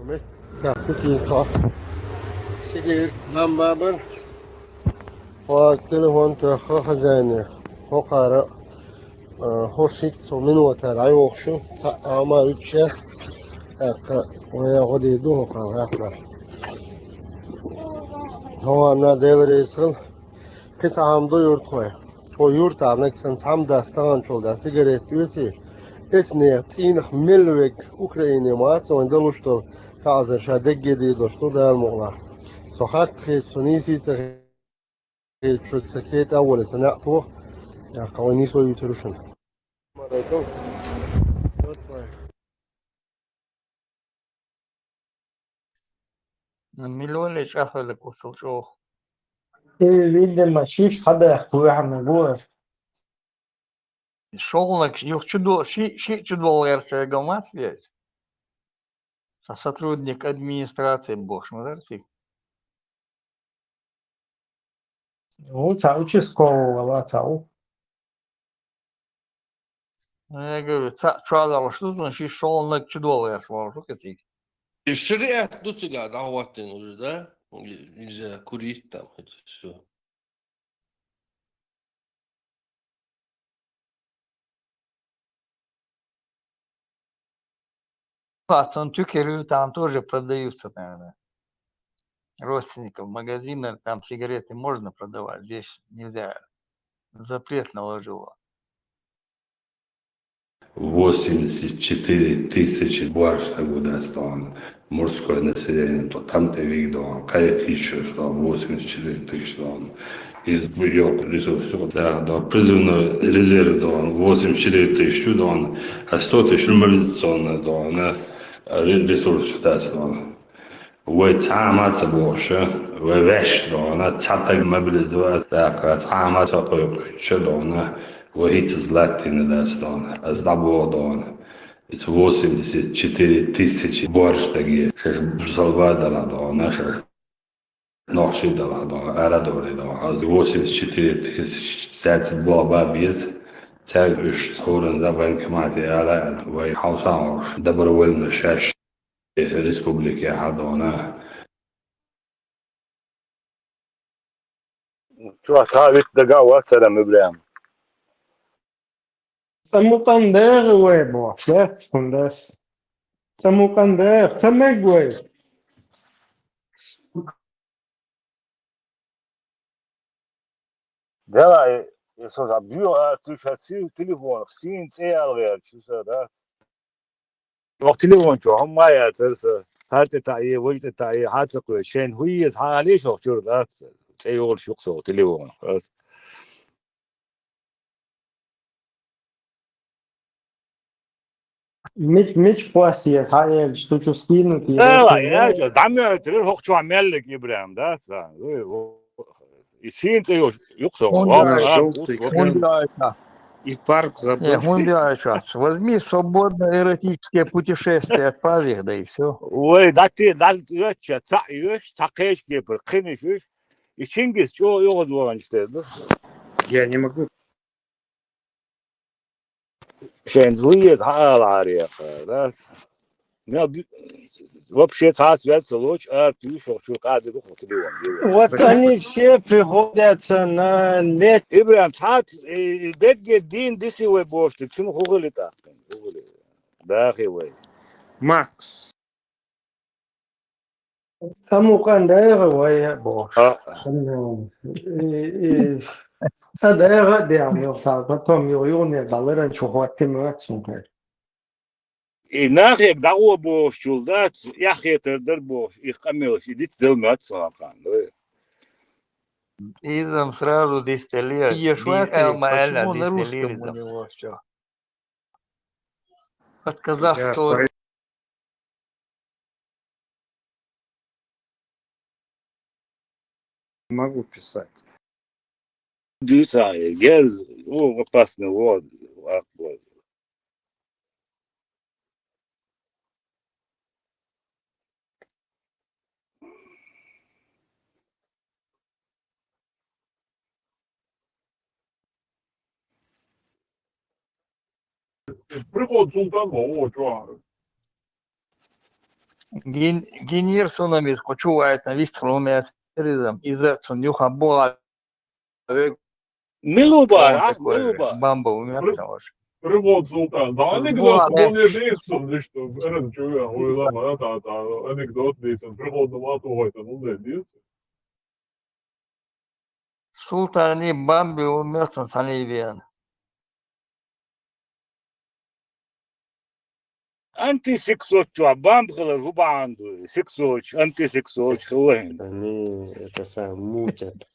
Demek yaptık kaf. Şimdi lamba و telefon تخه خزانه هو قارئ هوشيك من وترعي وخشو أما يتشا وياخد يدوه قارئ هو أنا ديل ريسل كت عمدو يورت خوي o yurt annek sen tam dastan çolda sigaret diyorsa esne tînix milvek Ukrayna ma son daluştu hazır şadek gedi dostu da almoğlar sohat khit sunisi شد سكيت أول سنة طوح يا قوانين سوي يتروشن مريتو مليون ليش أخذ وصل شو اللي ماشيش حدا يحكوا عن جوه شغلك يخشدوا شيء чудо غير гомас есть сотрудник администрации Бош мазарсик هو تعو чиско вала تعو я говорю чудо что значит шелнок чудо غير что كتير الشريعة دوتسجا دعواتين وجدا إذا كوريتا شو он тюкеры там тоже продаются наверное родственников магазина там сигареты можно продавать здесь нельзя запрет наложила 84 тысячи барышта Гудастан, морское население, то там-то видно, каяк еще, что 84 тысячи тонн. Из боев ресурсов, да, призывной резерв, да, 84 тысячи тонн, а 100 тысяч мобилизационных тонн, ресурс, да, وتعامات بوشه ووش دانه تطق مبلد دقیقه تعامات قیقش دانه و هیچ زلتی نداشتانه از دبوا دانه это 84 тысячи борштаги шеш бзалвадала дана шеш нохшидала дана арадори дана аз 84 тысяч сәтсіз болба без тәг үш сорын да банкоматы ала вай хаусан добровольно шеш республики Адона. شو ثابت دقاوة سلام إبراهيم سموقندر ويبو شات كندس سموقندر سمجوي ده يسوع بيو تشاسي تليفون خسين تيال غير شو هذا وقت تليفون شو هم ما يترس هات تعي وجد تعي هات قوي شين هي حالي شو شو ده تيول شو صوت تليفون مش قواسية هاي شو شو سكين لا يا دعمي تقول هو شو عمل لك إبراهيم ده يشين تيول يقصو И парк забыл. сейчас возьми свободное эротическое путешествие отправь их да и все وي داتي دات يوش تا يوش تاقيش كيبر قينش يوش يشينجس شو يقعد ورا نشتغل Я не могу. شين زوية على عارية ده вообще царь свет луч ты шо قاعد يروح تليون вот они все приходятся на лет إبراهيم царь بيت الدين ديسي وبوش شنو هو اللي تاخذ هو اللي داخل وي Макс. سموقندر ويبو صدق ديام يوصل потом миллионы долларов чухватты мрачненько ناخذ دعوة بوش شولدات يا أخي تقدر بوش يقمل شيء ديت دل ما تصنع изом сразу дистиллировать почему на русском у него все от казахского Не могу писать. Дица, герз, опасный вот. приход султанов, вот что. Генерсонамис почувають на віструмес ризом і зерцун юха була Milubar, он ah, такой же Milubar. бамбовый мерцож. Привод Sultan. Tā Buğa anekdote ne? man ir diezgan, viņš to redz, čujā, uydama, ja, tā anekdote diezgan, prihodam atuvojta, nu, ne, diezgan. Sultani bambi mercon sanivian. Anti 6 бамбхала губанду, 6 анти 6 хлоин. Они это сам мутят.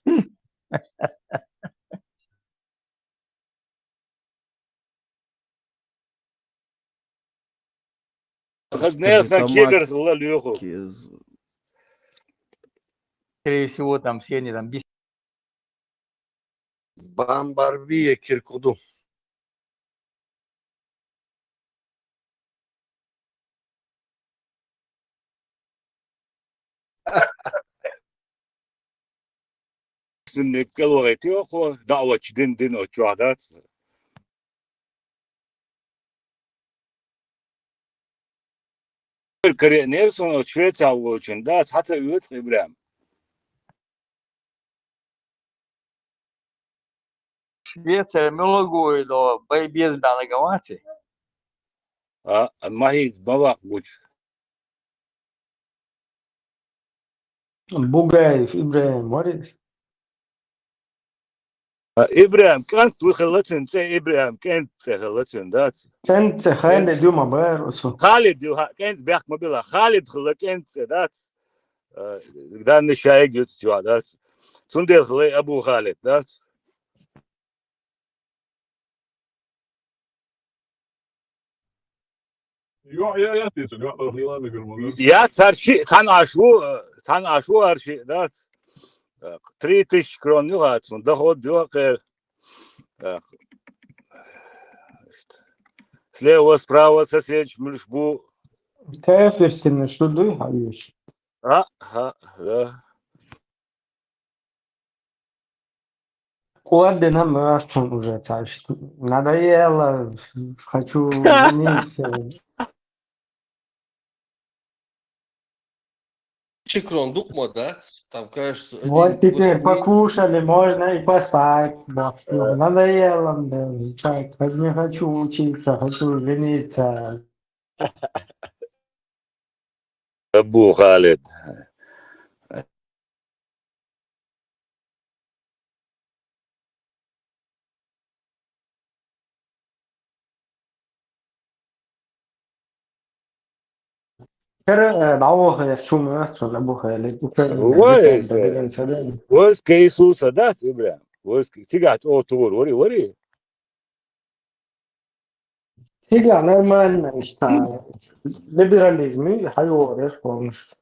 Хазнеса кегер хлалюху. Скорее всего, там все они там Bambarbiye kirkudu. Nükkel vakti yok o davaç din o çuadat. Kare ne son o Şveçya için da tatı üyet İbrahim. Швеция милогой до без Белагавати. Mahit bavak buç. Бугаев, Ибраим, what is? İbrahim kan tu khalatın se İbrahim kan se khalatın da. أنت خالد يوم بارسو. Khalid diyor kan bak mabila Khalid khalatın se da. Dan şaya götürüyor da. Sundir khalay Abu Khalid da. Ja, ticu, jā, tas lielā negribam. Ya sen aşu her şey da. 3000 kron yok atsun. Dahod yok ki. Слева, справа seçmiş bu. Кафирсин, что дуй хаешь? Да. Куарды нам растут уже, так что надоело, хочу жениться. Чекрон дукма, да? Там, кажется, Вот теперь после покушали, можно и поспать. Да. Надоело мне. Так, не хочу учиться, хочу жениться. Abu Khalid. Kere davo şu mu sonra bu hele bu kadar. Voz que isso sadat İbrahim. Voz que sigat otur vori. Higa normal işte liberalizmi hayır olmuş.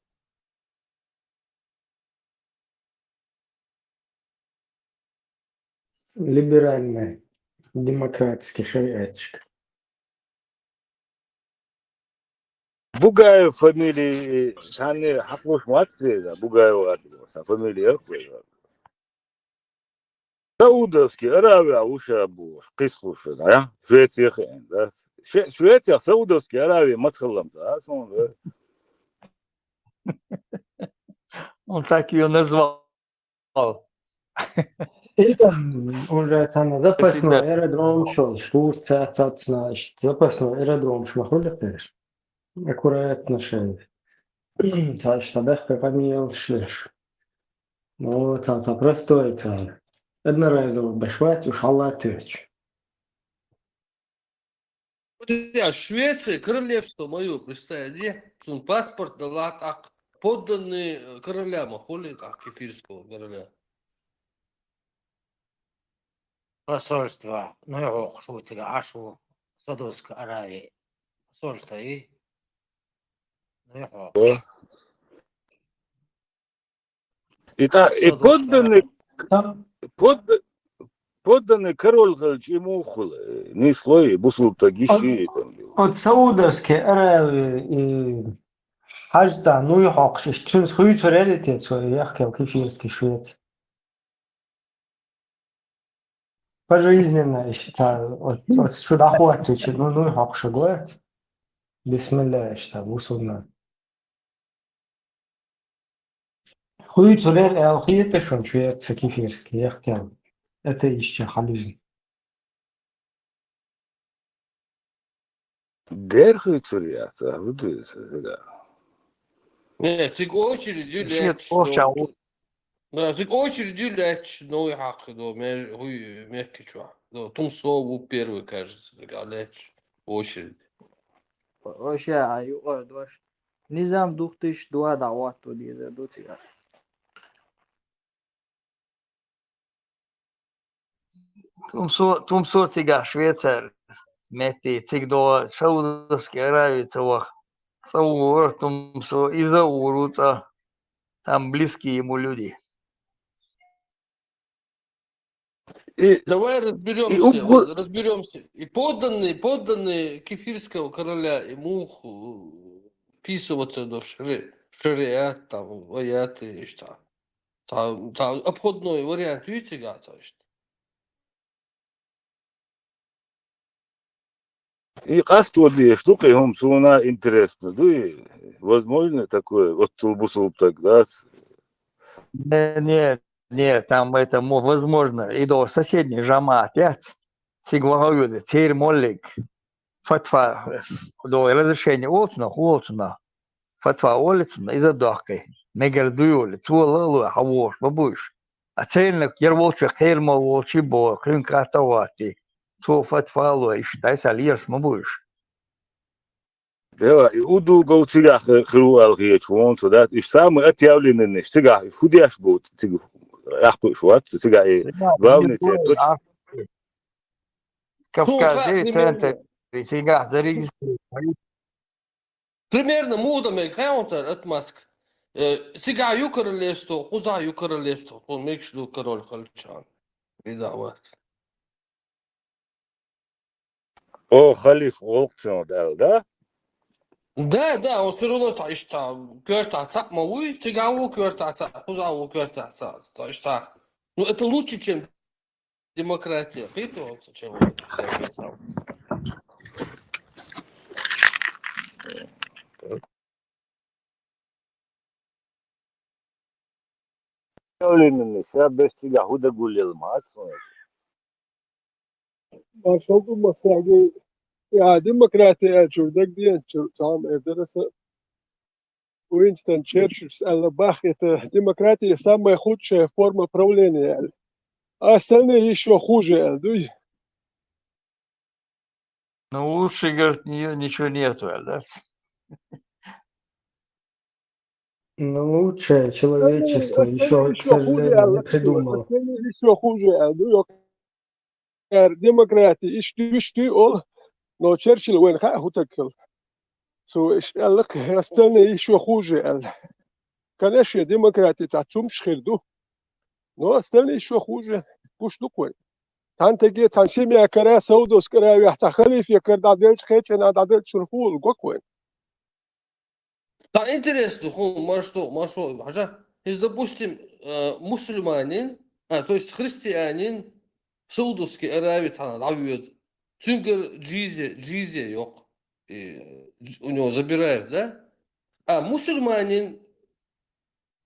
Либеральный, демократский шариатчик. Bugayev familya hani hakmış matri Bugayev vardı. Familya yok böyle. Саудовский Аравия уша бу кыслуша, да? Швеция хэн, да? Швеция Саудовский Аравия матхалам, да? Sonra Он так ее назвал. Это уже там запасной аэродром шел, Турция, значит, запасной аэродром шмахулятыш. Аккуратно шел. Значит, тогда поменял шлеш. Ну, это простой там. Одноразово башвать уж Аллах тёч. Я Швеция, королевство мое, представь, паспорт дала так, подданный короля, махоли, как кефирского короля. Посольство, ну его шутика, ашу Саудовской Аравии. Посольство и ну его. и подданный король ему не слой бусулта гищи там. От Саудовской Аравии и Хажда, ну и хокшиш, тюнс хуй реалитет свой, яхкел кефирский Швеция. Пожизненно, я считаю, от сюда хватит, ну и хокши гуэт. Бисмилля, я считаю, усудно. хуй турел алхиета шон Швеция кефирский, я хотел. Это еще халюзин. Дерхуйцурят, выдуется. Нет, цик очередью Швед лечь, овча да, цик очередью лечь, новый хак, да, хуй, мягкий чувак. Да, Тумсову первый, кажется, лечь, очередь. Roșia, eu doar. Nizam duhtish doar da watu dize dutia. Тумсо цыга Швейцар мети цыгдо Саудовской Аравии цавах. Саур Тумсо из-за уруца. Там близкие ему люди. Давай разберемся, вот разберемся. И подданные кефирского короля, ему вписываться до шариат, там, ваяты, и что. Там обходной вариант, видите, гата, что. И кастуди штука им суна интересно. Ну возможно такое, вот тулбусул тогда. Не, там это возможно. И до соседней жама опять. Сигвагаюды, цейр моллик. Фатва до разрешения олцна. Фатва олицна из-за дохкой. Мегер дуюли, цуалалу, хавош, бабуш. А цельник ерволчи хейрма волчи бо, клинка тавати. Цу фатва алу, и считай салирс, бабуш. Да, и удолго у тебя хруал речь, вон сюда. И самый отъявленный, всегда, худяш будет, ахпу шват, всегда и главный тебе точка. Кавказе центр, сега зарегистрирован. Примерно мудами, хаонцер, от Маск. Цигаю королевство, хузаю королевство, он мекшду король хальчан. И да, вот. О, халиф, олкцин, да? Да, он все равно таишта, кёртаца, мауи, цигау кёртаца, хузау кёртаца, таишта. Ну, это лучше, чем демократия. Притворится, чем вот это все. Отъявленный, вся без тебя, худа гулил, мать. Marshall مساعدة يا ديمقراطية جودك دي تام إدرس وينستون تشرشل سأل бах это демократия самая худшая форма правления. А остальные еще хуже. Ну, лучше, говорит, нее ничего нету, да? Ну, лучшее человечество еще, к Еще хуже. сожалению, не придумало. Остальные еще хуже. Демократия ишти ол, но Черчилль وين хаху такил. قال لك остальные еще хуже. Конечно, демократия تعتم شخيردو. Но остальные еще хуже. Пусть такой. Тантеге тансимия кара саудос кара яхта халифия кара дадельч хечена дадельч шурхул гоквен. Да, интересно, Машо, Хажа, если, допустим, мусульманин, то есть христианин, Саудовский Аравии, цюнгер джизия yok, у него забирают, да? А мусульманин,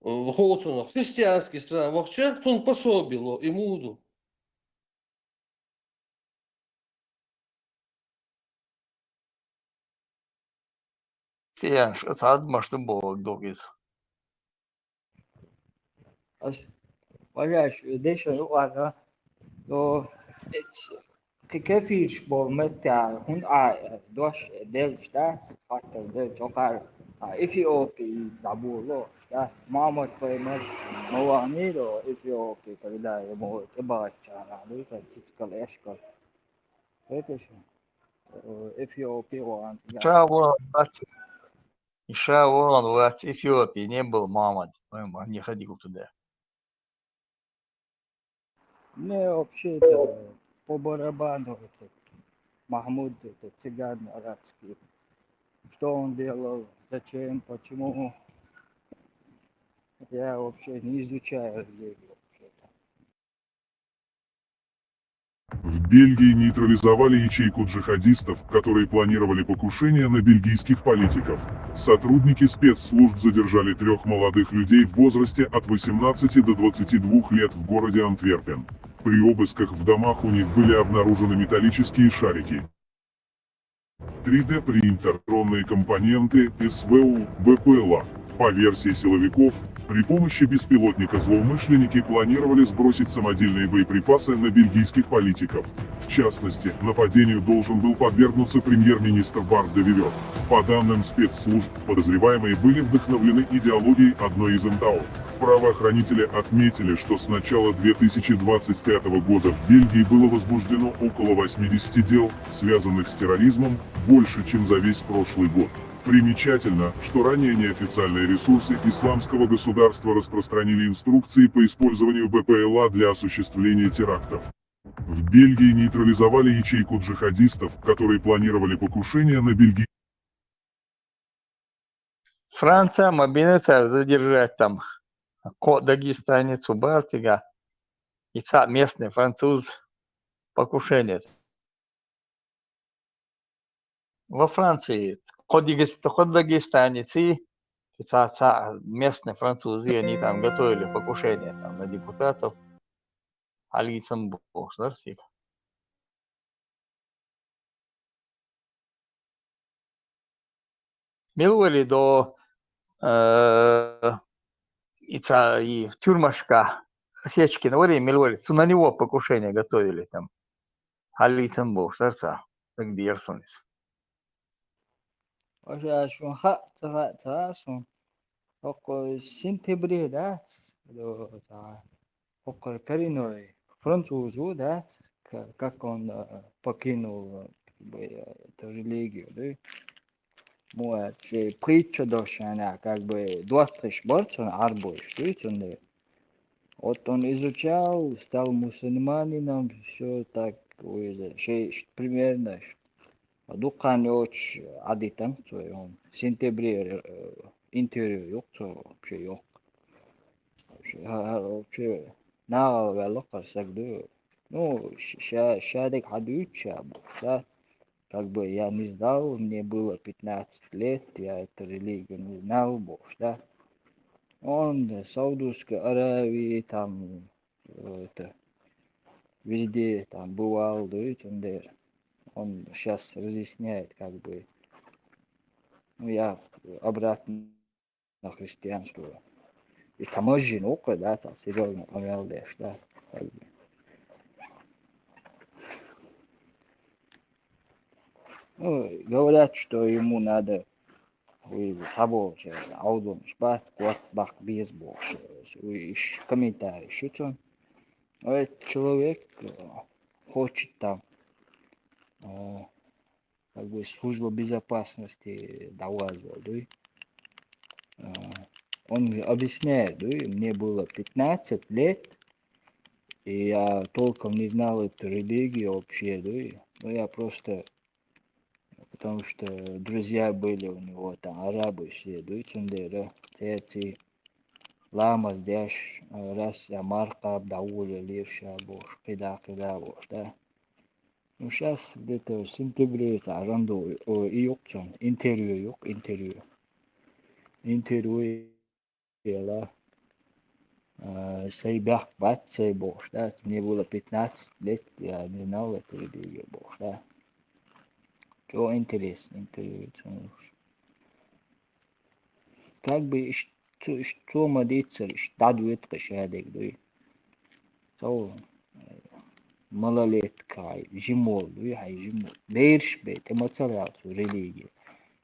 в христианской стране, вообще, он пособил ему. Я сад, может, был долгий. Olha, deixa eu olhar. كيفيش بو متى هون دوش دلش ده حتى دلش وقار إثيوبي زابو لو ده ما مت بيمر مواني لو إثيوبي كذا يمو تبغى تشانا ليك تسكال إشكال هيك شو إثيوبي وان Шаурон в Эфиопии не был, Мамад. Не ходил туда. не вообще это по барабану это Махмуд это цыган арабский что он делал зачем почему я вообще не изучаю религию. В Бельгии нейтрализовали ячейку джихадистов, которые планировали покушение на бельгийских политиков. Сотрудники спецслужб задержали 3 молодых людей в возрасте от 18 до 22 лет в городе Антверпен. При обысках в домах у них были обнаружены металлические шарики, 3D-принтер, электронные компоненты, СВУ, БПЛА. По версии силовиков, при помощи беспилотника злоумышленники планировали сбросить самодельные боеприпасы на бельгийских политиков. В частности, нападению должен был подвергнуться премьер-министр Барт де Вивер. По данным спецслужб, подозреваемые были вдохновлены идеологией одной из НТАО. Правоохранители отметили, что с начала 2025 года в Бельгии было возбуждено около 80 дел, связанных с терроризмом, больше, чем за весь прошлый год. Примечательно, что ранее неофициальные ресурсы Исламского государства распространили инструкции по использованию БПЛА для осуществления терактов. В Бельгии нейтрализовали ячейку джихадистов, которые планировали покушение на Бельгии. Франция мобилизация задержать там дагестанец Бартига и местный француз покушение. Во Франции код дагестанец и местные французы, они там готовили покушение там, на депутатов. Алицам Бошнарсик. Милуали до и тюрмашка Сечки на время милуали, на него покушение готовили там. Алицам Бошнарса, так Дерсонис. Oja shun ha ta shun oko sentebре да до та oko периной французу да как он покинул эту религию, да? Мой притча дошана как бы 20 борцов арбуешь, да? Вот он изучал, стал мусульманином, все так, примерно. Дукан очень адитан, он в сентябре интервью yok, вообще yok. Вообще, на великом сагду. Ну, шадик хадюча, да, как бы я не знал, мне было 15 лет, я эту религию не знал, да. Он в Саудовской Аравии, там, это, везде там бывал, да, он сейчас разъясняет, как бы, ну, я обратно на христианство. И таможен око, да, там, серьезно помялдешь, да, как бы. Ну, говорят, что ему надо того же аудон шпат, кот бак бейсбол, комментарий, что он, этот человек хочет там, как бы, служба безопасности давала, да, он объясняет, да, мне было 15 лет, и я толком не знал эту религию вообще, да, но я просто, потому что друзья были у него, там, арабы все, да, эти лама здесь, раз я марка дауля лирша бош, кида бош, да. Ну, сейчас где-то в сентябре, это аранду, интервью, Сейбях бат сей бош, да, мне было 15 лет, я не знал эту религию бош, да. Что интересно, интервью, как бы, что молиться, что дует кошадик, да, то малолетка, жимол, да, хай жимол, бейрш бейт, эмоционал, религия.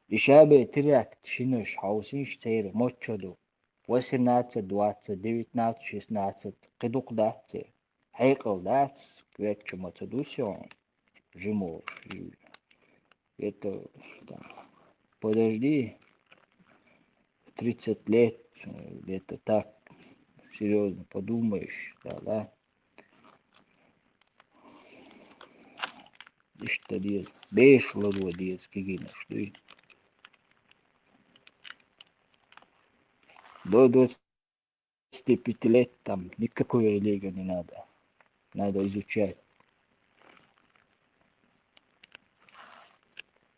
Ишабе теракт, шинош, хаусин, штейр, мочоду. 18, 20, 19, 16, قدوق دات هيكل дат, квечу матадусион, жимол. Это, да. Подожди, 30 лет, где-то так, серьезно подумаешь, да. Что делать? Бейш ладу делать, кигина, что и. До 25 лет там никакой религии не надо. Надо изучать.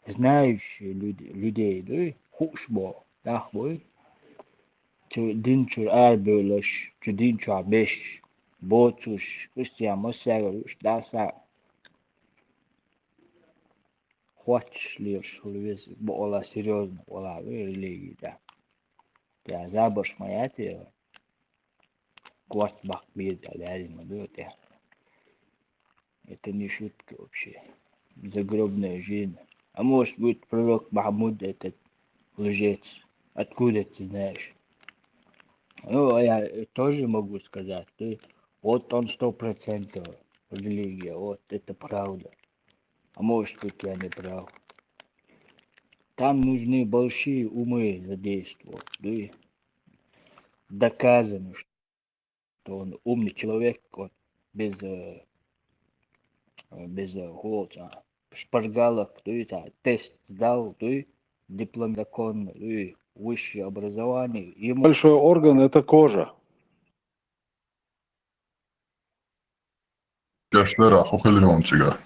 знаешь людей, да? Хушбо, да, бой. Динчур арбелаш, динчур беш, боцуш, Христиан Мосярович, да, са. Хочешь лишь, была серьезно, была религия, да. Я забашь моя тело. Гвоздь бак бедя, реально, да, это не шутка вообще. Загробная жизнь. А может быть пророк Махмуд этот лжец. Откуда ты знаешь? Ну, а я тоже могу сказать, ты, вот он 100% религия, вот это правда. А может быть я не прав. Там нужны большие умы задействовать, да? Доказано, что он умный человек, вот, без шпаргалок, тест сдал, диплом законный, высшее образование. Ему Большой орган – это кожа. Gençler akıl elman çıkar.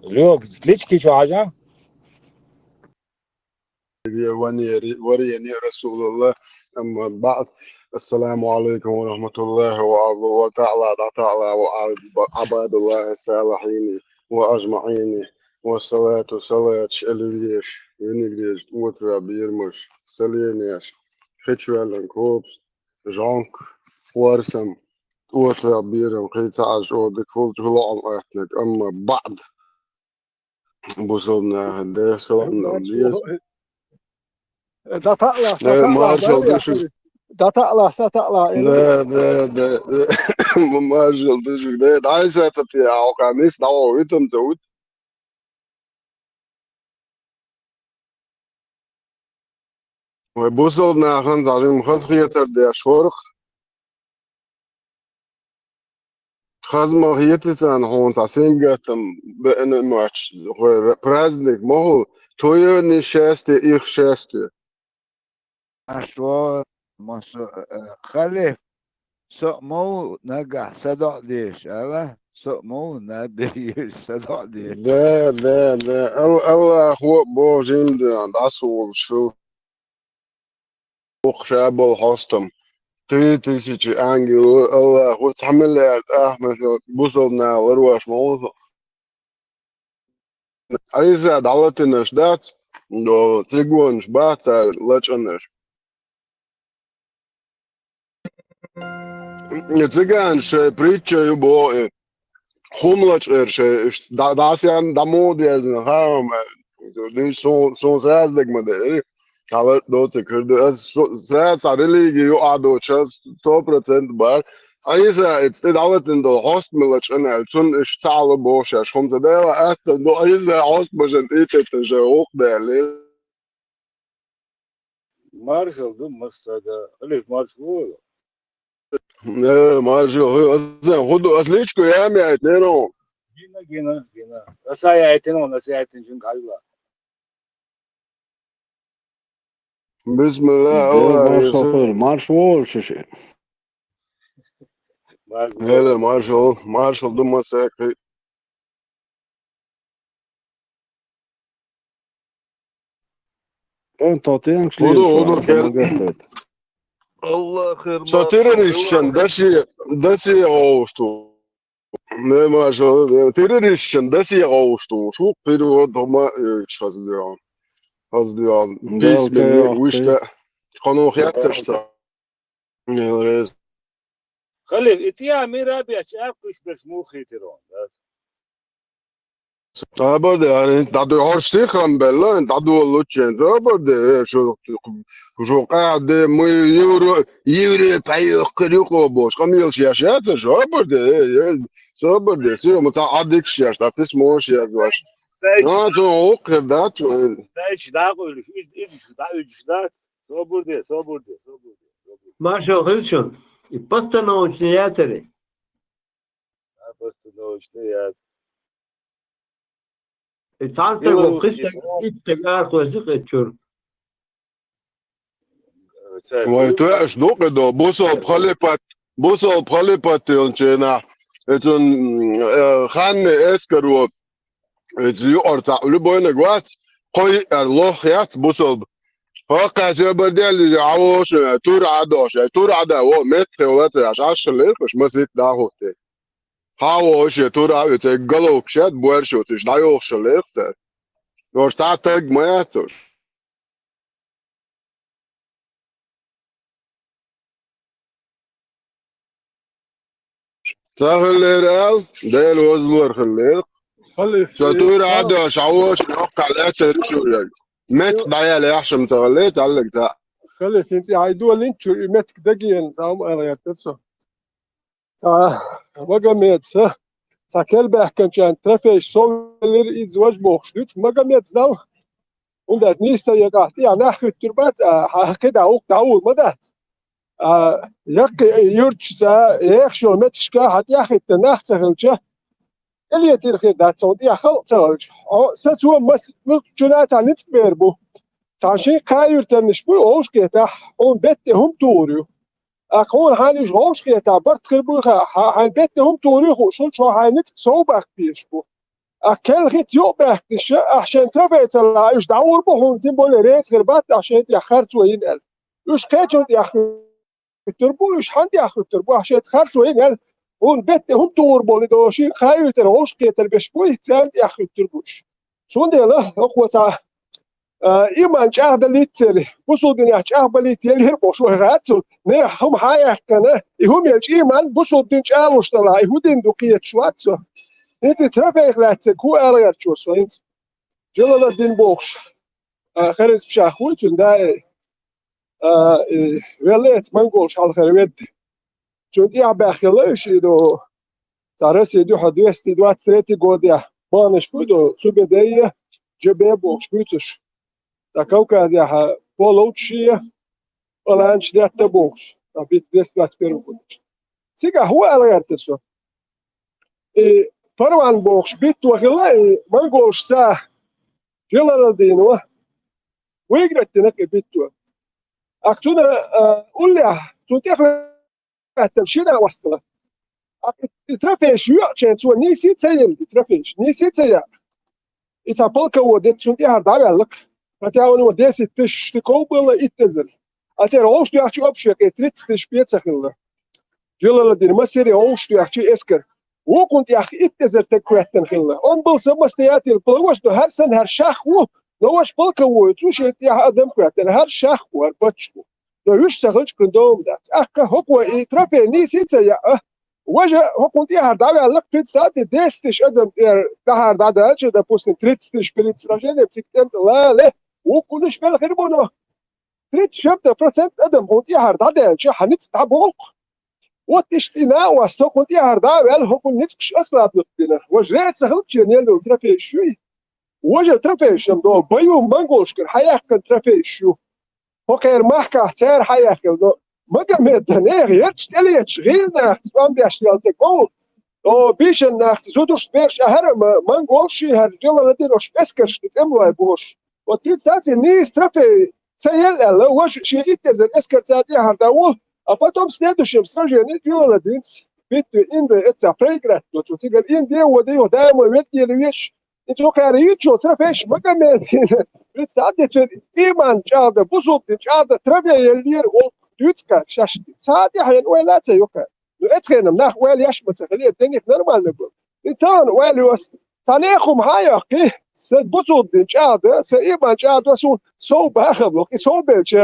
Лёг, клички что, Аджа? وريني رسول الله أما بعد السلام عليكم ورحمة الله وتعالى وعباد الله الصالحين وأجمعين والصلاة والسلام شليش ينجلش وتر بيرمش سلينيش خيتشوالن كوبس جانك ورسم وتر بيرم خيتاج ودك فولت هلا أحتنك أما بعد بوصلنا هنده سلامنا ده تقلع مارشال düşük. ده تقلع ستقلع ده مارشال düşük. ده عايز تتيا او كانيس دعوة ويتم تود. وبوصلنا خان زعيم خزخيتر ده شورخ. خزما هيتلسان هون تاسينجتم بأن ماتش. праздник مهو تويو نشاسته إخ شاسته. أشوا خلف سقمو نجح صدق ديش ألا سقمو نبيش صدق ديش ده أول أخوة بوجين ده عند أصول شو شابل هاستم 3000 أنجل الله أخوة تحمل لي أحمد بوصلنا لرواش موضوع أيزا دعوتنا شدات دو تيجون شبات لاتشنش Цыганш притча бо хумлач эрше дасян дамо дерзен хам ди son раздегмаде калар доте кырды зря религия ю адо час 100% бар айза это давлетен до хостмилач ана цун иш цало боша шумта да это до айза хостмажен это же ох дали Маршал, да, Масада. Алиф, маршал. не мажо худу осличку ямя нено Гина. Насая этен кайла. بسم الله ده الله مارشال يسر مارشال شيء. هلا مارشال دم ساكي أنت تينكش هدو ليه كان شو Allah خير ساتيرنيشن دسي غوستو ne مارشال تيرنيشن دسي غوستو شو بيرو دوما hazırlayan ده bismillah bu işte أوكي kanun yaptırsa ne خليل اتيا ميرا بيشاف كش بس مو خيترون. برضه يعني تعدو هرشتي خم بالله انت تعدو لوتشين برضه شو قاعد مي يورو بايو كريكو بوش كم يلش يا شات شو برضه سيرو متعدك شاش تعرف موش يا واش تو اوكر دات Daish daqul ish dat. Soburde. Marshal Hilton, и постановочные театры. Постановочный И танцевал в Христе, и тогда хвостик отчур. Ой, то аж дока до босо пралепат тончена اتون خان اسكرو اتزيو ارتع لبوين اقوات قوي ارلوخيات بوصل فوق جبردي اللي عاوش تور عدوش تور عدا هو مت خولات عشان الليل مش مسيت داهوتي هاوش تور عيت قلوك شات بورشو تش دايوش الليل ورستعتق ماتوش سهل رال ديل وزلور خليق خلي شطور عدو شعوش نوقع الاتر شو يعني مت ضيال يحشم تغليت علق تا خلي فينتي عايدو لينك متك دقيقة تاهم أغير تفسه تا مقاميت تا كلبه كان ترفيش سولر إزواج بوخشلوت مقاميت داو وندات نيستا يقعتي يعني أخي التربات كده عوق داول مدات يق يرتشا يخشو متشكا حتى أخي التناخ تغلجه اللي يتير خير دات صوتي خلق تغلج سسوا مس جنات عن نتبيربو تعشي قاير تنشبو اوش كيتا اون بيت هم توريو اكون هاني جوش كيتا برت خربو هان بيت هم توريو شو هانت صوبك بيشبو اكل خيت يوبك تش عشان ترفيت ايش دور بو تيم بول ريت غربات عشان تاخرت وين ال ايش كاجو ياخذ التربو ايش عندي اخذ التربو عشان تاخرت وين ال اون بيت هم تور بول دوشي قاير تروش كيتا بيشبو يتسال ياخذ التربوش شو ده له اخوة إيمان جاه دليتري بوسو دنيا جاه بليتيل هربوش وهاتل نه هم حياة كنا هم يج إيمان بوسو دين جاه وشتلا يهودين دوكية شواتسو انت ترافيق لاتك هو أريد شو سوينت جلال الدين بوش خرز بشاخوي تنداي وليت منقولش على خيريد جند إيه باخيلش يدو تارس يدو حدوث دوات ثلاثة قوديا بانش بودو سوبيدية جبه بوش بوتش تا كوكاز يا بولوتشي ولا انش دي تبوش بيت ديسبات بيروكوتش سيجا هو على يرتسو فروان بوش بيت وغلا منقولش سا جلال الدينو ويقرأت تنك بيتو اكتونا قول لي تنتيخ التمشينا وصلنا ترافيش يوعشان سوى نيسي تسيل ترافيش نيسي تسيل إتابلك وديت تنتيخ هردابي لك فتاون وديسي تش تكوبل إتزل أتير أوش دي أحكي أبشي كي تريتس تش بيتسخل جلال الدين مسيري أوش دي أحكي إسكر وكنت أحكي إتزل تكويتن خلنا أنبل سمستياتي البلوش دو هر سن هر شاخو لوش بلكو توش إتيا أدم كويتن هر شاخو هر بتشكو لو يش سخلش كندوم دات أحكا هكو إترافي نيسي تسيا وجه هكو دي هردابي لك بيتساتي ديستش أدم ده هردابي أجي ده بوستن تريتس بيتس راجين بتكتم لا وكلش بال خربونه تريد شبت برسنت ادم هونتي هرداد شي حنيت تابولق وتشتينا واستو كنتي هرداد ال هو نتكش اصلا بتنا وجه سخلت ينيلو ترافي شوي وجه ترافي شمدو بايو مانغوش كر حياه كان ترافي شو هو كير محكا سير حياه كدو ما قمت هنيغ يتشتلي تشغيل ناخت فان بيشتل تكو او بيشن ناخت زودوش بيش هرم مانغوشي هرجل نديروش اسكرش تموا بوش وتريد ساتي نيس ترافي سيل ال وش شيء يتزل اسكر ساتي هرداول اباتوم ستيدو شيم ستراجيني يلا دينس بيت ان ذا اتس بريجرات تو تيجر ان دي ودي ودايم ويدي ليش انتو كاريتشو ترافيش ما كمان تريد ساتي ايمان جاد بوزوت جاد ترافي يلير او دوتسكا شاش ساتي هين ولا تيوكا لو اتخنم ناخ ويل ياش متخلي الدنيا نورمال نبل انتان ويل يوس تانيخم هايقي سبوتو جاد سيما جاد وسون سو باخم لو سو بيلش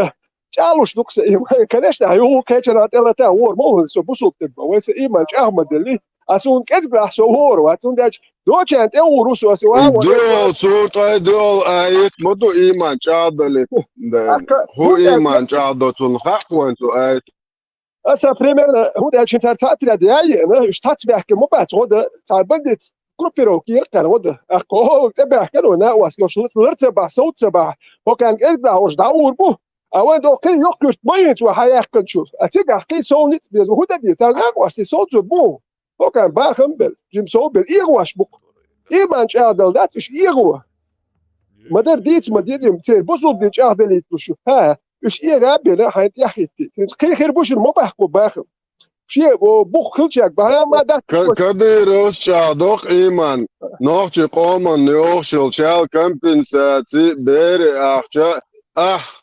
جالوش دوك سيما كانش هيو كاجنا تلتا هور مو سو بوسو تبا وسيما احمد اللي اسون كزبا سو هور واتون داج دوجان تي روسو سوا دول صورة دول آيت مدو إيمان جادلت هو إيمان جادتون حق وانتو آيت اسا بريمير هو داج انت ساعتنا داي انا اشتات بحكي مو بعد غدا تعبدت كروبيرو كير كان وده اكو تبع كانوا نا واسلوش لرتبع صوت تبع هو كان قلبه وش داور بو اوان دو كي يوكش بوينت وحياه كنشوف اتيجا كي سونيت هو ده دي سان واسي صوت بو هو كان باخم بال جيم صوب الايغواش بو ايمان شادل ذات مش ايغوا مدر ديت مديت متير بوصل دي شادل يتشوف ها مش ايغا بلا حيت يحيتي كي خير بوش المباح كو باخم شيء وبخ خلشك بها ما ده كديروس شادوق إيمان نوخش قومن يوخشل شال كمبنساتي بيري أخشا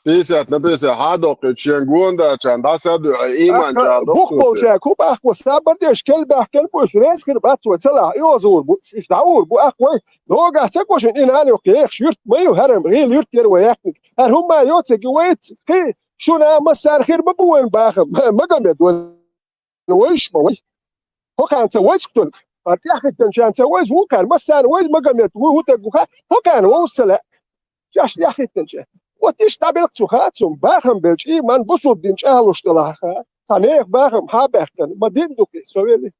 بيسات نبيسة حادوق تشينغون دا شان دا سادو إيمان شادوق بخ بولشك هو بأخ وسابر ديش كلب أخ كلب وش ريش خير بات وصلا يوزور إيش دعور بو أخ وي دوغا سكوشن إن أنا وكيخ شيرت مايو هرم غير يرت يروي يحنك هر هم ما يوتسك ويت خي شو نا مسار خير ببوين باخم ما قمت ويش ما وي هو كان سويش كتن أرتياخ التنشان سويش هو كان مسار ويش ما قمت هو تقوخا هو كان وصلا شاش ياخ التنشان وتيش تابلك تخاتهم باخم بلش إيمان بصوب دينش أهلوش تلاخا تانيخ باخم حابختن ما دين دوكي سويلي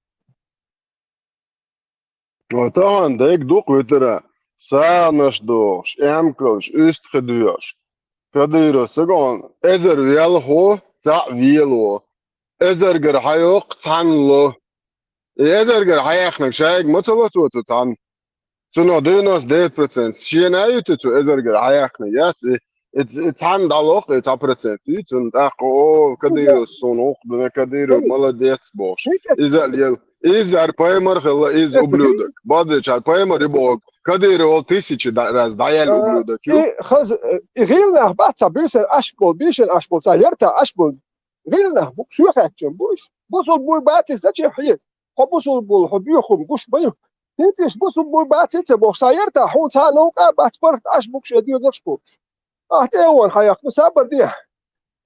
وطبعا ديك دوق وترى سانش دوش امكلش است خدوش كديروس سجون ازر ويل هو تا ويلو ازر جر حيوق تانلو ازر جر حيخنك شايك متلوت وتتان سنو دينوس 10% شينا يوتو ازر جر حيخنك ياتي اتعن دالوق 10% يتون اخو كديروس سونوق بنا كديرو молодец бош изалел изар поймар хла из ублюдок бадыч ар поймар рибок كديرو 1000 раз даял ублюдок خز غيرنا باتsa بيسن اشبول بيشن اشبول سايرتا اشبول غيرنا شو خاتم بوش بوصل بوي باتس زاتي حيل بوصل بول حبيخم قش بيو انتش بوصل بوي باتس بو سايرتا حون سانو باتبر اشبوك شديو زشبول اهتيون حياك مسابر دي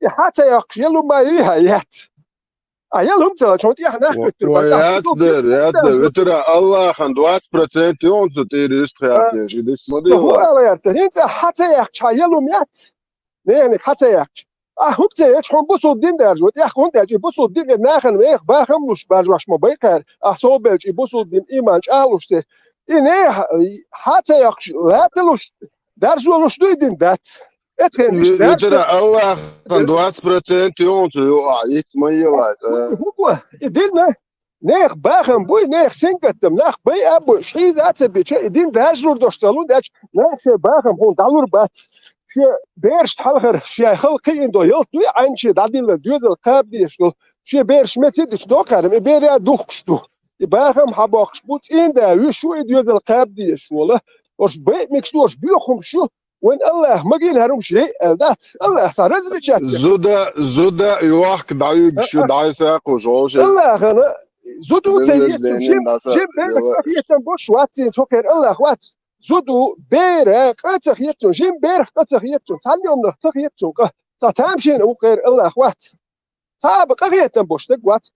حتى يقشلوا ما يهيات ايالهم شو دي احنا ويات در ترى الله خن 20% يونت تيرست خيات جي دي اسمه هو على يرتهين حتى يقشلوا ميات يعني حتى يقش هوبت يشحن بوصل دين درجو يخون درجو بوصل دين ناخن ميخ باخم مش برجوش ما بيكر اصوبلج بوصل دين ايمانج اهلوش إنه حتى يقش لا تلوش درجو لوش دين دات ترى الله خن 20% يونت يت ما يلات هو يدينا نيخ باخم بوي نيخ سنكتم ناخ بي ابو شي ذات بيتش يدين درجو دوشتلون داش ناخ باخم هون دالور بات شي بيرش حلخر شي خلقي اندو يلتوي عنشي داديل دوزل قاب ديشلو شي بيرش متيدش دوكارم بيريا دوخشتو باخم حباخش بوت اندا وشو دوزل قاب ديش والله وش بي مكشتوش بيخم شو وين الله ما قيل هرم شيء ذات الله صار رزق زودا يوحك دايق شو دايساق وجوج الله خنا زودو تيجي جيم بيرك بوش واتين سكر الله وات زودو بيرك اتخيتو جيم بيرك اتخيتو تعلم نختخيتو تتامشين وغير الله وات سابق اخيتن بوش تقوات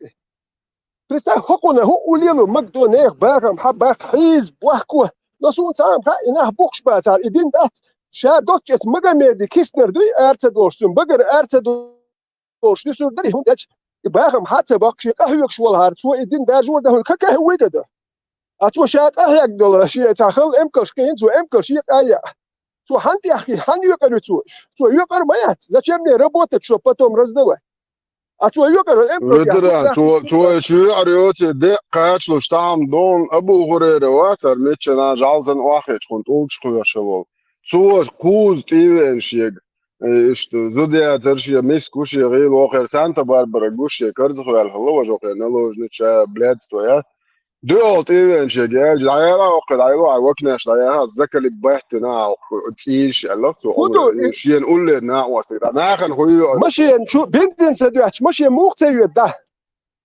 بريتا حقنا هو وليلو مقدو نيخ باغم حباك حيز بوحكوه نسون سام انه بوكش بازار ادين دات شا دوكس مغاميدي كيسنر دوي ارتدوشتون بغر ارتدوش نسور هون داش باغم حتى باكشي قهوك شو الهار سو ادين داجور ده ككه ويغدا اتو شاك اهيك دول شي تاخل امكش كين سو امكش ايا سو هاندي اخي هاندي يقرو سو يقر مايات зачем мне работать что потом раздавать اتو يقر امكش تو شو عريوتي دي قاچلو شتام دون ابو هريره واتر ميتشنا جالزن واخيت كنت اولش خويشلو سو كوز تيفن شيغ işte zodya terşiye miskushi gil okhir santa barbara gushi karzkhu al hlo joqe nalojnicha bled stoya دوت ايفن شجاج دايرا وقد عيلو وكناش دايرا زكلي بحتنا تيش الوقت شي نقول لنا واسيدا ناخن هو ماشي شو بنتن سدواتش ماشي موقت يدا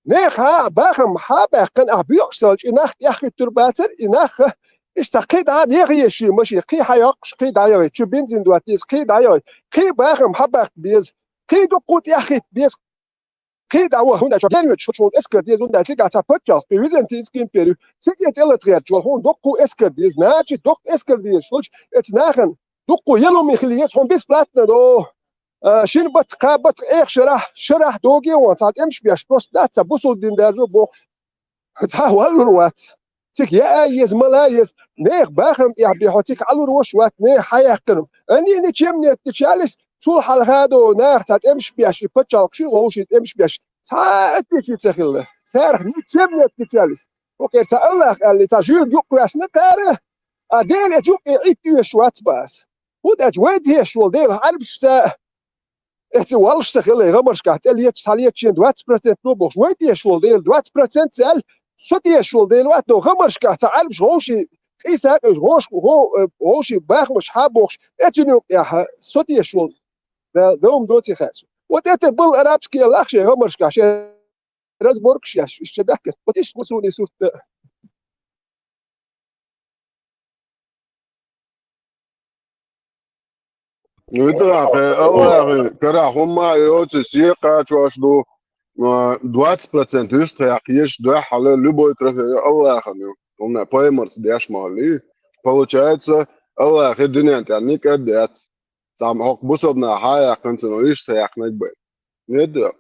نخا باخم حابه كان ابيوكسل انخ يخي ترباتر انخ استقيد عاد يغيشي ماشي قي حيقش قي دايرا شو بنتن دواتيس قي دايرا قي باخم حابه بيز قي دوقوت يخي بيز قي داو هون داش بينو شو اسكر ديز اون داس غاتا بوتشال بيزنتيس كيم بيرو سيجيت الاتريات جو هون دوقو اسكر ديز ناجي دوق اسكر ديز شوش اتناخن دوقو يلو ميخليس هون بيس بلاتنا دو شين بتقابت اخ شرح دوغي وانت امش بياش بروس داتا بوصل دين دارجو بوخ تا والروات تيك يا ايز ملايز نيخ باخم يا بيحوتيك على روش وات ني حياكنم اني تشمني تشالس سول حال هادو ناخ تا امش بياش بتشال شي وش امش بياش تا تيجي تخيل سارح ني تشمني تشالس اوكي تا الله قال لي تا جور يوك واسنا كاره اديل يوك يعيد شوات باس وداج ويد هي شو ديل عارف Het walsh hele gamarska tel yet saliet 20% no box wait ye shol deel 20% sel sot ye shol deel wat no gamarska تعال مش هوشي خيسا هوشي باخ مش حابوش اتنو يا sot ye shol دوم دوتي خاص وتات بل ارابسكي لاخشي gamarska شي راز بوركش يا شدك وتيش مسوني سوت Видно, Allah, когда хумма йоци сиqa чвашду 20% Österreich есть дохала любой трофей Allah, он на поймарс дешмали. Получается, Allah хединент, а не кадет. Сам хок бусобна хая, концено Österreich не быть. Не да.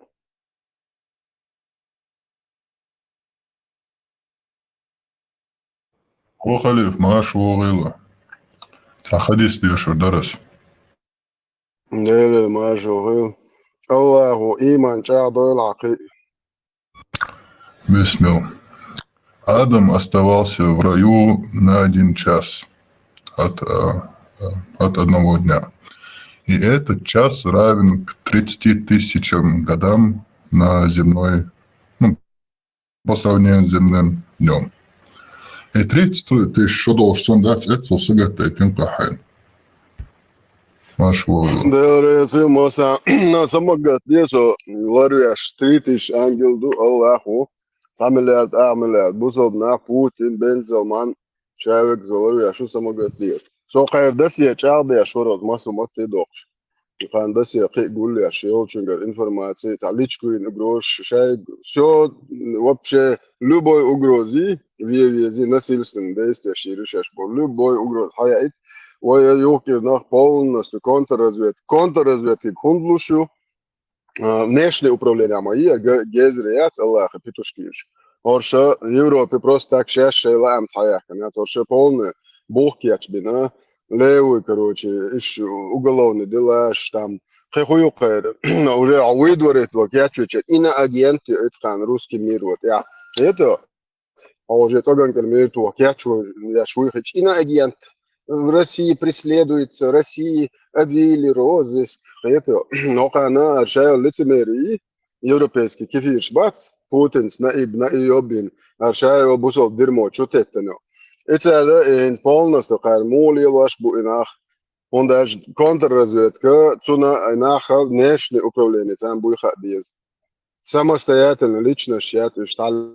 هو خليف معاش وغيله تحديث ديشو درس Не, ما شغل. الله إيمان شاطر العقيد. Беснил. Адам оставался в раю на 1 час от одного дня. И этот час равен к 30 тысячам годам на земной, по сравнению с земным днем. И 30 тысяч что должен дать, это сыграть этим кахайн. Машу. Да, если моса на самогат десо, варяш 3000 ангел ду Аллаху. Самилят, амилят, бусов на Путин, Бен Салман, человек золотый, что самогат дес. Со хайр десия чалды, я шорот масу маты докш. Хан десия хей гулли, я шел чунгар информации, таличку и угроз, шай, все вообще любой угрози, вези насильственные действия, ширишешь по любой угроз, хаяит. Ой, ёлки, нах полностью контрразведки кундлушу. Внешнее управление мои, гезрият, Аллах, петушкиш. Орша Европе просто так шеша лам таяхнят, орша полный бухкияч бина, левый, короче, ищу уголовные дела, там, хехуюкер, уже выдворит, вот я чуть-чуть, и на агенты, это русский мир, вот я, это, а уже то, как мир, то я чуть-чуть, и на агент. В России преследуется, в России объявили розыск. Это, но она решила лицемерие европейский. Кефир бац, Путин на Иобин, решила бусол дерьмо, что это. Это полностью кармули ваш буинах. Он даже контрразведка, цуна инаха внешнее управление, там будет без. Самостоятельно, лично счет, что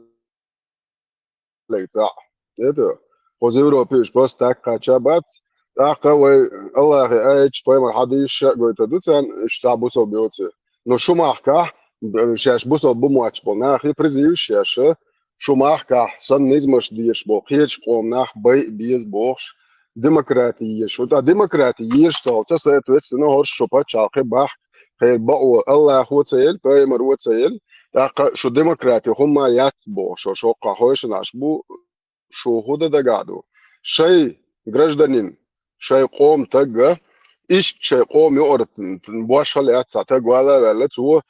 это. Поз Европе просто так качабат. Так вы Allah эйч поймал хадиш говорит, дутсан что бусол бьёте. Но шумахка, сейчас бусол бумач понах и призываешь шумахка, сон не зможешь диешь бог, хеч помнах бей без богш. Демократия, что та демократия есть, что соответственно горш шопачал бах, хер бау Allah хоцель, поймар хоцель. Так что демократия хума ят бог, что кахош наш бу شو هودا دقادو شيء гражданин شيء قوم تجا إيش شيء قوم يقرط بواشل ياتسا تجوالا ولا تو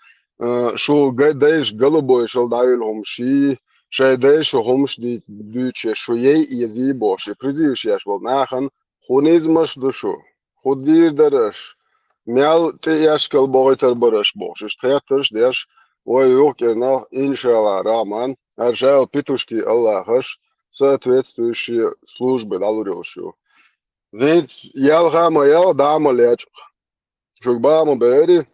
شو قديش قلبو يشل دايلهم شيء دايش همش ديتش شو يزيبو شيء بريزيش ياش بالناخن خونيز مش دشو خودير درش ميال تياش كالبوغي تربرش بوش اشتياترش ديش ويوكرنا إن شاء الله رامان أرجال بيتوشكي الله هش соответствующие службы далурилшу. Ведь ялга моя дама лечк. Шукбама бери,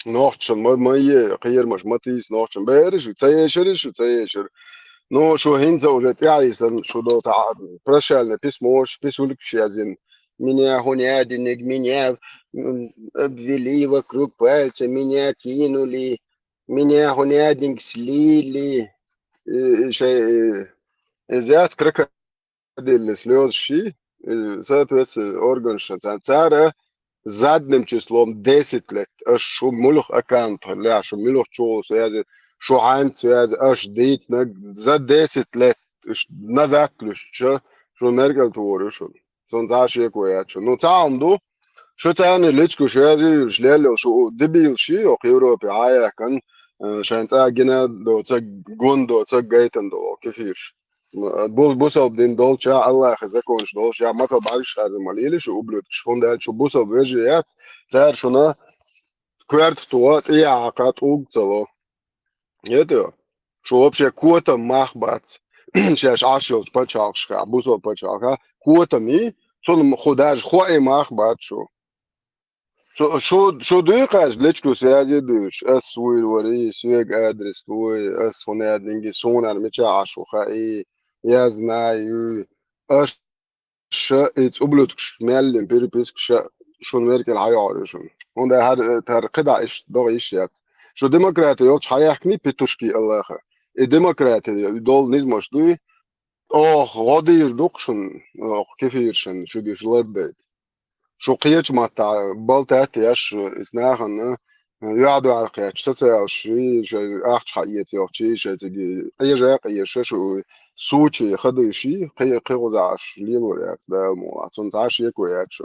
нохчан мои хирмаш матис нохчан бери, шуцаешер. Но шо хинца уже тяйсан, шо до та прощальное письмо, писулик щазин. Меня гонядинник, меня обвели вокруг пальца, меня кинули, меня гонядинник слили. Изяц крокодил слез щи, соответственно, орган шанцара задним числом 10 лет, аж шо мулух аккаунт, ля, шо мулух чол, шо хайн, аж дейт, за 10 лет, назад ключ, шо меркал творю, шо, сон заши кое, шо, ну там ду, шо тяне личку, шо шлялил, шо дебил щи, ох Европе, ая, кан, шанца гена, до цак гондо, цак гейтен, до кефиш. Бусов дин долча Аллах законч долча матал багш хазы малили шо ублюдки шонда шо бусов вежият цар шона квертуат и акат угцало. Это что вообще кота махбац. Сейчас ашил пачалшка, бузол пачалка. Кота ми, сон ходаж хуай махбачу. Что дыхаешь, лечку связи дыш. Эс свой вари, свег адрес твой, эс фонят деньги сонар меча ашуха и я знаю. It's ублюдок, melden переписк, schon werken hayar schon. Und der قطع ist doch ist jetzt. شو ديمقراطي يوتش حيحكني بتشكي الله. الديمقراطي دول نزمش دوي. غادي يردوكشن. كيف يرشن شو بيشلر بيت. شو قيتش ما تاع بالتات ياش اسناخن يعدو على قيتش تسال شي اخش حقيقتي او شي شي تجي اي جاي قيش شو سوتشي خدي شي قي غزاش ليلو يا ده مو عشان تعش يكو ياتش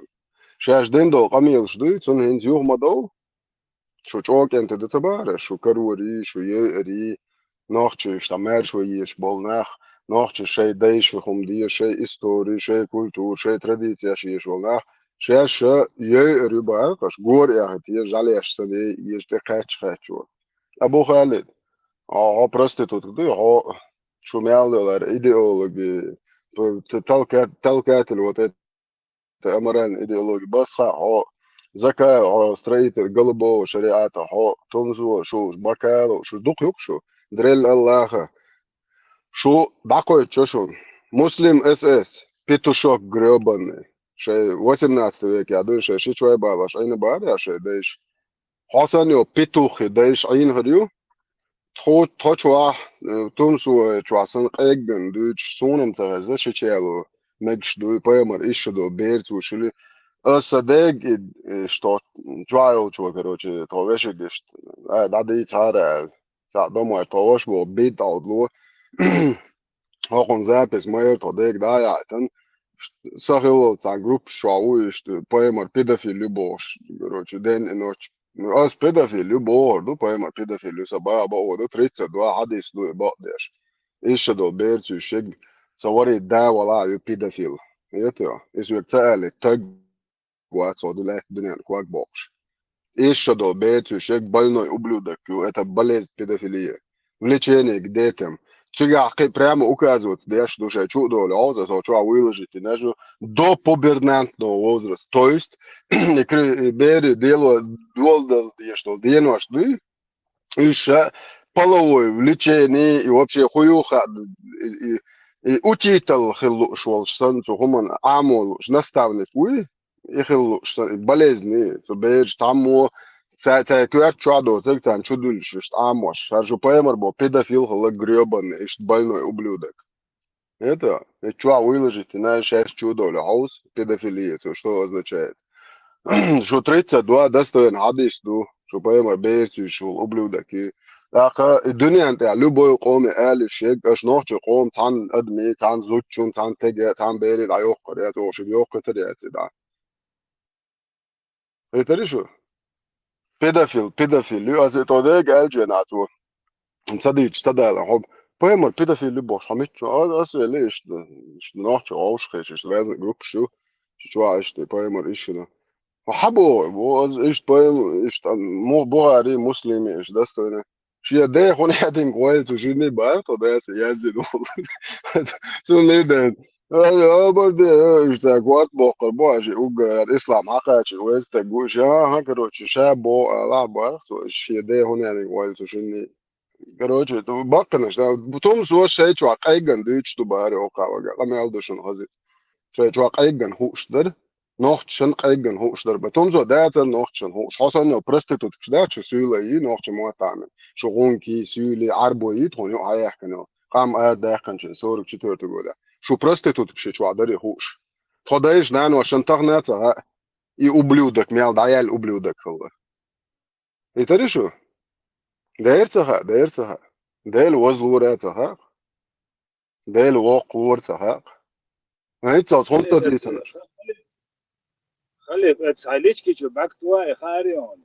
شاش دندو قميل شدي تون هند يوم ما دو شو جوك انت دتبار شو كروري شو يري ناخچ شتمر شو يش bolnach ناخچ شي ديش هم دي شي استوري شي كولتور شي تراديция شي شولنach شاش يري باش غور يا تي جالي سني يشت قاچ قاچو ابو خالد проститут دي شو مالدر ايديولوجي تلقات вот это امران ايديولوجي بس ذكاء ستريتر قلبه شريعته تنزو شو بكالو شو دوق يكشو دريل الله شو دقوي شو مسلم اس петушок гребаный شيء 18 век я думаю شيء شوي بالش اين بعد شيء دايش حسن يو петух دايش اين هريو تو چوا تونسو چواسن قيگن دوچ سونم تغزه شيچيلو مگش دو поймар ищу до берцу шили أصدق что جوارو شو كروتشي توش جشت ده دي تاره ساعدهم توش بو بيت أودلو هاكون زابس ماير توديك ده يعني سهل تاع جروب شاويش بايمر بيدافيل بوش كروتشي دين إنوش أس بيدافيل بور دو بايمر بيدافيل سبا بو دو تريتس دو حديث دو بقدرش إيش دو بيرتو شيء سواري ده ولا يو بيدافيل يتيا إيش بتسأل تج Guaco du dunjan kvak boks. Išado becu šek больной ублюдок, это болезнь педофилии. Влечение к детям. Сега прямо указывают, да я что душа чудо возраст, а что выложите, даже до пубертного возраста. То есть, бери дело долдал, что денешь ты, еще половое влечение и вообще хуюха и учитель шел, что он амол, наставник, вы, يخل болезни تبيج تعمو كوار تشادو تكتان чудуль шишт амош фаржу поймар бо педофил хла гребаный ишт больной ублюдок это чуа выложите на 6 чудо хаус педофилия что означает что 32 достоин hadis ду что поймар бейсу шул ублюдок и ака الدنيا انت любой قوم قال شيء اش نوخ قوم تان ادمي تان زوتشون تان تج تان بيري دا يوقر يا تو شو يوقر يا تدا это решо педофил аз это дег алженату صديق استدال هو بيمر بيدوفيل بوش حميت اس ليش نوخ اوش خيش لازم جروب شو عايش بيمر ايش ده وحبو واز ايش بيم ايش مو بوهاري مسلمي ايش ده استنى شي ده هون هادين قويل تجيني بقى ده يزيد شو نيدن برضه işte guard bokar bu acı ugar İslam hakikaten o işte bu şey короче şabo la bar so şeyde hon yani قويل تجيني короче то bakın işte bütün so şey çok aygan düç bari o kavaga ama aldı şunu hazır şey çok aygan hoşdur nohçun aygan hoşdur bütün so değer nohçun hoş hasan o prostitut kişiler şu söyleyi nohçun muhtemelen şu gonki söyle arboyu tonu ayakını قام قاعد داخل شيء صورك شو تقول شو prostitut kişi şu adari hoş خدايش نانو عشان تغنى и ублюдок мял даял ублюдок الله это решо دايرتها دايل وزلوراتها دايل وقورتها هاي تصون تدريتنا خلي بس عليش كي شو باك توا خاريون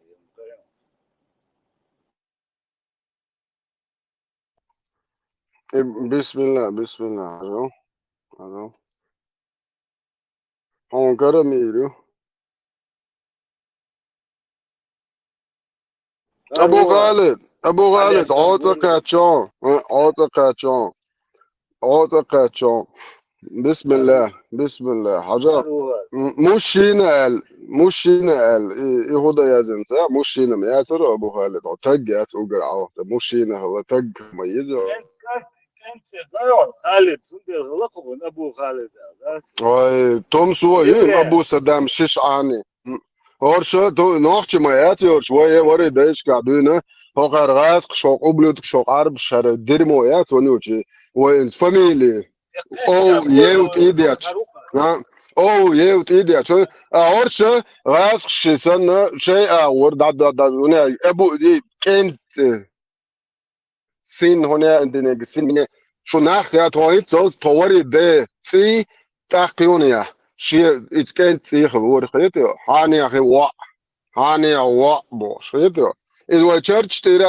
بسم الله بسم الله الو هون كرميرو ابو خالد ابو خالد عوض قاچون بسم الله بسم الله حاجة مش شينا قال يهودا يا زنزا مش شينا ما ترى ابو خالد تج يا تقرا مش شينا هو تج ميزه خالد لقب ابو خالد هاي توم سوين ابو سدام شش عاني هورشا تو نوخش ما ياتي شويه وري دايش قاعدين هو غرغاس شو قبلت شو عرب شر ديرمو يات ونوجي وين فاميلي او يوت ايدياتش او يوت ايدياتش هورشا غاس شيسن شيء اور دا هنا ابو دي كنت سين هنا عندنا سين شو ناخ يا تويت so توري ده سي تاقيونيا شيء اتكنت سي خبور خيتو هاني اخي هاني بوش خيتو إذا تشرش ترى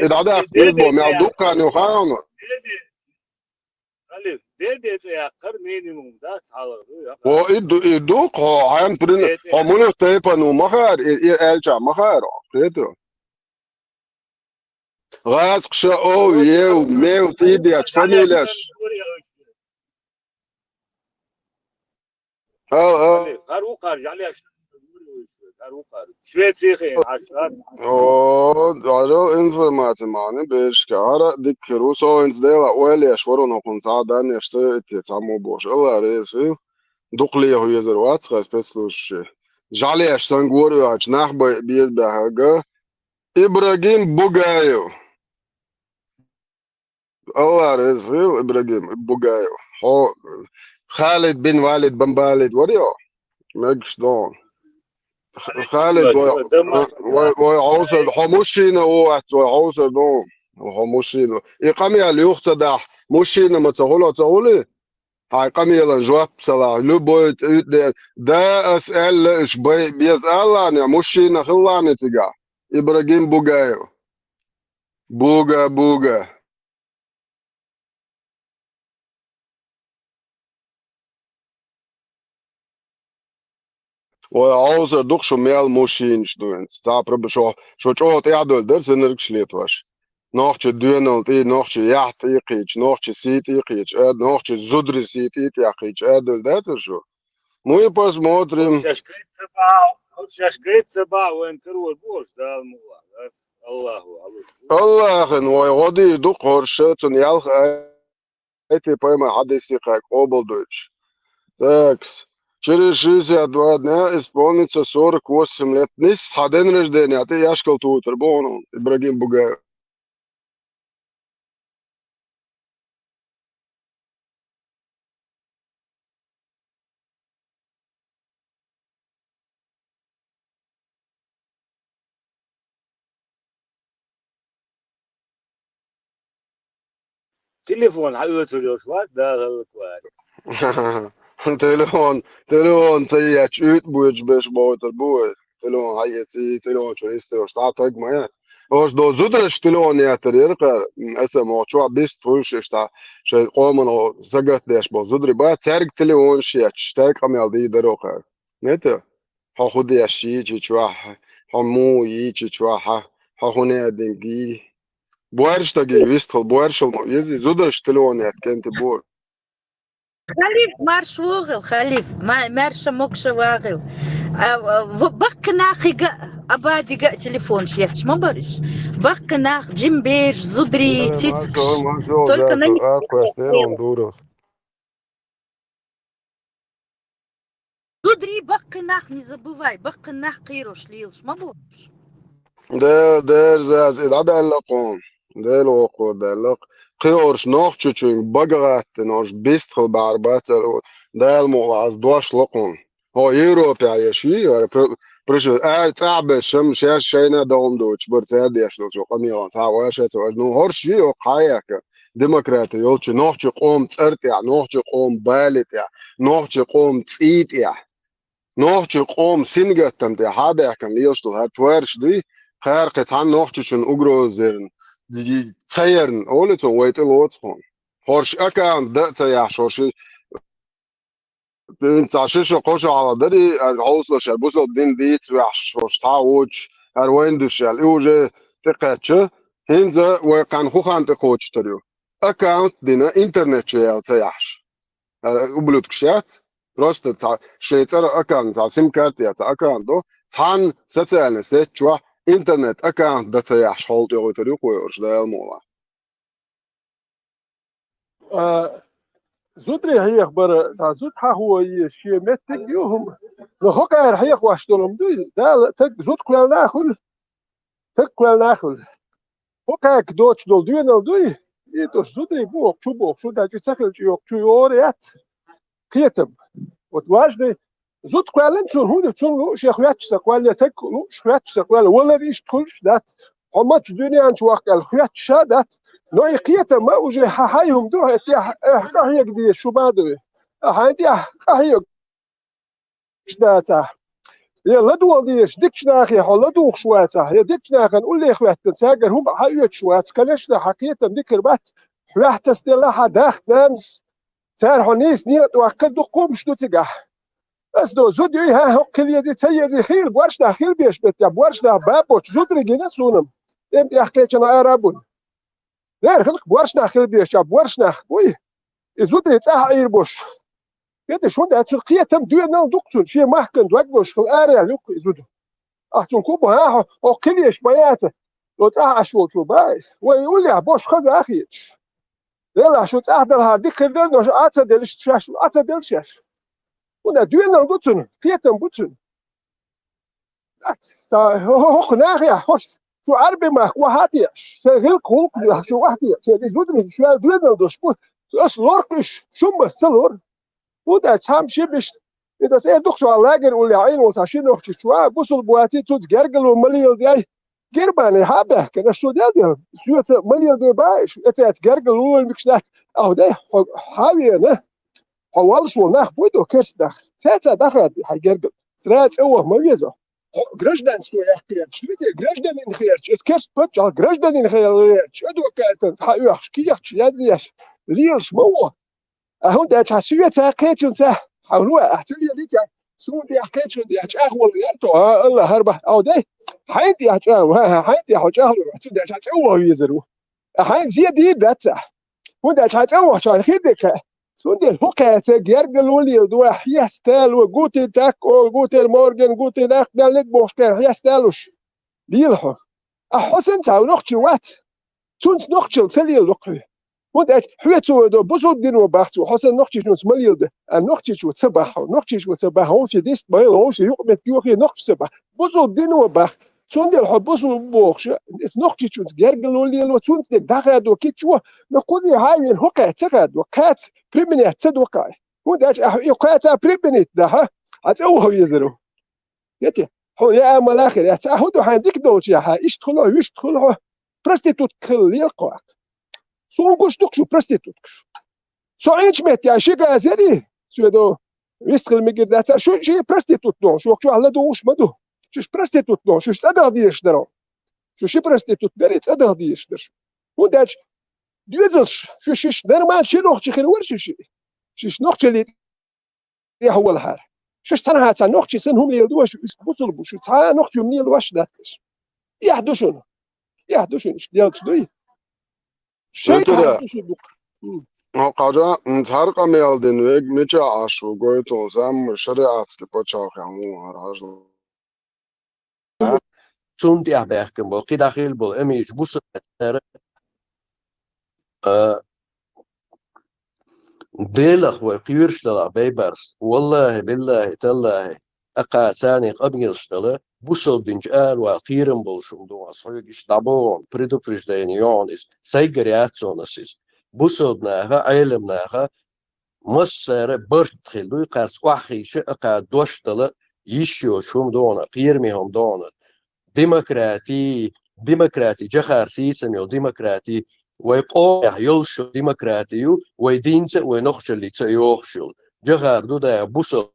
إذا هذا يبغى معدوك أنا خانو خالد دي يا قرنيني ممتاز على هو يدوك هو عم برين هو منو تيبانو مخار إلجا مخار خيتو غاز قشا أو يو ميو تيدي أتفنيلش قار يعني شوية سيخين عشرات هذا informatie man بيش كهارا ديك روسو إنز ديلا ويلي أشورو نكون ساعدان يشتري تسامو بوش الله رئيسي دقلي هو يزروات خاص بسلوش جالي أشتنغورو أجناح بيز بهاجا إبراهيم بوغايو الله رئيسي إبراهيم بوغايو هو خالد بن والد بن بالد وريو ماكش دون خالد وعوصر حموشينا وعوصر دوم وحموشينا إقامي اللي يختدح موشينا ما تقولي هاي قامي لنجواب صلاح لبوت ده أسأل إيش بيسأل يعني موشينا خلاني تجا إبراهيم بوغايو بوغا وعاوز دوك شو ميال موشين شدوين ستابر شو تشوت يعدل درس نركش ليتواش نوخش دونال تي نوخش يحت يقيج نوخش سيت يقيج نوخش زدر سيت يقيج ادل داتر شو مو يباس موترم شاش قيت سبع وين تروى البوش ده الله الله خن ويغودي دوك هرشتن يالخ ايتي بايما حد يسيقك اوبل دوتش تاكس Через 62 дня исполнится 48 лет. Не с день рождения, а ты яшкал тут, Рбону, Ибрагим Бугаев. تليفون حلوته الوسواس ده غلط تليفون سيئة ut بوش بش بوتر بوش تليفون حياتي تليفون شو يستوى شتعطيك ما هوش دو زدرش تليفون ياتر يرقى اسم وشو بيست فوش اشتا شي قومنا زقت ديش بو زدري بقى تسارق تليفون شيات شتاك عميال دي دروقة نتا خود ياشي چواح مو يجي چواح خوني دنجي بوارش تاقي يستخل بوارش يزي زدرش تليفون ياتكنت بور خليف مارش وغل خليف ما مارش موكش واغل بق ناخي أبادي تليفون شيخش ما برش بق ناخ جيمبير زدري تيتكش только на زدري بق ناخ не забывай بق ناخ قيروش ليلش ما برش ده زاز إذا اللقون ده الوقور ده اللق قيورش نوخ تشوين بقرات نوش بيستخل بعربات ده المغاز دوش لقون هو يوروبي عايشي برش تعب شم شاش شينا دوم دوتش برتاد يشلو شو قميران تعواشت وجنو هرشي وقايك ديمقراطي يولش نوخ قوم تسرتيع نوخ قوم بالتيع نوخ قوم تسيتيع نوخ قوم سينجتم تيع هذا يحكم ليشتو هاتوارش دي خير قطعا نوخ شن أجرو زرن دي تسيرن أولتون ويتل واتخون هرش أكان ده تيع شورشي انت عشان قوش على دري العوصلة شربوصل الدين دي تسويح شوش تعوج وين دوشال إوجه تقاتش هنزا وكان خوان تقوتش تريو أكاونت دينا إنترنت شيء تياش وبلوت كشيات روست تاع شيتر أكاونت تاع سيم كارت يا تاع أكاونت دو تان ستال سيتشوا إنترنت أكاونت ده تياش هول تيو تريو كويرش ده الموضوع زودري هي خبر زود ها هو شيء متك يوم نهوك هي خواشتلم دوي ده تك زود كل ناخل تك كل ناخل هوك دوتش دول دوي يدوش زودري بوك شو ده جسخل يوك شو يوريات كيتم وتواجد زود كوالن شو هو شو شيخ ياتش سكوال تك شو ياتش سكوال ولا ريش كلش ذات همش دنيا عن شو الخيات شادت نو يقيت ما وجه هايهم دو هي قدي شو بادو هايدي هي شداتا يلا دو ديش ديكش ناخي حلا دو شواتا يا ديكش ناخن قول لي اخوات تساجر هم هايت شوات كلش حقيقه ذكر بات حيات تستلها داخ نانس سار حنيس ني توقد قوم شتو تجاه بس دو زود ها هو كل يدي تيدي خيل بورش دا خيل بيش بت بورش دا بابوش زود رجينا سونم ام يحكيش انا عربون لا خلق بورش دا خيل بيش بورش دا وي زود ري تاع عيربوش كده شون دا ترقيه تم دو نو دكتور شي محكن دوغوش في الاريا لوك زود احسن كوبو ها هو كل يش بياته لو تاع شو بايس ويقول لي بوش خذ اخي لا شو تاع ديك دلنو اتدلش شاش اتدلش ودا دوينا دوتن كيتم بوتن هو ناخيا خوش شو عربي ما وهاتي غير كون شو وحدي دي زودني شو دوينا دوش اس لوركش شو مسلور ودا تام شبش اذا سي دكتور لاجر ولا عين وتاشين وقت شو بوصل بواتي توت جرجل ومليون داي جرباني هابه كان شو ديال شو مليون داي باش اتات جرجل والمكشات او ده حاوي انا حوالش وناخ بودو كرسدخ ساعة دخلت حيجرجل سرعت قوة مميزة جرجدان سو يحكي شلتي جرجدان إن خيرش اتكرس بتش على جرجدان إن خيرش أدو كاتن حيوحش كيحش يازيش ليش مو أهون ده تحسيه تاكيتون تا حولوا أحتلي ليك سون دي حكيتون دي أهول يرتو الله هربة أو ده حيدي ها حيدي حجاه أحتلي ده تقوى يزرو حين زيادي بتا وده تقوى عشان خيرك سوندي الحكاية جرجل ولي دو حيستال وجوتي تاك وجوتي مورجن جوتي ناخ نالك بوشكر حيستالوش ديلحو أحسن تاو نقطي وات سونت نقطي سلي اللقي وده حيتو دو بوزو دينو باختو حسن نقطي شو سمليل ده النقطي شو سباح نقطي شو سباح هوش ديست بايل هوش يقمت يوخي نقطي سباح بوزو دينو باخ سوندي الحبوسو بوخش اس نقطي شو جرجل ولي لو سونت دغاد وكيتشو نقودي هاي الحكاية تغاد وكات بريمني تصدقاي وداش يقاتا بريمني ده ها هتسوه يزرو يتي هو يا ملاخر يا تعهدوا عندك دوجي ها ايش تدخلوا برستيتوت كل يلقوا سو قش دكشو برستيتوت سو عيش مت يا شي غازري سو دو يستخل مقدات شو شي برستيتوت نو شو على دوش مدو شو برستيتوت نو شو صدق ديش درو شو برستيتوت بريت صدق ديش در وداش ديزلش شو نورمال شي نوخ خير ورش شي نوخ اللي هو الحال شو سنه تاع نوخ سنهم اللي يدوش بوصل شو تاع نوخ مني الواش داتش يحدثون ديالك دوي شيء هو قاجا نتحرق ميالدين ويج ميجا عاشو قويتو زام شريعة لبوتشاوخ يعمو هراجل تون دي أحباكم بقي داخل بول أميج بوصل ديلخ وقيرش دلا بيبرس والله بالله تالله أقا ثاني قبيلش دلا بوصل دنجال وقيرم بولشم دو أصحيش دابون بريدو بريجدينيون إس سيجرياتسون أسيس بوصل ناها علم ناها مصر برت خلو يقارس وحيش أقا دوش دلا يشيو شوم دونا قيرميهم دونا ديمقراطي جخار سيسن ديمقراطي ويقوم يلشو ديمقراطيو ويدينت ونخش اللي تيوخشل جغار دودا بوصل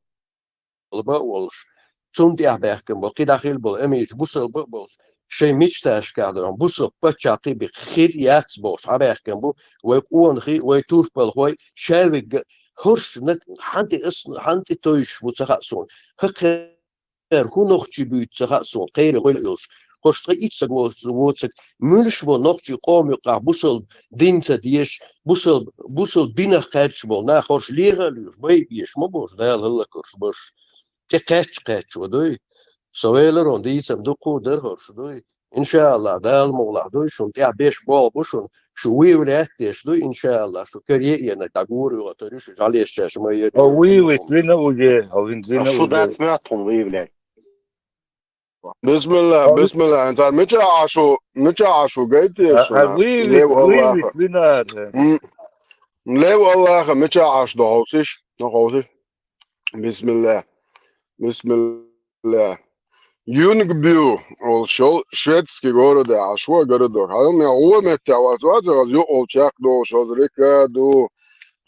بقولش تونتي أحباكم بقي داخل بول أميج بوصل بقولش شيء مشتاش كادرهم بوصل بتشاقي بخير ياتبوش أحباكم بو ويقون خي ويتوف بالهوي شالك هرش نت حنتي تويش بوتسخسون خير هو نخشي بيتسخسون غير يلش Hoşta içsek olsak mülş bol nokçu qom yuqa busul dinse diyeş busul dinah kaç bol na hoş liğalıyor. Bay biyeş mo boş dayal hılla kurs boş. Te kaç odoy. Soveler on diysem duku der hoş doy. İnşallah dayal moğla doy şun ya 5 bol boşun şu uyulet diyeş doy inşallah şu köriye yene taguru otoru şu jaleş şaşma yer. Выявить длинно уже, длинно Şu уже. ders mi attın uyulet? Bismillah. Entar miçe aşu gaytiyorsun ha. Выявить длинно. Lev Allah'a miçe aş doğusuz. Bismillah. Юнгбю, ол шел шведский город, а шо городок. А у меня умет, а вот разъё олчак до шозрика до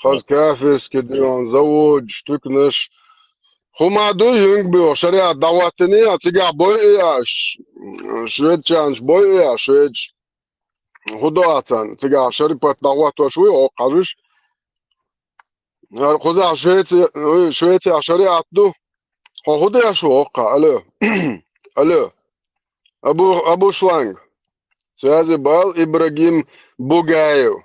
хаскаферский до завод штукнеш. Хумаду юнгбю, шаря даватыны, а тига бой я шведчанш бой я швед. Худоатан, тига шарипат давату шуй о кажиш. Худа Швеция шаря атду. Худа я шо ока, алло. Абу Шланг. Связи бал Ибрагим Бугаев.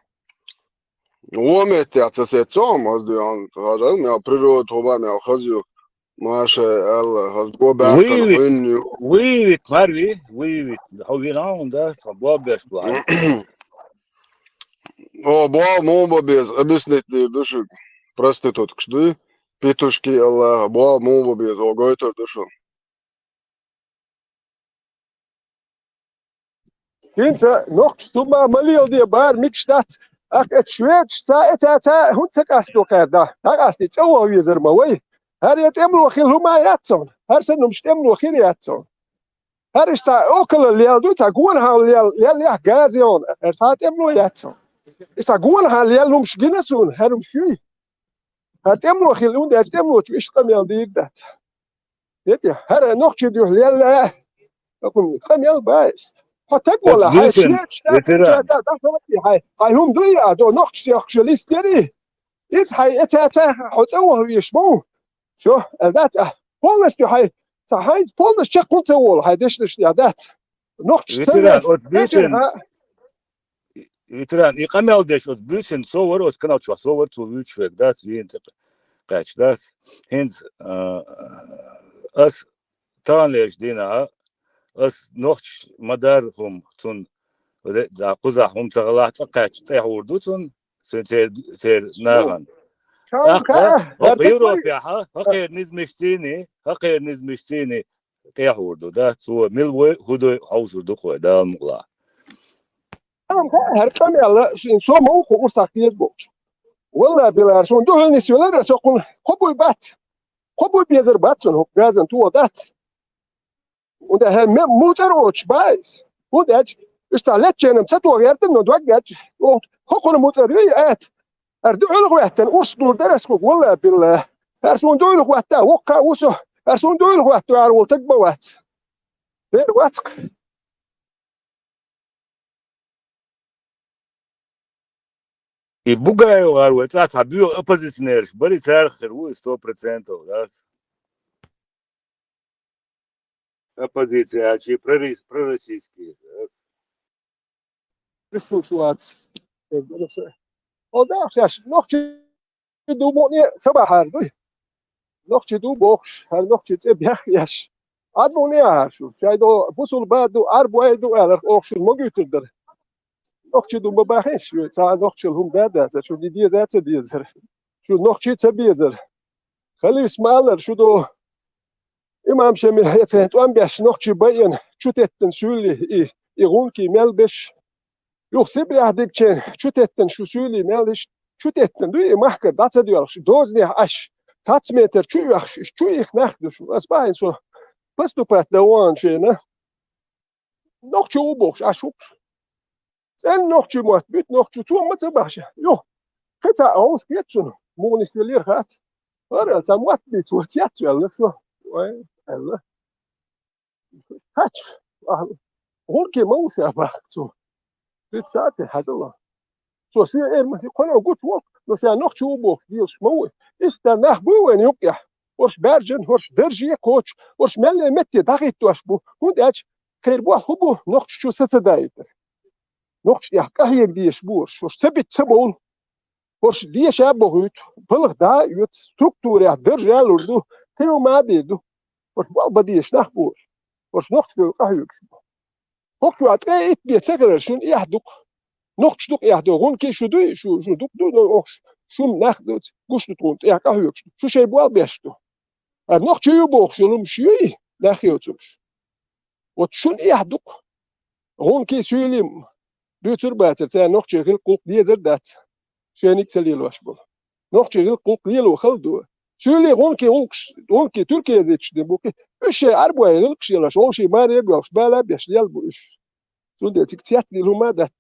Умет я цесецом, аздуян, хажар, меня природа хуба, меня хазю. Маша, Алла, хазго бахтан, хыню. Выявить, Марви, выявить. Ховинан, да, бабеш план. О, бал, мумба без, объяснить не души. Проститутка, что петушки Аллаха, бал, мумба без, о, гойтер душу. Kinse noch stuma malil die bar mikstadt ach et schwed ta hun takasto kada takasti tsawa wizer mawai har yet emlo khil huma yatson har senum stemlo khir yatson har ista okala lial du ta gun ha lial ya gazion saat emlo yatson ista gun ha lial num shginasun harum shui hat emlo khil und et emlo ishtam yal dirdat yet har noch chidu lial akum khamyal bais Hatek wala hay hay hum duya do noch socialisteri it hay eta hotsawa yishmo sho dat polnish du hay sa hay polnish check hotsawa hay desh ya dat noch Veteran iqamel desh ot büsen so war os kanal chwa so war zu wüchweg dat wie kaç dat hens as tanlech dina as noch madar hum tun ve da quza hum taglah taqach tahurdu tun ser nagan Avrupa ha hakir nizmishini tahurdu da so milwe hudu hausurdu ko da mugla her kamela so mo ko usakliyet bu wala bilar son dol nisyolar so kun qobuy bezer batson hok gazan tu dat und der Muteroch weiß und ist da letzten Zettel werden und wagt und هو متريات أردول قوتن أصدر درسك ولا بالله أرسون دول قوتة وقع وسه أرسون دول قوتة عرول تقبوات دير واتق I Bugajev arvo, ta bio opozicioner, bari carher u 100%, da. Opozicija, či prorossijski. Прислушиваться. Однако, nog du monie sabahar, nog du box, nog je biachias. Admonia, شايدو بوصل بعده أربعة على أخشى الموجودة نقطة دوم بحث شو تعال نقطة هم بعده شو دي ذات بيزر شو نقطة تبيزر خلي اسمع شو دو إمام شمل هيته تو أم بيش نقطة بين شو تتن سولي يقول كي ملبش يخسب لي هديك شين شو تتن شو سولي ملش شو تتن دوي محكر دات ديال شو دوزني عش 3 متر شو يخش شو يخنخ شو أسبوعين شو بس تو بات دوان شينا نقطة وبوش أشوف sen nog je moet bid nog je toe met ze jo het zou ons kitchen moet installeren gaat maar het zou moet bid zo het wel zo elle het hoor je moes ja zo dit staat het Allah zo zie je maar gewoon goed wat dus ja nog je boek die is mooi is daar naar boven ook ja was bergen was bergie coach was melle met je dag het was hoe dat خير بوا حبو نقش شو سدايتر نقش يحكاه ديش بور شو سبت سبون ورش ديش أبوهيت بلغ دا يوت ستركتور يا درجال وردو كيو ما ديدو ورش بوا بديش نخبور ورش نقش دو قهيك نقش واتقى إت بيتسكر شون يحدق نقش دق يحدق هون كي شو دوي شو دق دو نقش شو ناخدوت قش تقول يحكاه شو شيء بوا بيشتو نقش يبوخ شو لمشي ناخيوتوش وتشون يحدق هون كي سويلم بيتر باتر تا نقش غير قوق ديزر دات شانيك سليل واشبل نقش غير قوق ديال وخلدو سولي هون كي تركيا زيتش دبوكي اش عربوا يلقش يلا شو شي ماري بيوش بالا بيش ديال بوش سون دي تكتيات لي هما دات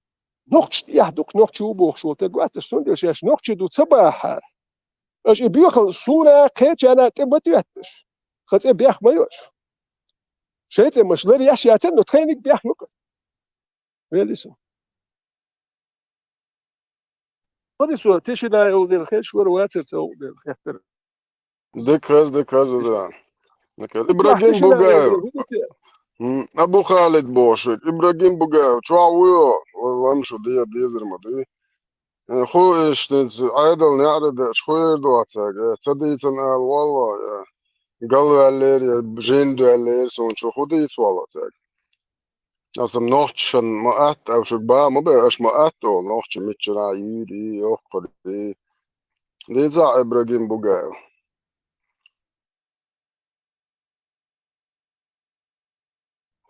نقش يحدق نقش وبوخ شو تقوات سون دي شاش نقش دو صباح اش بيخل صوره كيتش انا تبتياتش خاطر بيخ مايوش شيت مش لري ياش ياتن تخينك بيخ لوك ويليسو هذه سؤال تشينا يودي الخير شو رواتر تو الخير دكاز ده إبراهيم بوغاو أبو خالد بوشك إبراهيم بوغاو شو عويو والله مشو دي زرما دي خو إشتنز عيدل نعرض شخوير دواتاك صديتن قال والله قالوا علير بجيندو علير سون شو خديت والله تاك أصلا نوحشن مقات أو شكبا ما بقاش مقات أو نوحش متشرا يدي أخر دي زع إبراهيم بوغاو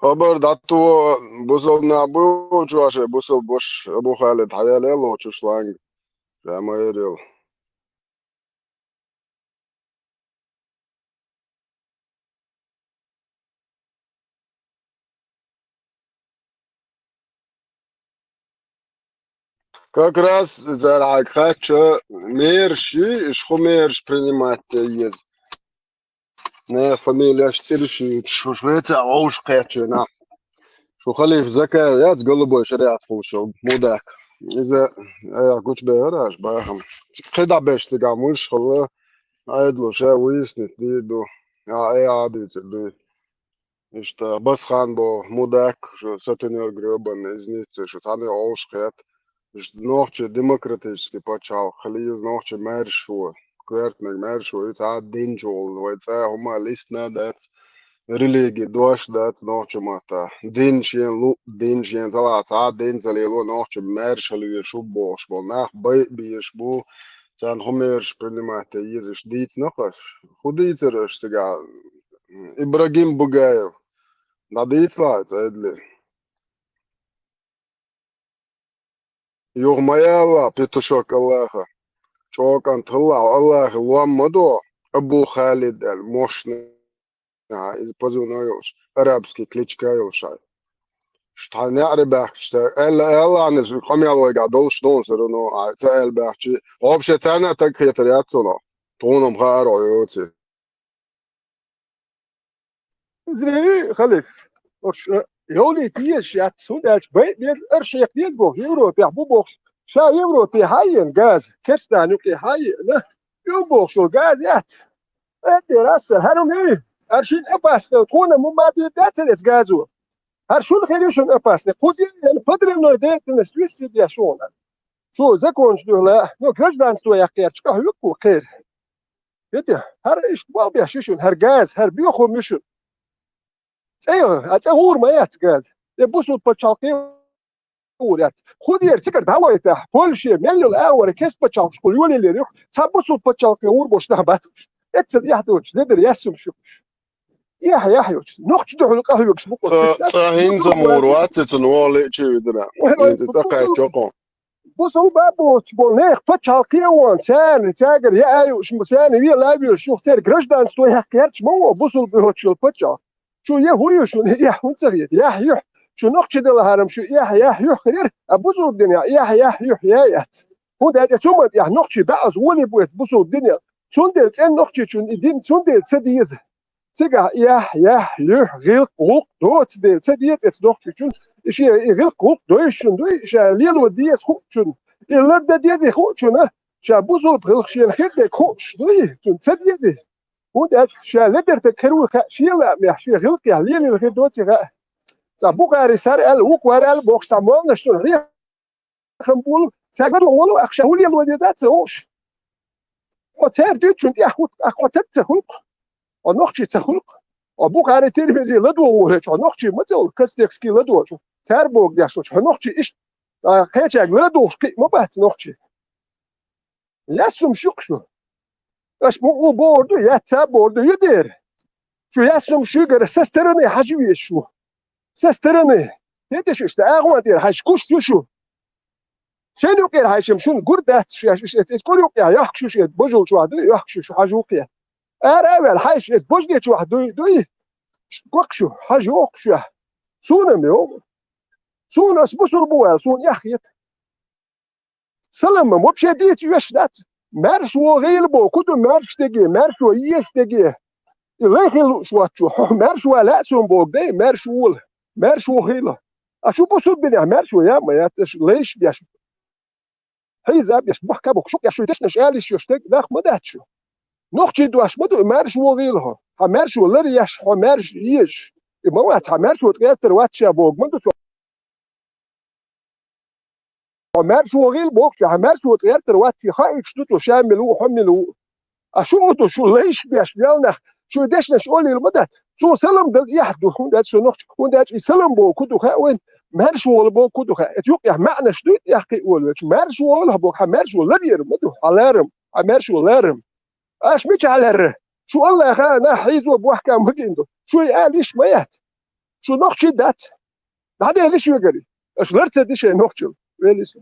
خبر داتو بوصل نابو شو عشان بوصل بوش أبو خالد حيال يلا شو شلانج ما يريل как раз за хочу мерши шху мерш принимать есть не фамилия штирши шо швеция ауш качена شو خليف زكاة يا تقلبوا شريعة فوشو موداك إذا كنت بيهراش باهم خدع باش تقاموش خلا عيدلو شاويس نتديدو اي عادي تدي اشتا بس خان بو موداك شو ساتنير грёбаный изницы شو تاني اوش خيات مش نوخش ديمقراطيسكي باتشاو خليه نوخش مارشو كويرت مارشو يتعاد دينجول ويتعاد هما ليستنا دات ريليجي دوش دات نوخش ماتا دينشين لو دينشين طلعت عاد دينزلي لو نوخش مارشو يشو بوش بو بي بيشبو تان هميرش принимать يزش ديت نقش خديترش تقع إبراهيم بوغايو ناديت فايت ادلي يوم يلا بيتوشوك الله شوك انت الله وامدو ابو خالد الموشن إذا позвонил арабский кличка يلشاي شتا نعرف بحكي الا انا قام يلا قاعدول شلون صرنا تعال بحكي وبشي تانا تكيترياتنا تونم خارو يوتي زي خلف يولي تيش يات سوداش بيت ارشيق ديز بوخ يوروبي حبو بوخ شا يوروبي هاين غاز كرستانوكي هاين يو بوخ شو غاز يات ادي راسل هرم ايه ارشيد اباس كونا مو ما دي داتلس غازو هرشول خيريشون اباس قوزي يعني بدر انه ديت نسويس دي شون شو زكونش دولا نو гражданство يا خير شكا هيكو خير يدي هر ايش بوا بيحشيشون هر غاز هر بيخو مشون ايوه اتصور ما يتقاز يبصوا بتشاقي ورات خذ يرتكر دعوته كل شيء مليون اور كيس بتشاق كل يوم اللي يروح تبصوا بتشاقي ور بوش نهبت اتسد يحدوش ندر يسم شو يا حيوش نقش دحول قهوه بقول صاحين زمورات تنوالي شي درا انت تقع جوقون بصوا بابوش بولنيخ بتشاقي وان سان تاجر يا ايوش مسان وي لا بيو شو خير гражданство يا كيرش مو بصوا بهوتشل بتشاق شو يهوي شو يا ونصغير يا شو نقش دل هرم شو يا خير ابوزو الدنيا يا يات هو ده شو ما يا نقش بعض ولي بويس بوزو الدنيا شو دل ان نقش شو دين شو دل تديز تيجا يا غير قوق دوت دل تديت اس نقش شو غير قوق دوش شو دوش ليل وديس خو شو اللي ده ديز خو شو شا بوزو بخير خير ده خوش دوي شو تديت وده شا لدر تكرو شيء لا ماشي غلق يعني اللي غير دوتي Bukari sar el ukvar el boxta molna što ri khambul sagadu wolo akhshahul yal wadidat osh hotel dutchun yahut akhotat khulq o nokhchi khulq o Bukari televizyon lado wore o nokhchi mazel kastekski lado terbog yasho nokhchi ish khachag lado mobat nokhchi yasum shuqshu ash bu bordu yatta bordu yudir şu yasum şu göre sesterani hacvi şu sesterani ne şu işte ağma der haş kuş şu sen yok yer haşım şun gurdat şu es kol yok ya yak şu şey bojul şu adı yak şu hajuk ya evvel haş es boj geç şu duy bak şu haj yok şu sunum yok sunas busur bu sun yahyet salam mı bir diyet yaşdat merş o gıyl bu kudu merş degi merş o yiş degi لكن شو مر شو لا سون بوك دي مر شو هيلا اشوف بصوت بني مر شو يا ما ياتش ليش بيش هي زاب يش بحكا بوك شو يش دشنش قالش يشتك داخ ما داتشو نوختي دو اش مدو مر شو غيلها مر شو لري يش مر يش ما وات مر شو تغير واتش بوك مدو مر شو غيل بوك مر شو تغير واتش خايك شتو شاملو حملو اشوف شو ليش بيش يالنا شو دشنش قولي المدة شو سلم دل يحدو هندات شو نخش هندات يسلم بو كدو خا وين مارش ولا بو كدو خا اتيوبيا معنى شدو يحكي قول مارش ولا بو مارش ولا يرمدو علارم مارش ولا اش مش على شو الله خا انا حيزو بوحكا مجيندو شو قاليش ميات شو نخش دات هذا ليش يجري اش لرت ديش نخش ويلس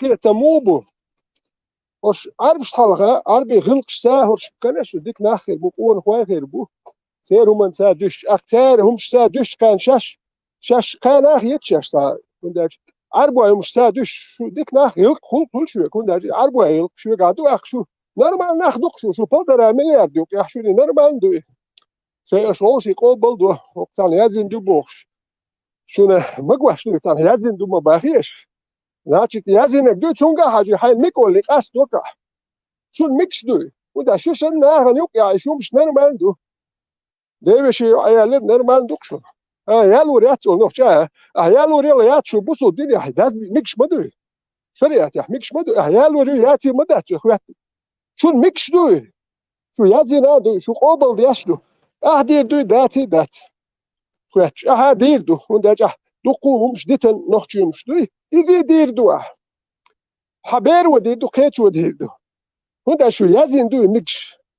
خير تموبو وش عارف حلقة عربي غلق ساهر كناش وديك ناخر بقول خواخر بو سيرو من سادش اكتار هم سادش كان شاش كان اخ يتشاش سا كنداج عربو هم سادش شو ديك ناخ يلق خل شو كنداج عربو يلق شو قعدو اخ شو نورمال ناخدوك شو بلدر مليار دوك يا شو نورمال دو سي شلوش يقبل دو وقتان يازن دو بوخش شو مقوى شو تان يازن دو ما باخيش значит язынек ду чунга хажи хай миколи қас дока шун микш ду уда шу шен нахан юк я шум нормал ду девеши аялер нормал дук шу аял урят ол нохча аял урел ят шу бусу дини хайдаз микш маду шариат я микш маду аял урел яти мадат хват шун микш ду шу язина ду шу qobal яш ду дир ду дати дат хват дир ду unda ja duqum شديتن نخچum شدوي إذا دير دوا حبير ودير دو كيتش ودير دو هندا شو يازين دو مكش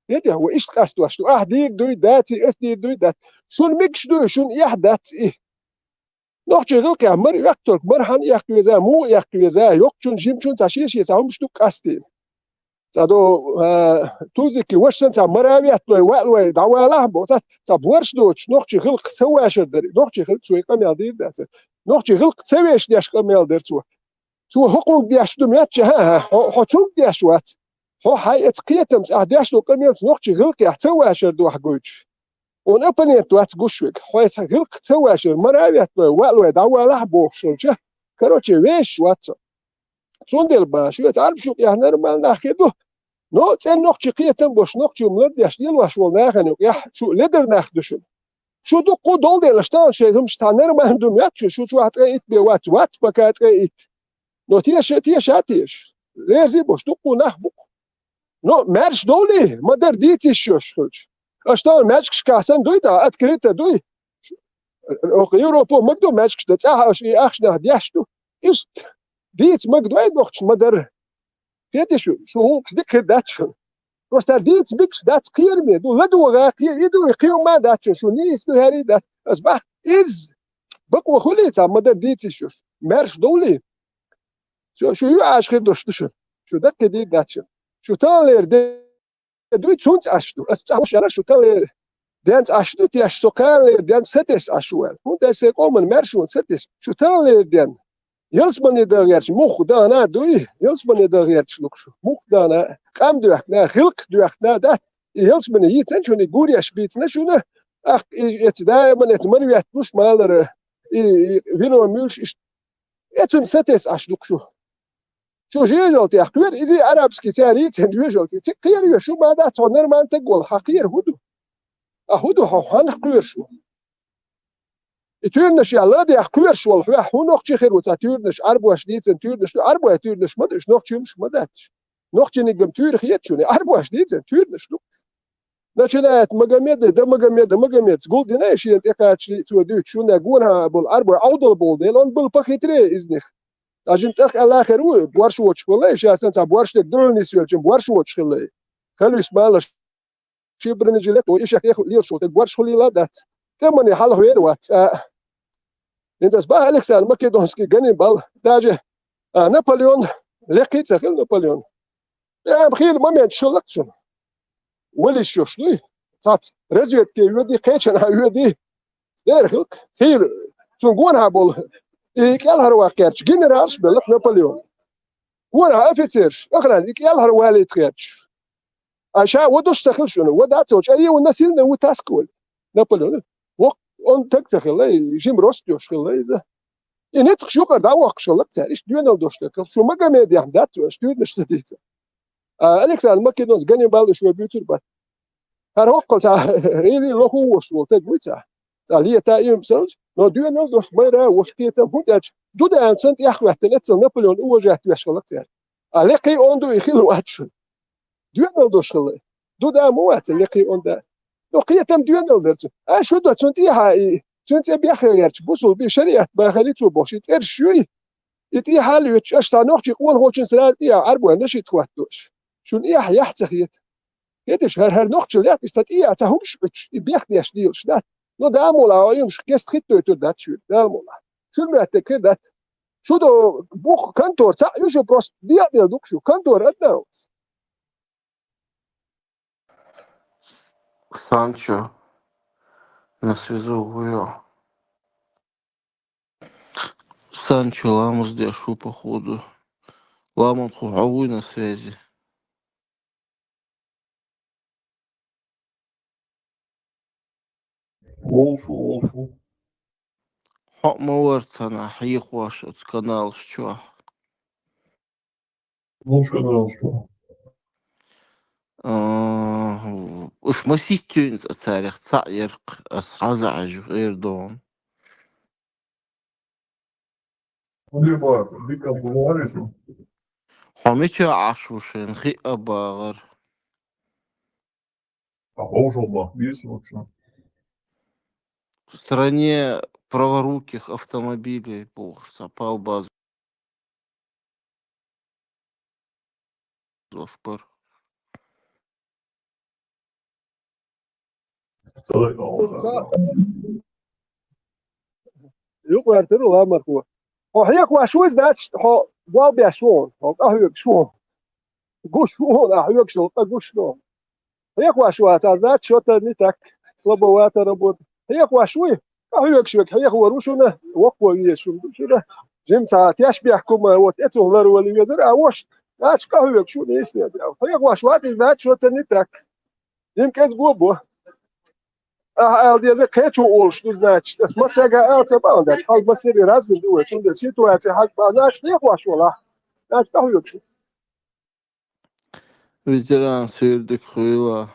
يدي هو إيش قاشتوا شو دير دو داتي إس دير دو دات شو المكش دو شو يحدث إيه نوختي غلق يا مر يقتل مرحن يحكي زا مو يحكي زا يقتل جيم شون تشيش يساهم شتو قاستين تادو توزكي وشن تا مراويات لو دواله بوسات تبورش دوش نوختي غلق سواش دري نوختي غلق شو يقام يدير دات نوختي غلق سواش ديش قام يدير شو حقوق ديش دميات ها حقوق ديش وات هو هاي اتقيتم ديش لو قام يدير نوختي غلق يحتواش دو حقوش ونبنيت وات قشوك هو غلق سواش مراويات لو دواله بوش كروتشي ويش وات صندل باش تعرف شو يعني نورمال ناخدو نو تسال نوختي قيتم باش نوختي ملديش ديال واش والناخن يا شو لدر ناخدوش شو دو قدول ديال شتان شي همش تاع نورمال دوميات شو واحد قيت بوات بكات قيت نو تيش لازم باش دو ناخبق نو مارش دولي ما در ديتيش شوش اشتان ماجكش كاسن دويدا اتكريت دوي اوروبا مقدو ماجكش تاع شي اخشنا دياشتو است ديت مقدو نوختش ما در فيتي شو هو ديك داتشن Просто ديت بيكش دات قيرمي دو لدو غاقير يدو يقيم ما داتشن شو نيس دو هاري دات أصبح إز بقوة خليتا ما در ديتي شوش مارش دولي شو يعاش خير دوشتشن شو دك ديت داتشن شو تالير دوي تشونت أشتو أصبح وش أنا شو تالير دانت أشتو تياش سوكالير دانت ستش أشوال هون دا سيقومن مارشون ستش شو تالير دان يلسمن يدغيرش مخ دانا دوي يلسمن يدغيرش لوكشو مخ دانا قام دوخنا خلق دوخنا دات يلسمن يتن شو نيغوريا شبيتنا شو اخ دائما يتمريات مش مالر فينو ميلش اتم ستس اش لوكشو شو جيجلتي أخير إذا عربسكي ساريت جيجلتي تقير شو ما ده تصنر ما أنت تقول حقير هدو أهدو حوحان حقير شو تورنش يا لادي أخير شو الحوح هو نقطة خير وتورنش أربعة شديد تورنش أربعة تورنش ما دش نقطة مش ما داتش نقطة نجم تور خير شو أربعة شديد تورنش لو начинает Магомед с Голдинейши, я кажется, что на гуна был арбой аудал был, да он был похитрее из них. А жен так Аллах руи, борщ школы, сейчас он борщ так дольный свет, чем борщ школы. Халюс мало шибрный жилет, то еще их лил шо, так борщ школы ладат. Тем они халах веруат. Инта сба Александр Македонский ганнибал, даже Наполеон, легкий цехил Наполеон. Я бхил момент шелакцун. ولش شوي صات رزيت كي يودي قيشنا يودي ديرخلك خير تنقونها بول يكالها رواقيرش جنرالش بلق نابليون وانا افيتيرش اخرى يكالها روالي تخيرش عشان ودوش تخل شنو وداتوش اي والناس يلنا وتاسكول نابليون وقت اون تكتخل جيم روستيوش خل اذا ينتخ شوكر داوق شلق تاريش ديونال دوش تكل شو ما قام يدي داتوش ديونش تديت Alexander Makedons ganibal شو بيوتر بات هر هقل تا ريلي لوكو وشو تقويتا تا ليه تا يمسلج نو ديونال دوش ميرا وشكيتا هوداج دودا انسنت يخوة تلتسل نابليون اوجه توشخلق تار لقي اوندو يخيلو اتشل ديونال دوش خلي دودا موات لقي اوندا نو قيتم ديونال درتو شو دو تنتي هاي تنتي بيخيرش بوصل بشريعة باخليتو بوشي ترشوي يتي حالي اشتا نوخشي قول هوشن سراز ديا عربو نشي تخواتوش شون إيه يحتخيت يدش هر نقطة لات استات إيه تهمش بيخدي أشديل شدات نو دامولا يمش كست خيتو دات شو دامولا شو ما تكدت شو دو بوخ كانتور سا يشو بروست ديال دوك شو كانتور أدناوس Санчо на связу Гуё. Санчо Ламус Диашу походу. Ламон Хухауи на связи. Волшу. حق مورت أنا حيق واشت канал شو. Волшу, что? وش مسيتون أتاريخ تعيرق أصحاب غير دون. Либо, ты как говоришь, حميتش عشوشين خي أباغر. волшу, височно. В стране праворуких автомобилей бог сапал базу шпар. يقول ارتلو لا مخوا هو هيك واشوز داتش هو واو بيشون هو اهيك شو قوش شو اهيك شو قوش شو هيك واشوات ذات شو تنتك صلبوات ربود هيك واشوي اهيك شو هيك وروشنا وقوا يشون شو ده جيم ساعات يشبه كم وتأتوا غير ولي يزر اوش داتش كهيك شو نيسني هيك واشوات ذات شو تنتك يمكن زبوبو Deze kreću ulš, tu znači, da smo se ga elce pa onda, ali ba se razne duhe, čim da situacija, pa znači, ne hošola, znači, kako juču. Ветеран sürdük хыла.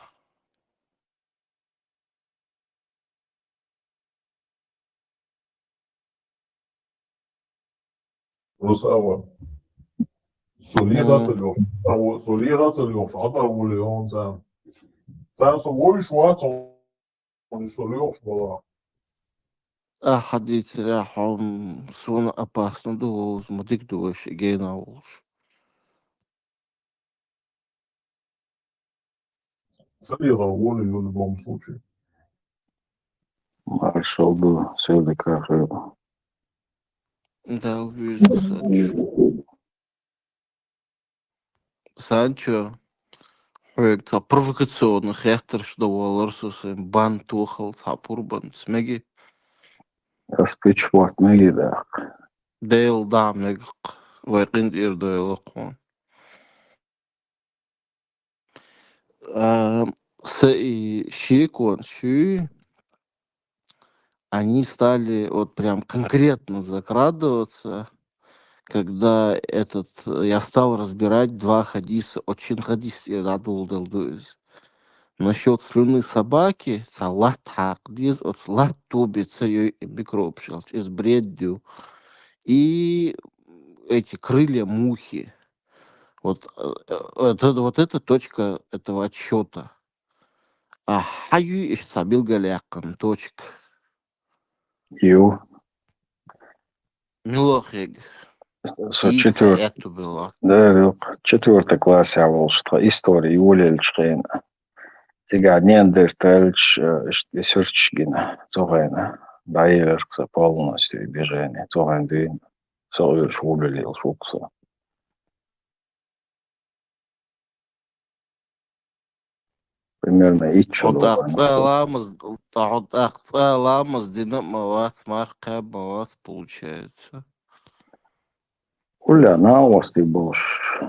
Русава. Solera til luft, andre uleon, så. Så så hvor vi schwarz und so luft war. أحد يتراحم صون أباحسن دوز مديك دوش إجينا وش. Солера воли в любом случае. Маршал был все-таки рыба. Да, увижу, Санчо. Санчо. Проект провокационных яхтер, что Валарсус бан тухал сапурбан смеги. Распечват мегида. Дейл дамнег вайкинд ирдойлакон. Щикон, щи, они стали вот прям конкретно закрадываться когда я стал разбирать два хадиса, очень хадис я надул насчет слюны собаки, салат хакдиз, от лат тубица ее микроб из бреддю, и эти крылья мухи. Вот, вот эта точка этого отсчета. А хаю иш сабил галякан точка. Ю. Милохег. Со Иха четвертый. эту было. Да, 4 класс я волшебство. История Юлельчхейн. Тига Неандертальч Сюрчгина. Цогайна. Байеркса полностью движение. Цогайн двин. Цогай шулелил шукса. Примерно ича От Ахцаламас Дина Мавас Марка Мавас получается. Уля, на вас ты будешь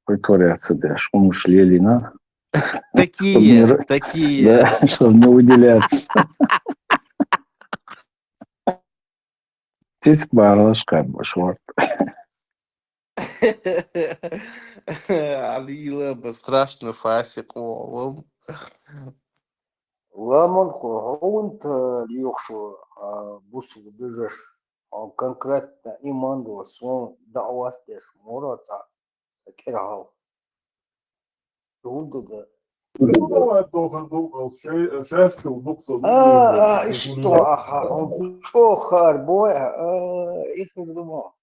притворяться, да, что мы шлели на, Такие. да, чтобы не выделяться. Здесь барлашка башвар. Алила бы страшно фасик олом. Ламонку гунт льюхшу бусу бежеш конкретно иманду сон давастеш мораца сакирал. Гунду что он что харбой их не думал.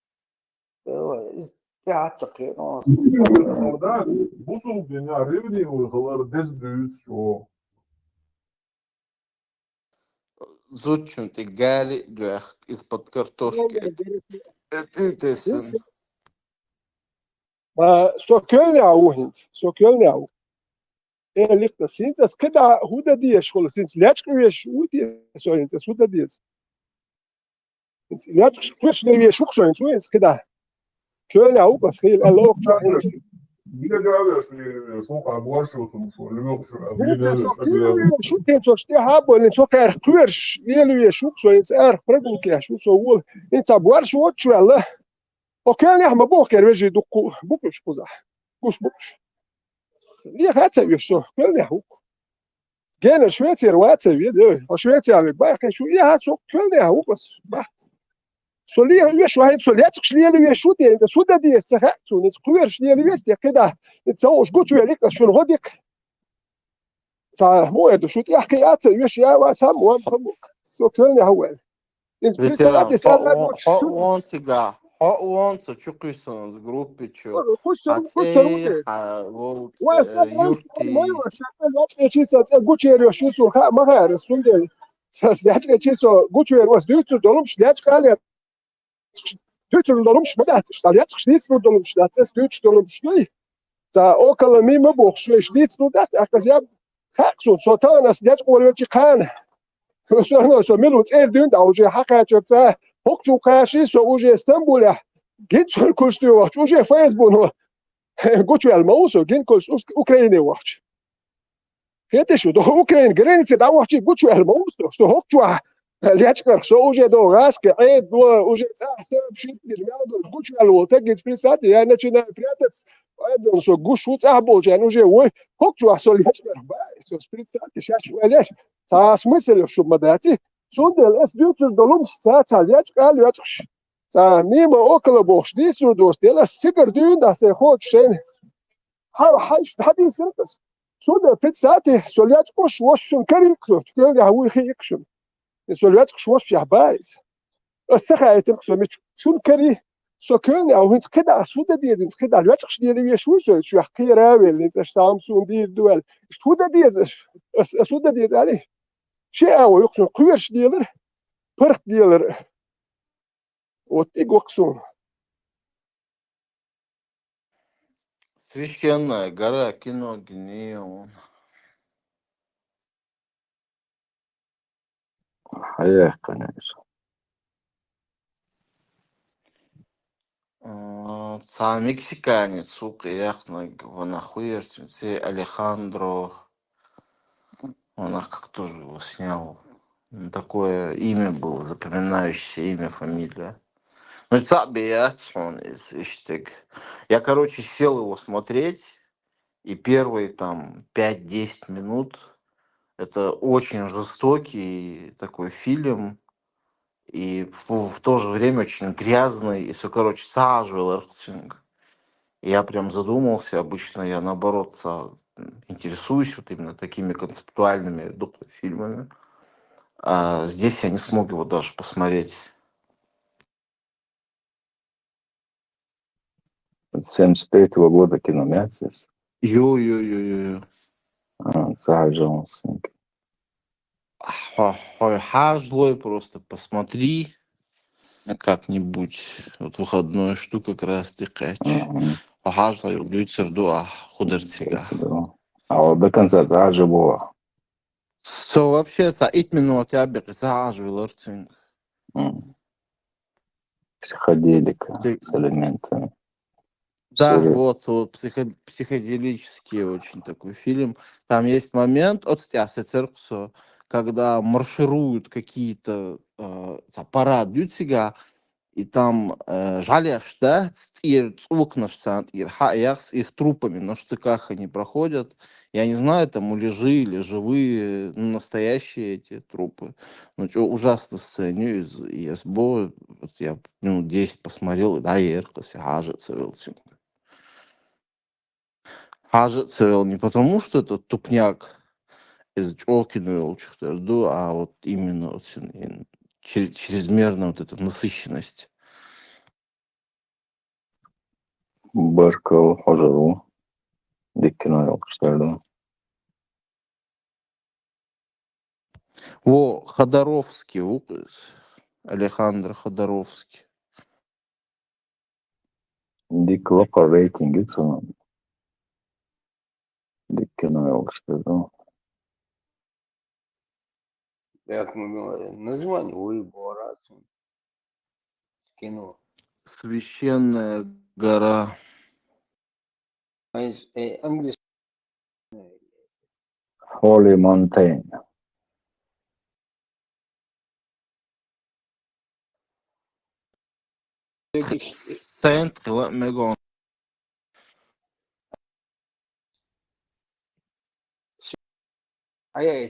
Пятак но. Бусул меня ревнивый, халар дездюс, что. Зучун ты гали из-под картошки. Это сын. Så kölne au hint, so kölne au. Liegt das hint, das keda huda die schol sind lechke uti so hint, das huda die. Lechke frisch ne wie schuch so hint, keda. Kölne au was viel erlaubt. Мне нравится, если сколько оборачиваться, что любишь, Шо ты so ste habo in so kar kurs, wie schuch so hint, prego ke schuch so wohl. In tabuar so chwella. وكان يحمى بوكر وجه يدقوا بوكش قزح كوش بوكش ليه هاتsa يشو كان يحوك جانا شوية رواتsa يزوي وشوية على باقي شو ليه هاتسو كان يحوك بس بحت سو ليه يشو هاي سو ليه تكش ليه يشو دي ده سودا دي استخدتو نتقويرش ليه يستي كده نتسوش قوتو يليك شو نغدك مو يدو شو تيحكي هاتsa يش يا واسم وام خموك سو كان يحول Ветеран, он сега. Он чукуйсон с группы чу. Ацей, волт, юрти. Gucciero și su ha mare sunt de să stea ce so Gucciero was du dolum stea cale du dolum schmada stea schnitz du dolum stea das du dolum stei za okala mi ma box schnitz du dat ach ja hak so tana stea qolo ki qan so no so milut dün da uje haka çöpse hokçu kaşı so uje İstanbul'a git sur kurstu wax uje Facebook Gucciero mauso gin kurs Ukraine wax Видишь, до Украины границы там вообще гучу армоусто, что хокчу лячкар, что уже до раска, до уже совсем шит дермяду, гучу алвота, гит присад, я начинаю прятаться, поэтому что гушу цабол, я уже ой, хокчу а соль лячкар, что присад, сейчас шваляш, са смысл, что мадати, сундел эс бьютер долум ца лячка, лячш, са мимо около бош, дису достела, сигар дюн, да се хочешь, хаш, хади сиркас. Сюда представьте, солячку швошен кариксо, теперь я уйхи икшен. И солячку швош я байс. Осахайте ксомич шун кари. Сокён я уйт кеда сюда дедин, кеда лячку шдели швусо, швах киравел, это Samsung дир дуэл. Сюда дедис, сюда дедис али. Ше ау икшен куерш дилер, парк дилер. Вот и гоксон. Священная гора кино гнеон. Хаях, конечно. Сам мексиканец, сука, яхна, он охуерся, все Алехандро, он как тоже его снял. Такое имя было, запоминающееся имя, фамилия. Ну, он иштег. Я, короче, сел его смотреть, и первые там 5-10 минут это очень жестокий такой фильм, и в то же время очень грязный, и все, короче, саживал. Я прям задумался, обычно я наоборот интересуюсь вот именно такими концептуальными фильмами, а здесь я не смог его даже посмотреть. 73-го года кино Мятис. Ё-ё-ё-ё-ё. Сажался. Злой просто посмотри как-нибудь. Вот выходной штука как раз тыкач. Злой люцердуа худерцига. А вот до конца заживо. So вообще за 8 минут я бы заживил. Психоделика с элементами. Да, Серия. вот психоделический очень такой фильм. Там есть момент от церкви, когда маршируют какие-то аппарат дютига, и там жалеешь, да, их трупами на штыках они проходят. Я не знаю, там улежи или живые, ну, настоящие эти трупы. Ну, что, ужасно сценю из СБО. Вот я минут 10 посмотрел, и да, я Цивил не потому, что это тупняк из Окину, а вот именно вот чрезмерно вот эта насыщенность. Баркал Хожару. Диккино алкыштарды. Во, Ходоровский, Александр Ходоровский. Диккилока рейтинги цунун. Диккино алкыштарды. Як название выбора кино. Священная гора. Английский. Holy Mountain. Сент Мегон. А я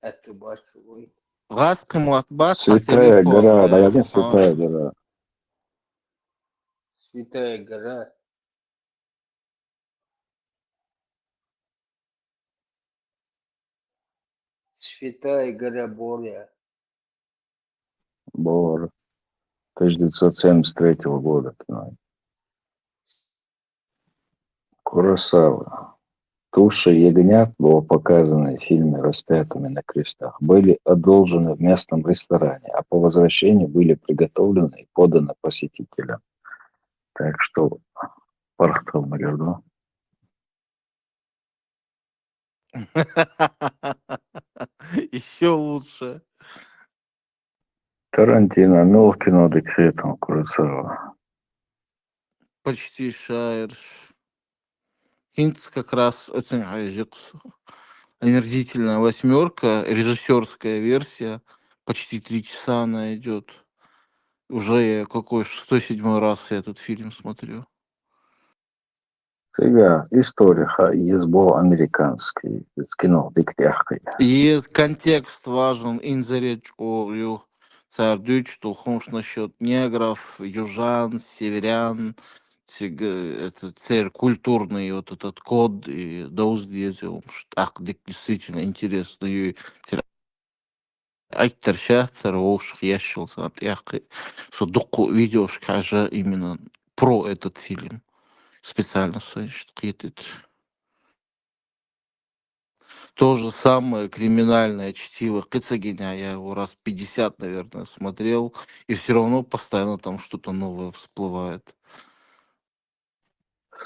это большой. Гадкий муатбат по Святая телефону. гора, да я знаю, Святая гора. Святая гора. Святая гора Боря. Бор. 1973 года кино. Куросава. Туши ягнят, было показаны в фильме «Распятыми на крестах», были одолжены в местном ресторане, а по возвращении были приготовлены и поданы посетителям. Так что пархтал Магарду. Еще лучше. Тарантино, Мелкино, Декретом, Куросава. Почти шаерш. Хинтс как раз очень омерзительная 8, режиссерская версия. Почти 3 часа она идет. Уже я какой 6-7 раз я этот фильм смотрю. Сега история езбо американский, из кино Диктяхкой. И контекст важен. Инзаречь о цардюч, толхомш насчет негров, южан, северян, это культурный вот этот код и доуздезиум, так действительно интересно. И Айттарша цароуш ящился от яхи, что доку видеош кажа именно про этот фильм. Специально, значит, какие-то то же самое криминальное чтиво Кыцагиня. Я его раз 50, наверное, смотрел, и все равно постоянно там что-то новое всплывает.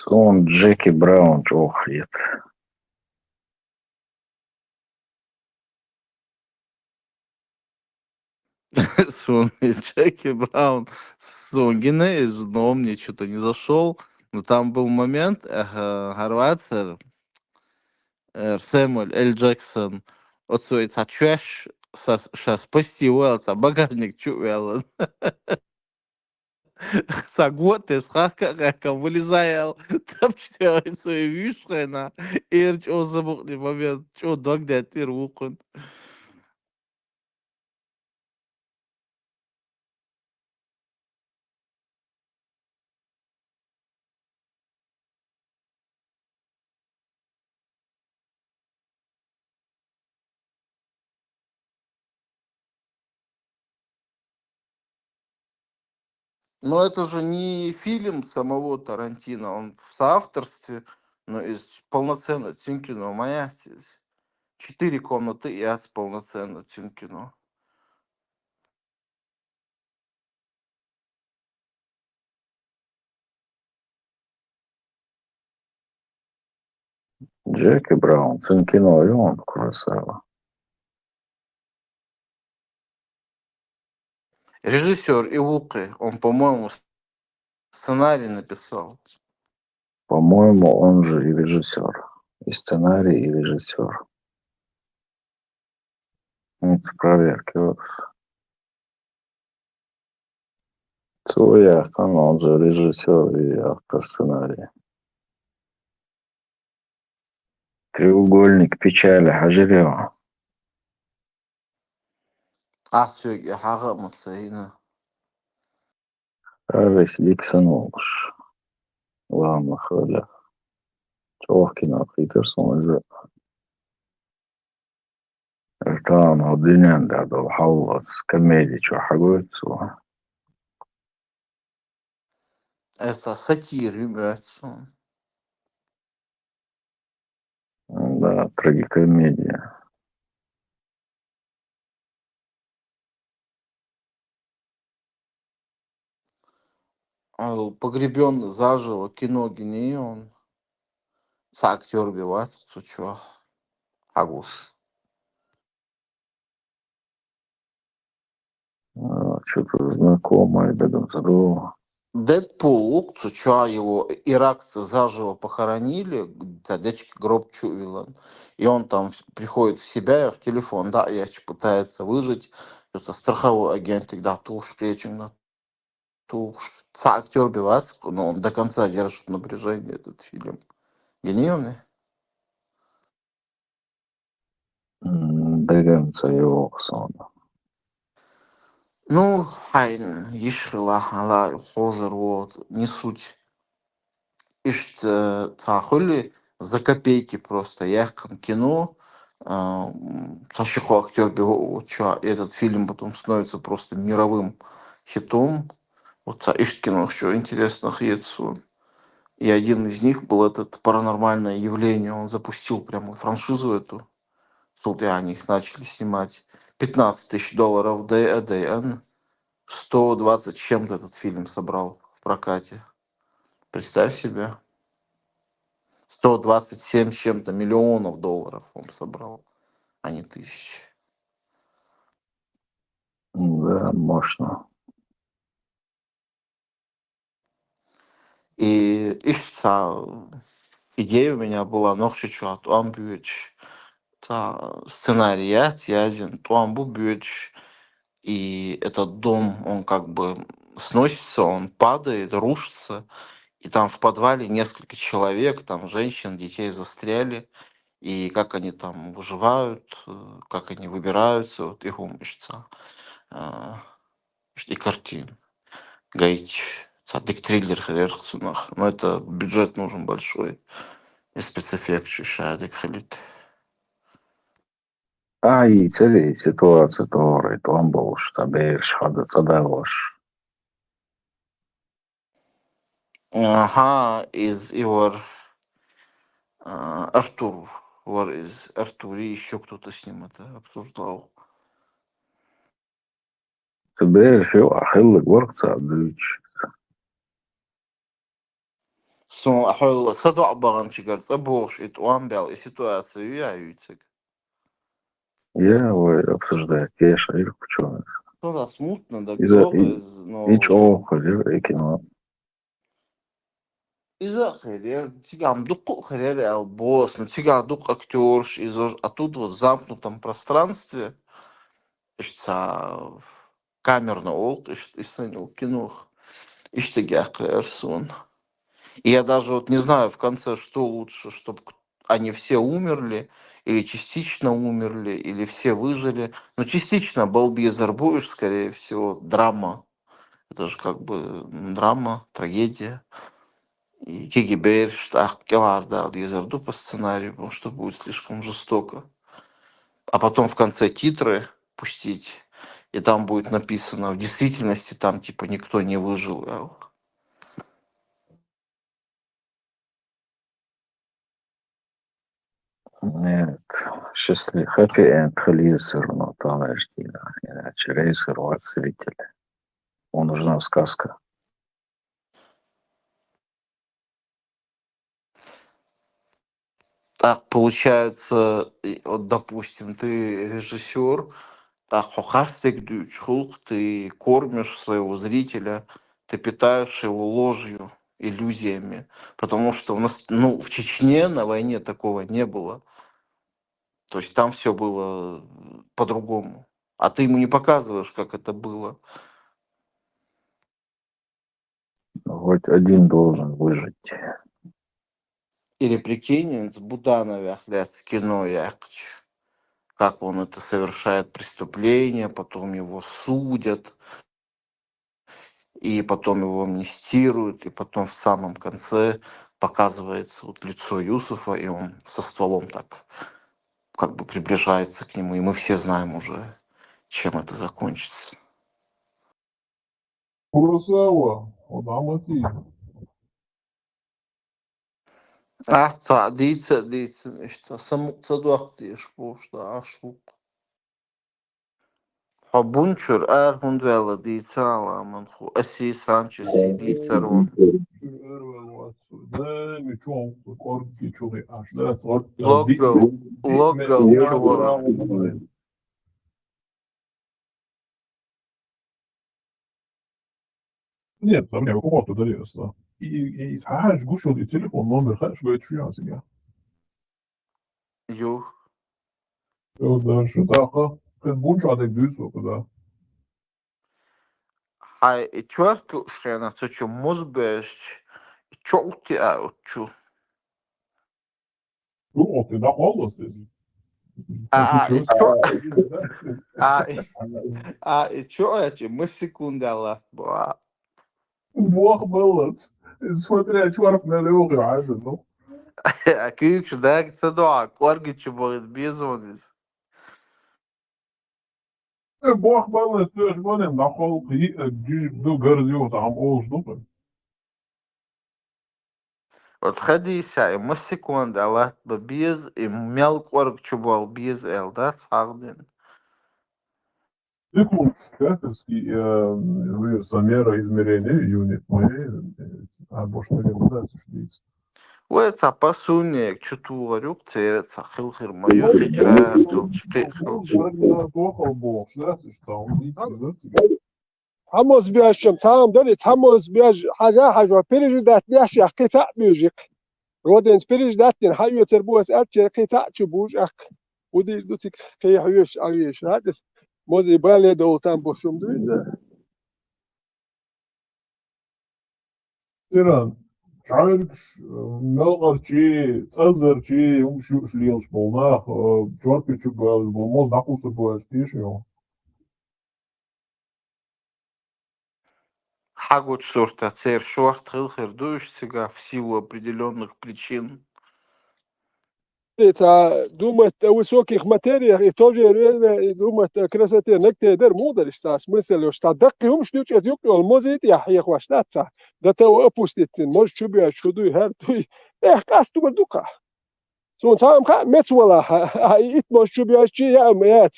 Сон Джеки Браун, Джохрит. Сон Джеки Браун Сонгинез, но мне что-то не зашел. Но там был момент, Гарвацер, Сэмюэль Л. Джексон, от своей цачуэш, сейчас спасти Уэлса, багажник чувел. Саготес, хакакам, вылезая, там что, свою вишхена, ирч о забухли момент, что догдя ты рукон. Но это же не фильм самого Тарантино, он в соавторстве, но из полноценно Тинкино, моя 4 комнаты, я с полноценно Тинкино. Джеки Браун, сын кино, и он Куросава. Режиссер Ивуки, он, по-моему, сценарий написал. По-моему, он же и режиссер. И сценарий, и режиссер. Это проверки. Вот. Цуя, он же режиссер и автор сценария. Треугольник печали Хажирева. Асюги, хага мацаина. Арис Диксон Уолш. Главных ролях. Чохкина, Питерсон, и Эртан, Одинян, да, Халлас, комедия, что хагуется. Это сатир, ребятся. Да, трагикомедия. Погребенный заживо, кино генион. Актер бивать, сучо. Агуш. Что-то знакомое, да, здорово. Дэдпул, суча его иракцы заживо похоронили, дядечки гроб чувилан. И он там приходит в себя, в телефон, да, я пытается выжить. Это страховой агент, тогда туш, речем туш. Актер бивать, но он до конца держит напряжение, этот фильм. Гениальный. Дегенца его сон. Ну, хайн, ишла, ала, хожер, вот, не суть. Ишь, цахули за копейки просто. Яхкам кино, сашиху актер бего, этот фильм потом становится просто мировым хитом. Вот ишь кино, что интересно, яйцо. И один из них был этот паранормальное явление. Он запустил прямо франшизу эту. Они их начали снимать. $15 000 ДН. 120 с чем-то этот фильм собрал в прокате. Представь себе. 127 с чем-то миллионов долларов он собрал, а не тысяч. Да, мощно. И идея у меня была, что туан бюч, сценарий тязин, туан бюч, и этот дом, он как бы сносится, он падает, рушится, и там в подвале несколько человек, там женщин, детей застряли, и как они там выживают, как они выбираются, вот их умышца. И картин. Гайч. Цадык триллер херцунах. Но это бюджет нужен большой. И спецэффект шишадик халит. И цели ситуации, которые там был, что бейш, хада цадаваш. Ага, из его Артур. Из Артур и еще кто-то с ним это обсуждал. Ты бейш, ахилл гварк цадыч. Садо абаган чигарц, абош, и туан бял, и ситуацию я юйцек. Я обсуждаю кеша, или что. Что-то смутно, да, И но... чё, ходил, и кино. إذا خير تيجي عم دق خير أو босс, но тига дук актерш из а тут вот в замкнутом пространстве, камерно олд, и сценил кинох. Иштегяхлерсон. И я даже вот не знаю в конце, что лучше, чтобы они все умерли, или частично умерли, или все выжили. Но частично Балбезер будешь, скорее всего, драма. Это же как бы драма, трагедия. И КГБ да, Езерду по сценарию, потому что будет слишком жестоко. А потом в конце титры пустить, и там будет написано, в действительности там типа никто не выжил. Нет, счастливый, happy end Халил все равно товарищ Дина, иначе рейсер от зрителя. Ему нужна сказка. Так получается, вот допустим, ты режиссер, так ты кормишь своего зрителя, ты питаешь его ложью, иллюзиями, потому что у нас, ну, в Чечне на войне такого не было. То есть там все было по-другому. А ты ему не показываешь, как это было. Хоть один должен выжить. Или прикинь, с Буданове, кино, как он это совершает преступление, потом его судят, и потом его амнистируют, и потом в самом конце показывается вот лицо Юсуфа, и он со стволом так как бы приближается к нему, и мы все знаем уже, чем это закончится. Куросава, Одамати. Дийсно, işte saduaqtıyış bu işte aşık. Habunçur er hundvela diyse alamın hu asi sançesi diyse ron. Loggal çuvala. Нет, там не кому-то дарился. И сахаж гушил и телефон номер, хаш говорит, что я себя. Yuh. Да, что так, как bunch adek düz da. Hay çuartu şena saçu muzbeş. Çok ya uçu. Ну, вот, ты напал здесь. Чё эти? Мы секундала. Бог молодец. Смотря, чувак на левый граждан, ну. Акюк шдак цадуа, корги чуборит безонис. Бог молодец, ты ж болен, нахол, du горзил там, олж, ну. Вот хадиса, мы секундала, без, и мел корг чубал без эл, да, сагден. Секунд, катерский, замера измерения, юнит моей, больше не наблюдается, что есть. Уэца пасунек, чуту варюк, церца, хилхир мою хича, толчки хилч. هموز بیاشم تمام داری هموز بیاش حاجه پیرج دات نیاش یا قطع بیوجک رودنس پیرج داتین هایو تربوس ارچه قطع چه بوج اک ودی دوتیک کی هایوش آلیش هادس موزی باله دوتان بوشم دویزه ترى شعرك ملقرشي تزرشي ومشو شليلش بولناخ جوربي تشبال بولموز ناقوس بواش تيشيو Хагут сорта цер шорт хилхир дуешь сега в силу определенных причин. تا دومت وسوكي خماتيري توجي دومت كراساتي نكتة در مودر استاس مثلا استدقي هم شنو تشوف الموزيت يا حي خواشتات ده تو ابوستين موج شبيه شدو هر توي كاستو بدوكا سون تام خا مت ولا ايت موج شبيه شي يا اميات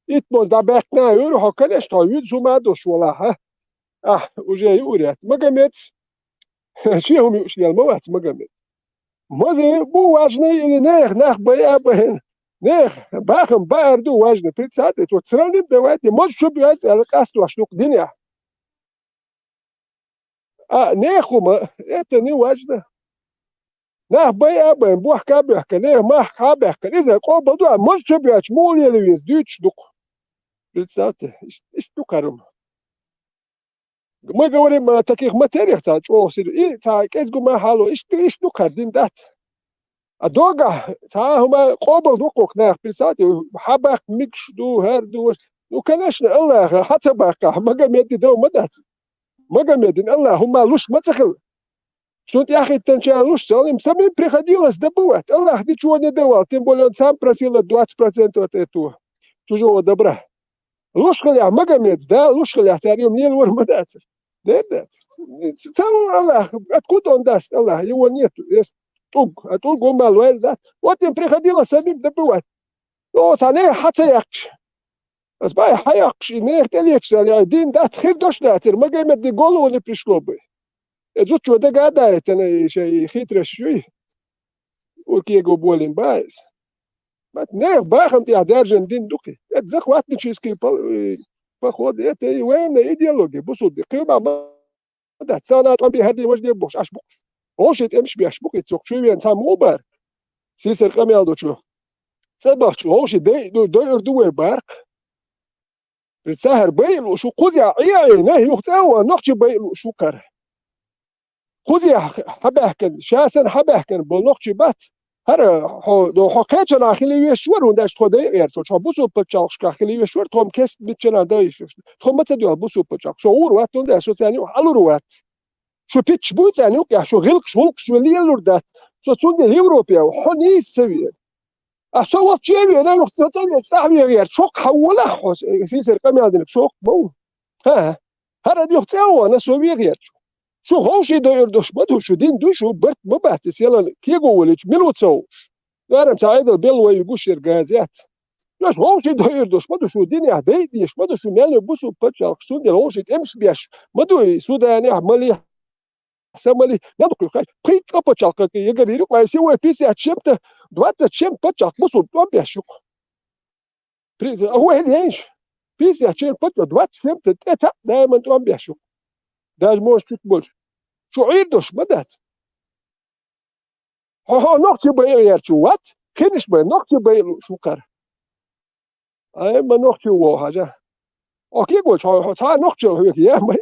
ايت موز دا بكنا يرو هكلش تا يد زوما دوش ولا وجاي يوريت مقامت شي هم يشيل الموات مقامت موزي بو واجني إلي نخ بيا بهن نخ باخم باردو واجني بريتساتي تو تسراني بدواتي موز شو بياز القاستو اشنوك دنيا نخو ما اتني واجنه نخ بيا بهن بوح كابيح كنخ ما كابيح كن إذا قوم بدو موز شو بياز مولي لويز دوتش دوك بريتساتي اش دو كرم ما قوري ما تكيخ ما تاريخ تاع أو سير إيه تاع كيس ما حالو إيش دو كاردين دات أدوغا تاع هما قابل دوقوك ناخ بيساتي حباك ميكش دو هردو وكانش الله حتى باقا ما قام يدي دو مدات ما قام يدين الله هما لوش ما تخل شو يا أخي تنشان لوش سالم سامي بريخاديلس دبوات الله دي شو ندوال تيم بولون سام براسيلا 20% وتاتو شو دبره لوش خليها ما قام يدا لوش خليها تاريوم نيل ور مدات ده تسال الله أتكون داست الله يونيتو يس توق قوم الويل ذات وتم بريخاديلس سامي دبوات لو ثاني حتى يكش بس باي حيقش نيك تليكش يعني دين دات خير دوش داتر ما قام يدي قولو ولا بريشكوبي زوج شو ده قاعد أنا شيء خير شوي وكي جو بولين بايز ما تنير باخم تي عدارجن دين دوكي اتزخ وقت نشيسكي باخد ايه وين ايديولوجي بصوا دي قيمة ما ده سنة طبي هدي وجدي بوش اش بوش هوش تمش بيش بوك تسوق شو انسان موبر سيسر قميل دو شو صبح شو هوش دو اردو بارك السهر بيل وشو قضي عيعي نهي يختاوى نقش بيل وشو كره خذي حبهكن شاسن حبهكن بالنقش بات هر دو حكيت انا خلي يشور ونداش خدي غير تو بوسو بتشاخ خلي يشور توم كست بتشنا دايش توم متدو بوسو بتشاخ شعور وقت ده شو ثاني حلو وقت شو بيتش بو ثاني يا شو غلق شو ولي لوردات شو سند اوروبيا وحني سوي اسو وقت شيء انا وقت ثاني صاحبي غير شو حوله سيسر قام هذا شو مو ها هر دي اختاوى انا سوي غير شو هوشي داير دوش بدو شو دين دوشو برت مبهتس يلا كيغو وليش ملو تسوش غارم سعيد البلوى يقوش الغازات لاش هوشي داير دوش بدو شو دين يهدي ديش بدو شو مالي بوسو بتشا خصون دي هوشي تمش بيش بدو سوداني عمالي سمالي ندقل خاي بريت بتشا يقدر يروح ما يسوي بيسي اتشمت دوات تشم بتشا بوسو بيش بريت هو هيش بيسي اتشم بتشا دوات شمت تتا دائما توم بيش داج موش تقبل شو عيدوش بدات ها نقطة بير شو وات كنش بي نقطة بير شو كر أي ما نقطة هو حاجة أكيد قول شو تا نقطة هو كيا ما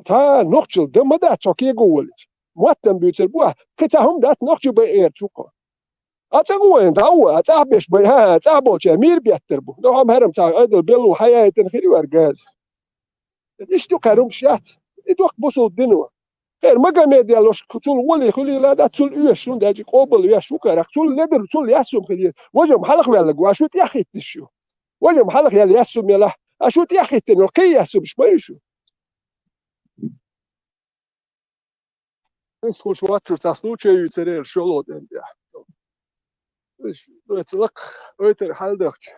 تا نقطة ده ما ده أكيد قول موتن بيتر بوا كتاهم ده نقطة بير شو كر أتقول إنت هو أتعبش بي ها أتعبوا جميل بيتر بو ده هم هرم تا أدل بيلو حياة تنخيري ورجاز إيش تو كروم شات إدوك بوسو الدنيا غير ما قام يديالوش كتول ولي خلي لا دا تول يشون داجي قبل يشو كره تول لدر تول يسوم خلي وجه محلق ولا جو شو تياخي تشو وجه محلق يا يسوم يلا اشو تياخي تنو كي يسوم شو اسكو شو واتر تاسلو تشي يترير شو لو دن يا ايش بتلق ويتر حال دخش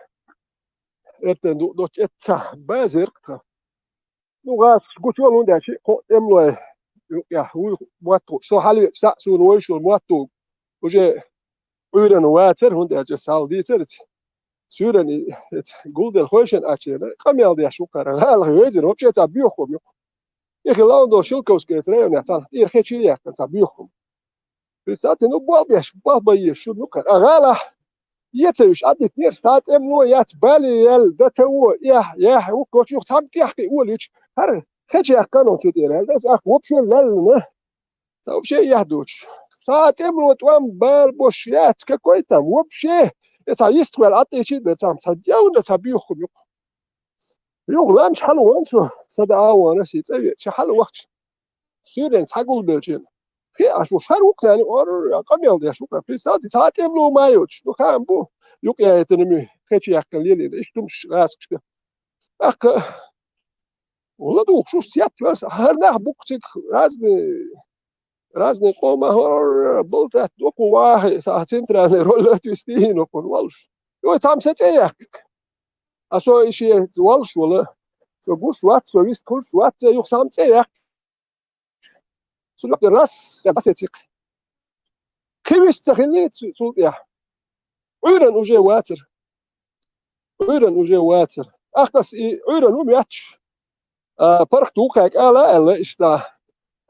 اتن دو تشا بازرقت نو غاس قلت له داشي املو يا هو مواتو شو حالي سو نوي شو مواتو وجه uren water hund er just sal dit suren het gulden khoyshen achene kamel de shukara hal hoyzer вообще ta biochom ik lando shilkos ketre ne tan ir khechiliya ta biochom bisat no babish baba yeshu nukar agala يتوش عدي 2 ساعات امو يتبالي يل دتو يا وكوش يختم تحكي وليش هر خجي كانوا تدير هذا اخ وبشي للنا وبشي يهدوش ساعات امو توام بال بوشيات كويتا وبشي يتعيست ولا عطي شي ده تام تجاونا تبيخم يغلام شحال وانسو صدع وانا شي تسوي شحال وقت سيرين تحقوا بالجين في اشو شاروك يعني اور قميل دي شو في ساعات امو مايوش لو كان بو يوك يا تنمي خجي يكليلي ايش تمش راسك اخ والله دوك شو سيات بس هرنا بوكتك رازني قوما هور بولتات دوكو واحد ساعتين تراني رولات وستين وكون والش يو تام ستيك اسو اشي والش ولا سو بوس وات سو ويست كولس وات يو سام تيك سو لك الراس بس يتيك كيفيش تخليت سو يا عيرن وجه واتر اختص عيرن ومياتش فرق توقعك الا اشتا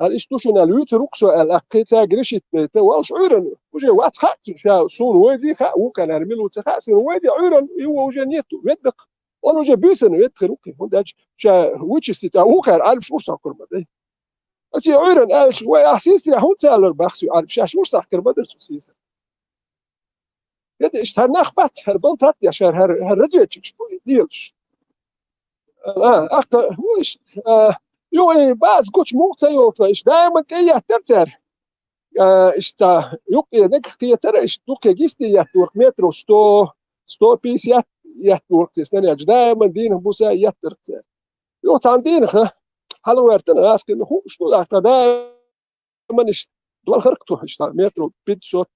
الاشتوشن اليوتروكسو الاقيتا جريشت والش عيرن وجه وات خات سون ويزي خا وكان ارميلو تخا سون ويزي عيرن يو وجه نيتو يدق Onu je büsen vet geruki. Und das ja which ist da auch alf shursa kurmade. Asi oyran alf wa ahsis ya hut salar baxsu alf shash shursa kurmade susis. Yet ist her nachbat her bant hat ja her her razwetsch dielsh. Ach wo ist jo bas gut mucht yo ist da man ja terzer. Ist da juk nek kieter ist du gegisti ja durch metro 150 يحتوق تستنى دائما دين بوسا يترك يو تاندين حلو ورتنا اسكن هو شو دائما نش دول خرقتو اشتا مترو بيت صوت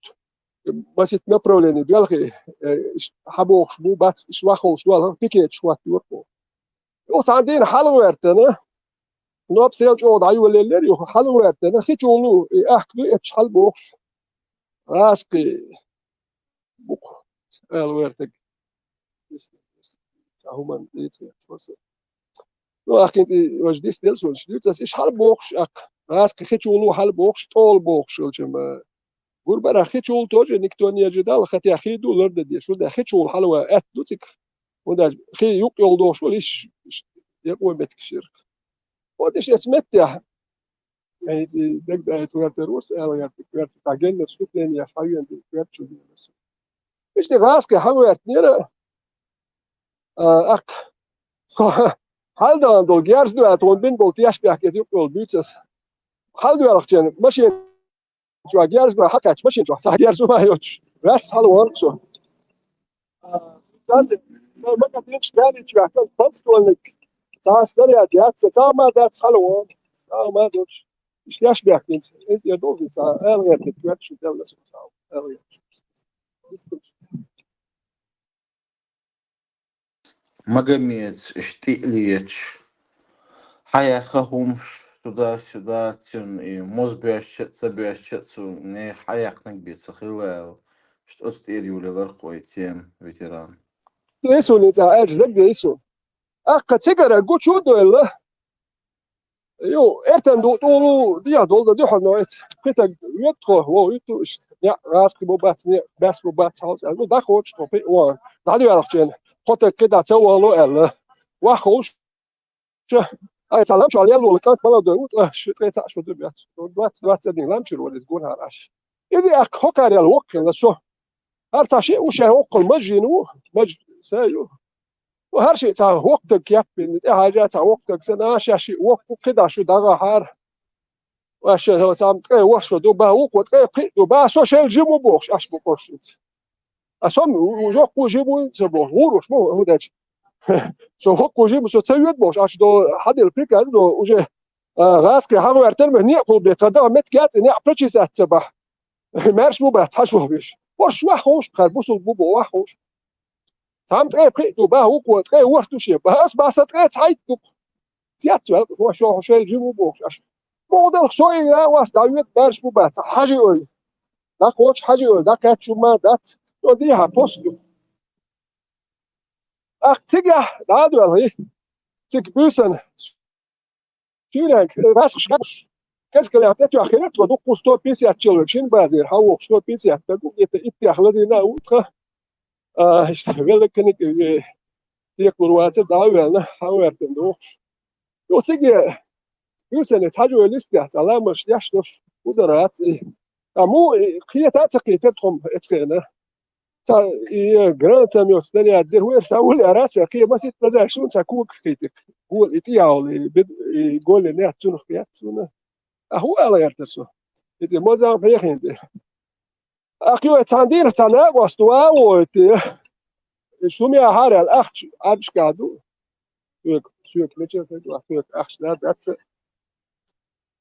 بس نبرولني دول حبو شبو بات شواخو دول بيكيت شوات يوركو يو تاندين حلو ورتنا نوب سيرج او دايو ليلر يو حلو ورتنا خيجولو احكي اتشال بوخ اسكي بوك الورتك هما نو اخ انت واش دي ستيل سو شديت اس حال بوخش اق راس كخيتولو حال بوخش طول بوخش جما غربا خيتول توج نيكتونيا جدال خاتي خيدو لرد دي شو ده خيتول حلوه ات دوتك ودا خي يوق يولدو شو ليش يقوى بتكشير وديش اسمتها يعني دك ده توتروس انا يعني تاجن سوبلين يا فايو انت كرتشو دي بس ايش دي راس كحوات نيره اق هل ده دو جيرز دو اتون بين بولتياش بيحكي يقول بيتس هل دو عرفتين ماشي جو جيرز دو حكاش ماشي جو صح جيرز ما يوتش بس هل ورك شو صار ما كانش داري جو كان بس صار ستاري جات صار ما ده هل صار ما دوش ايش بيحكي انت يا دوغي صار انا كنت شو ده ولا صار Магомец, Штиглич, Хаяхахумш, туда-сюда, тюн, и мозбящаться, не хаякнак биться, хилел, что стерюли лархой, тем, ветеран. Isso não tá é de isso. A categoria gosto do ela. Eu etan do dia do do noite. Peta yetro wo itu ja raski bobat ne bas bobat house. Eu da coach to pe o. Da do archen. Hotel كده تسوى له وخوش اي سلام شو عليه لو كانت بلا دو شو تاع شو دبيات دوات دين لام شو ولا تقول هاراش اذا اك هوكار الوقت لسو هر شيء وش هوق المجنو مج سايو وهر شيء تاع وقتك يابن حاجه تاع وقتك سنا شي وقت كده شو دغه هار واش هو تاع واش دو با وقت دو با سو شيل جيمو بوش اش بوش اصلا وجو جيمو تبوش مو هو داش سو هوكو جيمو سو تسيد بوش اش دو حد البيك دو وجه غاسك هاو ارتل مهني قول بيتدا مت جات ني ابريتشيس اتبح مارش مو بتحشو بيش واش واخوش خربوس البوبو واخوش سام تري دو با هوكو تري وقت شي بس بس تري تايت دو تياتو هو شو شيل جيمو بوش اش موديل شوي لا واس داويت مارش مو بت حاجه يقول دا كوتش حاجه يقول دا كاتشو ما دات وديها بوستو تيجا دادو هي تيك بوسن شيلك راسخ شاش كاس كلا تاتو اخيرت ودو قستو بيسي اتشلشين بازير هاو شتو بيسي اتقو يت اخلزينا وتخ اشتغل لك انك تيكل وات داويلنا هاورتن دو يو تيجي بوسن تاجو ليست على مش يشتش ودرات مو قيتا تقيتهم اتخنا تا جرانت ميوس دنيا دير وير ساول راسي كي ما سيت مزاج شو تاكوك خيتك هو الايتياو يقول لي تشنو خيات شنو هو على يرتسو يتي موزا بيخين اخيو تاندير تانا واستوا وتي شو مي هار الاخ ابش قادو سوق ميتشر فدو اخيو اخ لا دات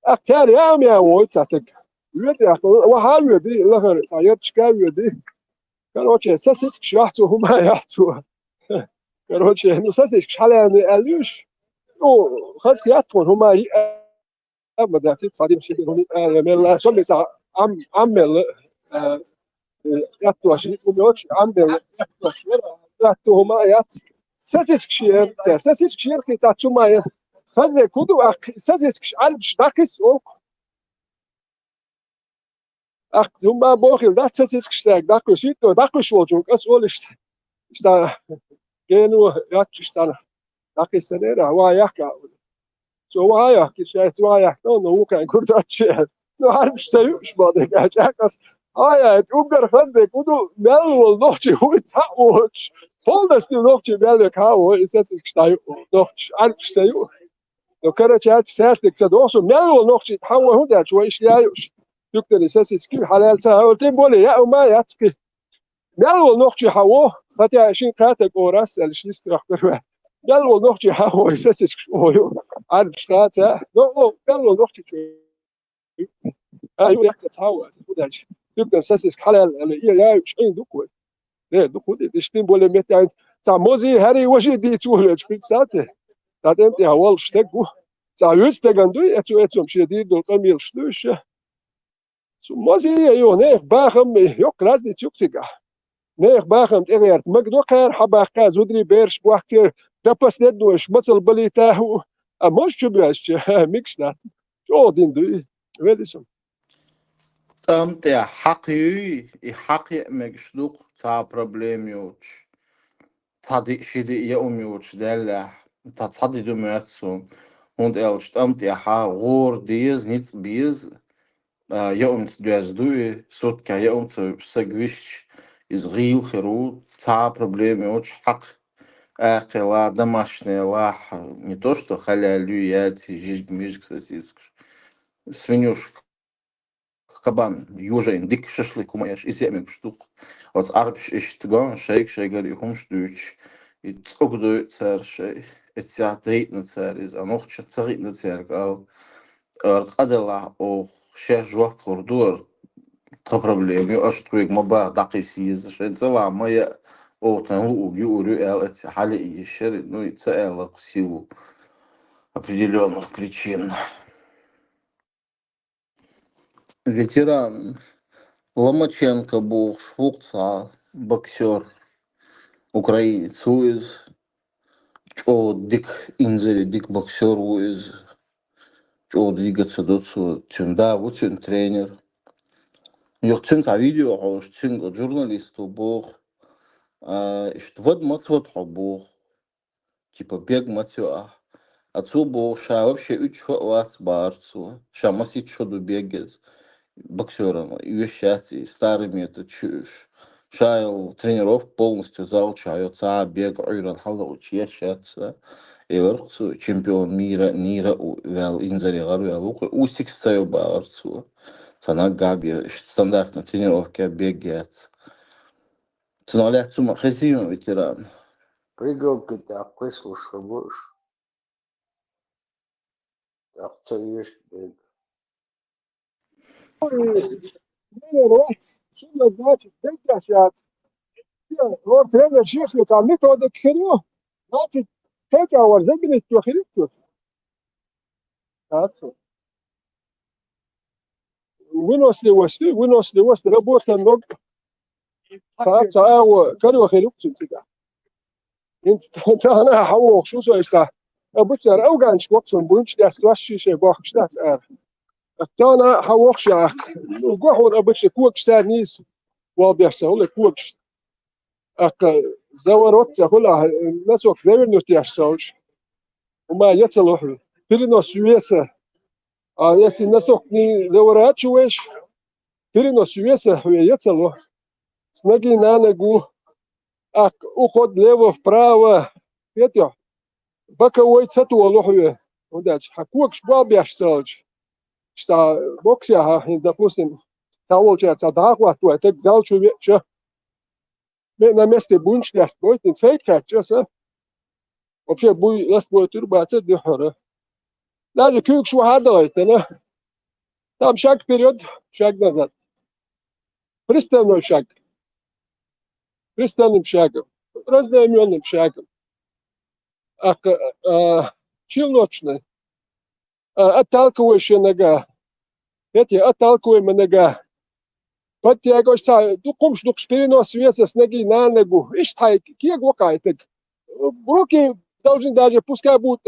اكتر يا مي وتاتك يدي وحال يدي لغر تاير تشكا يدي короче сосиски шахту هما يحتو короче ну сосиски шаланы алюш ну خاص يحتون هما اما داتي صادم شي بهم يعمل شو بيسا عمل يحتو شي وميوش عمل يحتو هما يحت سосиски شير كي تاتو ما خاص كودو سосиски علبش داكس ach zumba bochil dat sesik stek da kushito da kushwojuk as ol ist da كانوا ياتشتنا لكن سنة واياك سو واياك شايت واياك نو كان كنت أتشير نو عارف سيوش بعدك أجاكس هاي أوبر خزدك ودو ملول نوتشي هو تاوش فولدس نوتشي ملك هاو إساس إشتايو نوتش عارف سيو لو كانت شات ساسك تدوسو ملول نوتشي تحول هدا شوي إشيايوش يقدر إساس إسكيل حلال سهل تبولي يا وما ياتك ملول نوتشي هاو متى عشان كاتك أوراس الشيست راح تروح ملول نوتشي هاو إساس إشكويو عارف شتاتا نو ملول نوتشي أيوة يتحول هداش يقدر إساس حلال إيه يا مش عين دكوي لا دكوي دشتين بولي متى تا موزي هاري وجه دي تولج في ساعته تا أنت هوال شتكو تا يستجندو أتو مشي دي دول قميل شتوش سو موزي أيوة نيخ باخم يقراز دي تيوكسيجا نيخ باخم تغيرت مقدو خير حباقا زودري بيرش بوحتير دبس ندوش مثل بلي تاهو أموش شبيش ميكشنات شو دين دوي ويلسون Te حقي حقي مجشلوق تا بروبليم يوتش تادي شدي يوم يوتش دلع تا تادي دو ماتسون und stammt ha غور ديز نيت بيز يوم تدوز دوي صوت كا يوم تسجوش из غيل خرو تا بروبليم يوتش حق لا домашняя лах не то что халялю яйца жижг мижг сосискш свинюшка كبان يوجين ديك ششلك وما يش إزاي من شتوق أو تعرفش إيش تجان شيء قال يهمش دوش يتقدو تسار شيء اتساعديت نتسار إذا نوخش تساعد نتسار قال قدلا أو شيء جواه كوردور تبربليم يأشتويك ما بعد دقيسيز شيء تلا ما ي أو تنو يورو ال حالي يشر إنه يتسأل سيو определенных причин. Ветеран Ломаченко был швугца, боксер, украинец, уиз, чё дик инзери, дик боксер, уиз, чё двигаться доцу, чем да, вот чем тренер. Йохцин та видео, а уж цин журналисту бог, что вот мацвот бог, типа бег матюа. Отцу бог, ша вообще учу вас барцу, ша масит шоду бегез. Боксером, вещати, старыми это чушь. Шайл тренеров полностью заучается, бег, ойран, халауч, ящаться. И верхцу чемпион мира, вел инзаригар, вел усик стою баарцу. Цана габи, стандартно тренировки бегет. Цена сумма хазима ветеран. Прыгалка так, выслушай будешь. Так, царишь бег. شو значит сейчас вот тренер шеф там методы кхерё значит как авар заберет то херё так выносливость работа много так цао каро херё цуцика انت انا حوق شو سو استا ابوتر اوغانش وقتن بونش داس كلاشي شي باخشتات انا حوق شاخ وقحور ابوتش كوك سانيس وبيحصل كوك زورت هلا نسوك زور نوتياشوش وما يتصلوا بيرنوس يوسا ياسي نسوك ني زورات شويش بيرنوس يوسا هو يتصلوا سنجي نانجو уход лево-вправо это боковой цату лохуе удачи хакук шбабяш салч что боксия допустим получается дагва то это залчу че на месте бунчляш будет фейка часа вообще буй ласт будет турбация дехора даже кюк шо хадает да там шаг вперед шаг назад приставной шаг приставным шагом, разноименным шагом. Челночная, отталкивающая нога. Эти отталкиваемая нога. Подтягиваешься, дукумш перенос веса с ноги на ногу. Ишь, кек вакайтек. Руки должны даже, пускай будут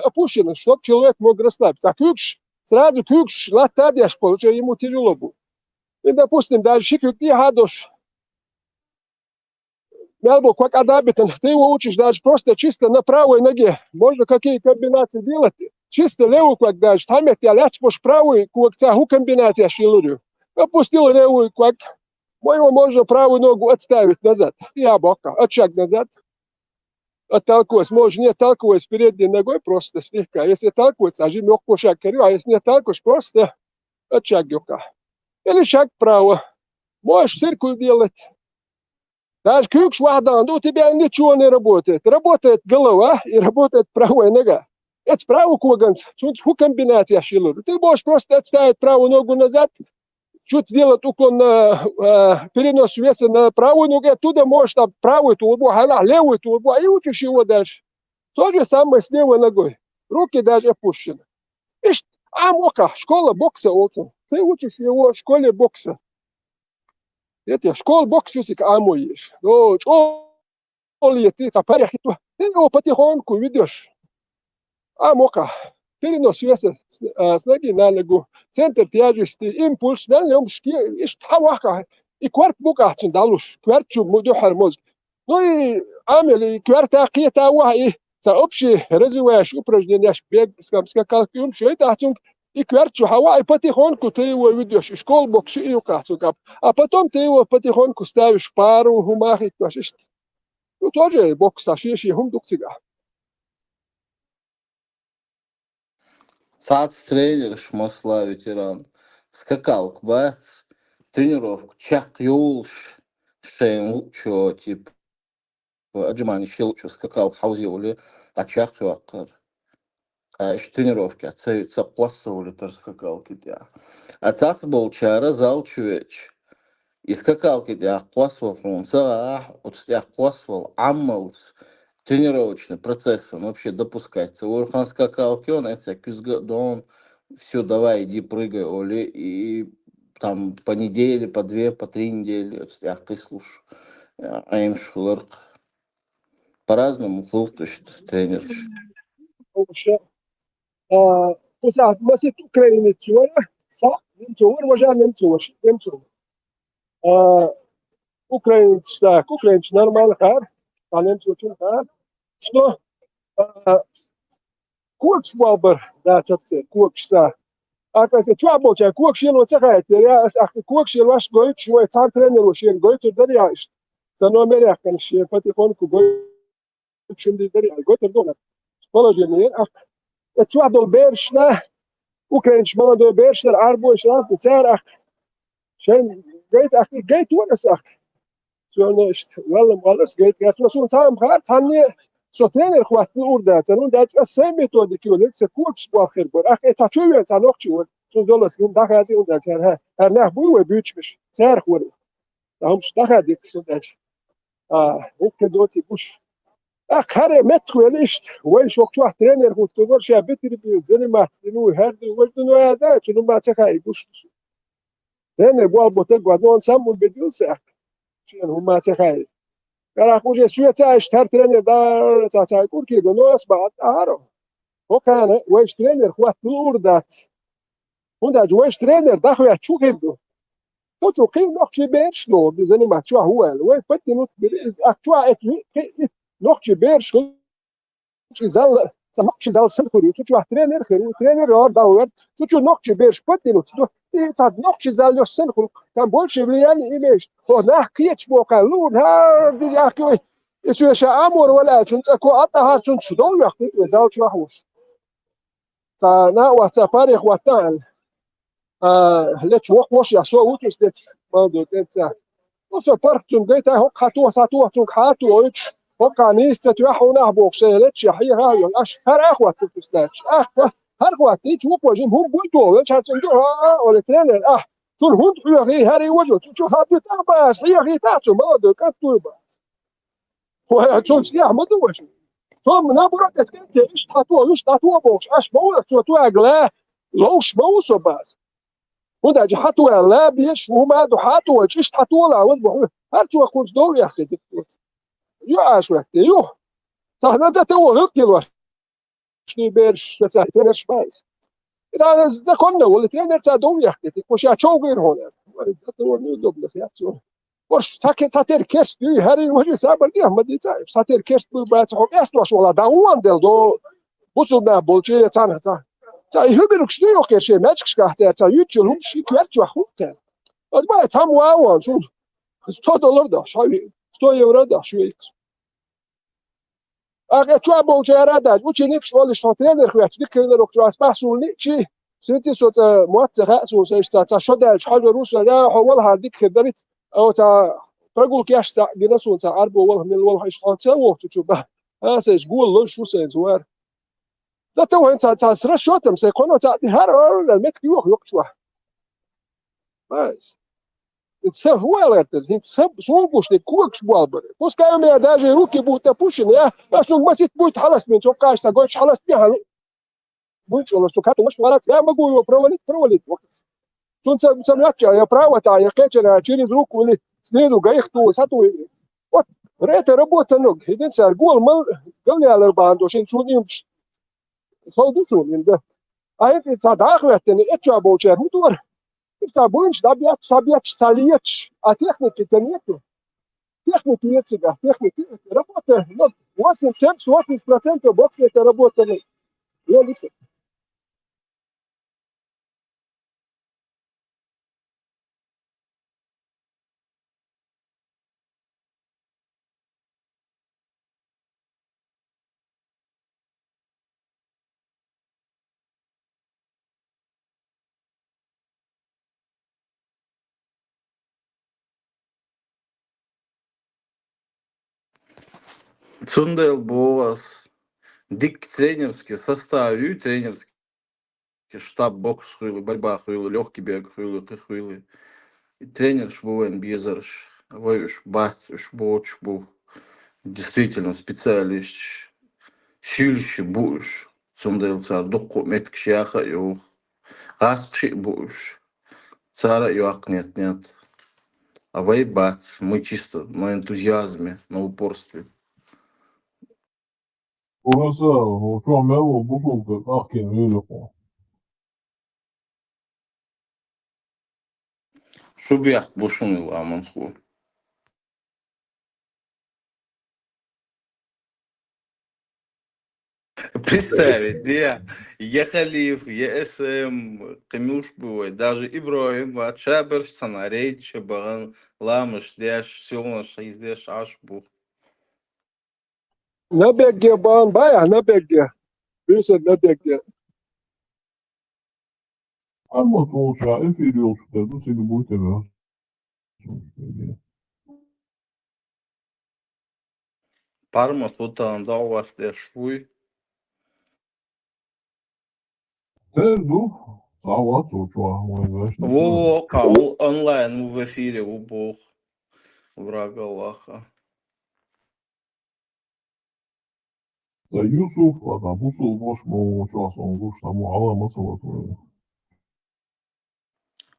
опущены, чтобы человек мог расслабиться. А кюкш, сразу кюкш, латадяш, получается, ему тяжело будет. И, допустим, даже шикюк не гадош. Мелбо, как адабитан, ты его учишь даже просто чисто на правой ноге. Можно какие комбинации делать. Чисто левую, как даже. Там я тебя ляч можешь правую, как цаху комбинация шилурю. Опустил левую, как моего можно правую ногу отставить назад. Я бока, от шаг назад. Отталкиваясь. Можно не отталкиваясь передней ногой, просто слегка. Если отталкиваться, аж легко шаг корю. А если не отталкиваешь, просто от шаг юка. Или шаг вправо. Можешь циркуль делать. Даже крюк вахдан, у тебя ничего не работает. Работает голова и работает правая нога. Это правый куганц, тут комбинация шилур. Ты можешь просто отставить правую ногу назад, чуть сделать уклон на перенос веса на правую ногу, оттуда можешь там правую турбу, левую турбу, и учишь его дальше. То же самое с левой ногой. Руки даже опущены. Ишь, мока, школа бокса, Олсен. Ты учишь его в школе бокса. Это школа бокса, есть. Ну, ты его потихоньку ведешь. Мока. Перенос веса с ноги на ногу. Центр тяжести, импульс, на нем и кварт букатин далуш. Квартчу мудухар мозг. Ну и и кварта акиета и общий развиваешь упражнения, бег, скакалки, все это и квартчу и потихоньку ты его ведешь. И школ бокс и укацукап. А потом ты его потихоньку ставишь в пару, гумахи, ну тоже бокс, ашиши, хумдукцига. Сад тренер Шмасла ветеран. Скакалк, бац. Тренировку. Чак юлш. Шейн чё, типа. Аджимани щелчу скакал хаузиули. А чак юакар. Иш тренировки. Ацаюца квасаули тар скакалки тя. Ацац был чара зал чуеч. И скакалки тя квасвал фунца. Вот тя квасвал аммалс. Тренировочный процесс, он вообще допускается. Урхан скакалки, он это кюзгадон, все, давай, иди прыгай, Оли, и там по неделе, по 2, по 3 недели, ты слушай, а им шуларк. По-разному, то есть тренер. Посад, масит Украины цура, немцур, вожа немцур. Украинец, так, украинец нормально, хар, а немцур хар. Что? Курч валбер, да, цапце, курчса. Акасе чуабоча, курч ел оцахает, я курч ел ваш гоит, что это тренер ушен гоит, то дарья. Сано мерях, конечно, потихоньку гоит, чем дарья, гоит дона. Положение, чуадол бершна, украинец молодой бершнер, арбоиш раз, царах. Шен гейт ورسخ شو والله مالس гейт я просто сам хар цанне что тренер хватит урдат он дать все методики он это курс бахер бар это чует цанох чует что доллас он дахати он дать нах буй бючмиш цар хвор там дахати что дать укдоти буш харе метро лишт وين شو чуат тренер хут товар ша битри занимать ну хард вождно я что ما цахай буш тренер был ботек он сам убедился شنو هم تخيل كان خوش سويت اشتر ترينر دار تاع كوركي دونوس بعد اهرو وكان ويش ترينر خوات نوردات هوندا جويش ترينر داخل يشوف يبدو وتو قيل نوخشي بيرش نو بزني ما تشوا هو وين فتي نوت اكتوا اتلي نوخشي بيرش زال نوخشي زال سلفوري تشوا ترينر خير ترينر اور داور تشوا نوخشي بيرش فتي نوت صار نوخشي زال يسنخل كان بولش بليان ايميش هو نحكيتش بوقا لود ها دي يحكي اسو شامور ولا تنس اكو اطها تنس دو يحكي زال شوحوش صار وسافاري خواتان ليش وش يسو وتش ليش برضه تنسى وسو بارتون جيتا هو خطوه ساتوه تون خاتو وش هو كان يستطيعوا نهبوك سيلتش يحيى هاي الاشهر اخوات تسلاش هر وقت هیچ وقتی هم بودو چه چندو ولی ترنر چون هند خیلی هری وجود چون حدی تاباس خیلی تاچو مالدو کاتو با و چون سیاه مدوش چون نبرد اسکت ایش تاتو باش اش باور تو اگلا لوش باوسو باز و در جهت ولا بیش و ما دو حاتو ایش تاتو لا و هر تو خود دور یا خیلی یو اش وقتی یو صحنه تو غلطی باش شنو بيرش ترنر بايز إذا كنا ولا ترنر تاع دوم يحكي كوش يعشوا غير هنا تقول نو دوبل فياتو Ors sater kerst du här i vad saber det men det sater kerst bu bats hom esto shola da uandel do busuna bolche tsana tsa tsa hubiruk shnu yok şey match skahter tsa yuchul hum shi kert wa khute az ba tam wa so $100 da şavi €100 da şu اگه تو bolche arada uçenik şol şu trener khwat dikler ok as bahsulni chi سنتي صوت موثقة صوت تا شد حاجة روسيا لا هو هذيك خدمت أو تا تقول كيش تا جناس تا عرب والله من والله إيش خانته وقت تشوفه هذا يقول له شو سنزوار ده تو أنت تا سرش شو تمسك قناة تا هر المك يوخ شو بس إنت هو ألرتز إنت صوبوش نكوك شو بالبر بس كأم يا داجي روكي بوتا بوشن يا بس ما سيت بوت خلاص من توقعش تا قوش خلاص بيها Muito, nós tocamos umas paradas, могу провалить, Сам я право, я качаю через руку или снизу, гаихту, сату. Вот, это работа ног. Единственное, гол, говняли банду, очень судим, солдусун, да. А это задахвет, это обучает, мутор. И sabunch, да, собьет, сольет, а техники-то нету. Техники нет себя, техники, работа, 80% бокса это работа. Я лисик. Цундел Боас, дик тренерский состав, тренерский штаб, бокс хуйлы, борьба хуйлы, легкий бег хуйлы, хуйлы. Тренер шбуэн безарш, воюш бац, шбоч бу, действительно специалист, сильщи буш, цундел цар, духу метк шяха юх, гасши буш, цара юак нет. А вай бац, мы чисто на энтузиазме, на упорстве. Orası şu an ben o bozuldu. Kalkken öyle konu. Şu bir yak boşun yıl aman hu. Представить, да, я Халиф, я СМ, Камилш бывает, даже Ибраим, Ватшабер, Санарей, Чабаган, Ламыш, Дяш, Сёлнаш, Издеш, Ашбу. Ne begge ban baya ne begge. Birisi ne begge. Armut olacağı efiri yolculuklarda seni bu temel. Парма тотан да у вас швуй. Терду, сават uçağı. Во, кал онлайн в эфире, у бог, враг Аллаха. За Юсуф, а там Бусул boş mu uçağı sonunda там alaması var.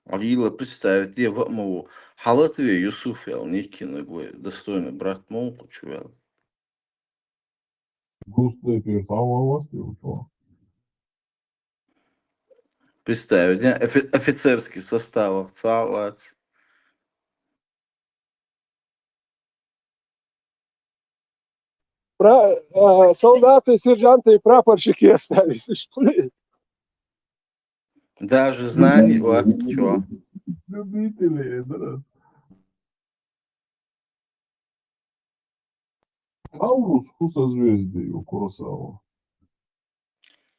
Алила представить, где в мову. Халатве Юсуф ял, некий ногой, достойный брат Молку чувел. Густой персонал uçağı. Представить, офицерский состав, цавать. Солдаты, сержанты и прапорщики остались. Что ли? Даже знаний у вас чего? Любители, раз. Таурус вкуса звезды у Куросава.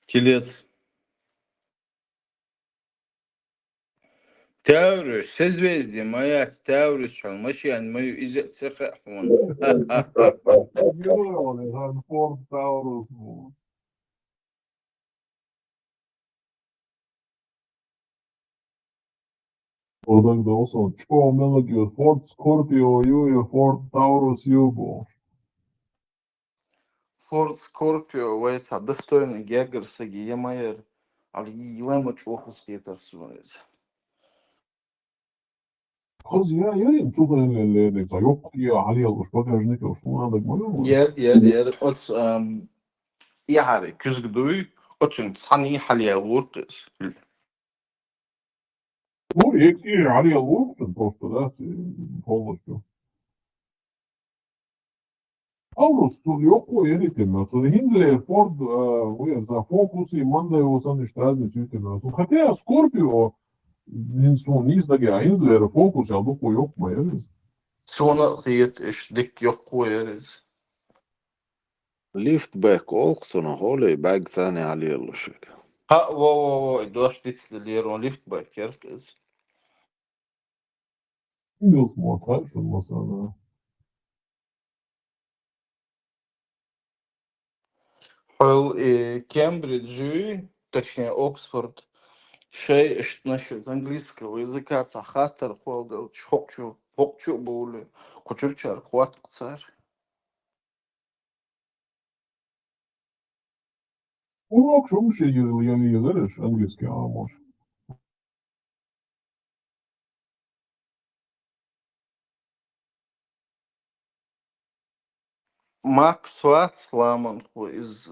Телец. Тавриш, созвездие, моя Тавриш, машин, мою из цеха. Герой, Ганфорд Таурус. Oradan da olsa çoğu melodiyor. Ford Scorpio Ю, Ford Taurus Юбо. Форд Скорпио, вайца, достойный гегерсаги, Ямайер. Ali yılama çok ısıtırsınız. Kız ya yarın çok önemli. Yok ya hali almış bagajnik yok. Şunu aldık mı? Yer. Ot yani küzgüdüy. Otun sani hali alırız. Ну, эти Ариэл Уилсон просто, да, полностью. Aurus joku eritelmössä. Hinsley Ford за фокусы, Манда его сам nicht различительно. Хотя Scorpio insun izdagia Hinsley фокус jau duku joku majelis. Sona riet is dik joku eres. ليفتباك أوكسون هولي باك ثاني على الشيك. Ha, wo, du hast dit leren lift bei Kerkes. Был смотр, что масана. Хол Кембриджи, точнее Оксфорд, шей насчет английского языка сахатар холдел чхокчу боли. Кучурчар хват цар. Урок, что мы ще я не язырыш английский, а может. Макс Вацламан хуй из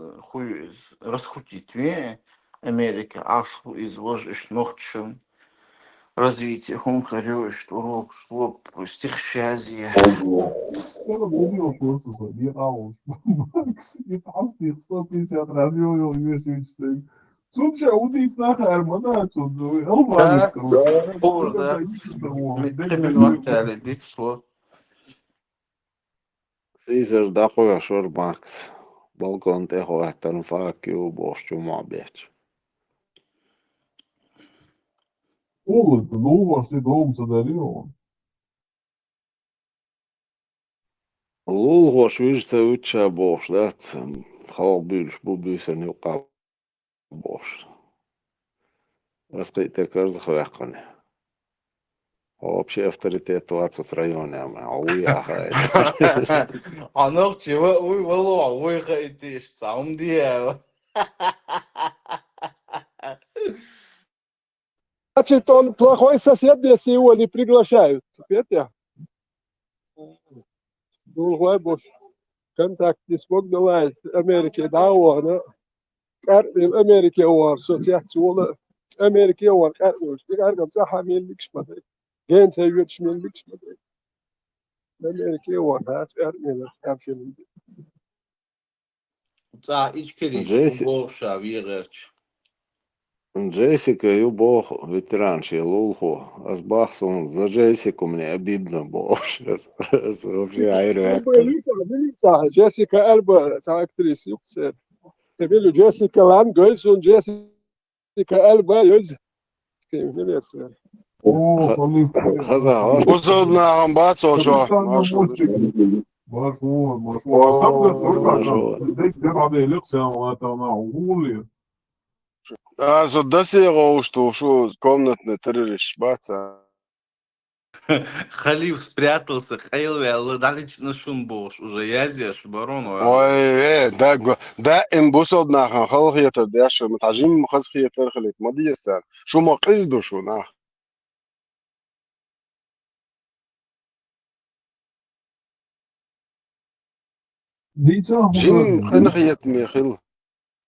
расхутить Америка, асху из ложишь ногчем. Развитие хумхарёшт, урок, шлоп, стихшазия. أنا بقول قصة دي أوش Max jetzt hast du 150 развел вешающийся. Тут же удить нахер, мана, тут Да, Элванов, короче. повар, Это да. заебись того. Мекремен ватали, дитсло. سيزر داخل شور ماكس. بالكون تهو احتن فاكي وبوشو ما بيتش. Олы, ну у вас и дом задарил. لول هو شويجتا ويتشا بوش دات. خلاص بيلش بو بيسن يقع بوش. بس قيت كرز خواقني. هو بشي افتريتيت واتس ريون يا عوية هاي. Анох чего, ой, вало, ой, хаитиш, сам дьявол. Значит, он плохой сосед, если его не приглашают. Петя? Другой бог. Контакт не смог наладить. Америке, да, он. Америке هو سوسيال أمريكي هو الأرجل الأرجل صح مين لكش مدري جين سيجوش مين لكش مدري أمريكي هو هات أرجل أرجل Да, ичкерич, جيسي уборша, виерч. جيسيكا يبوخ فيتران شي لول هو. أس باخسون за جيسيكو من أبيبنا بوش. أس وبشي عيرو هكذا. Beleza, Jessica Alba, essa atriz, eu sei. Você Jessica Lange und Jessica Alba, beleza. О, салиф. هذا وصلنا باصو شو ما شو مشهور. الصبر مشهور. ديك بعد لقسا واتنا عقولي. Also das hier raus, du schon kommt nicht terrorisch, баца. Халиф спрятался, Хейлвел, далеч на шумбош. Уже яздешь, барону, Ой, ده انبسط nach خلقية ده شو متعجم خلقية خلقية ما دي يسال شو ما قصده شو ناخ Дитя جيم بقى. خلقية ميخل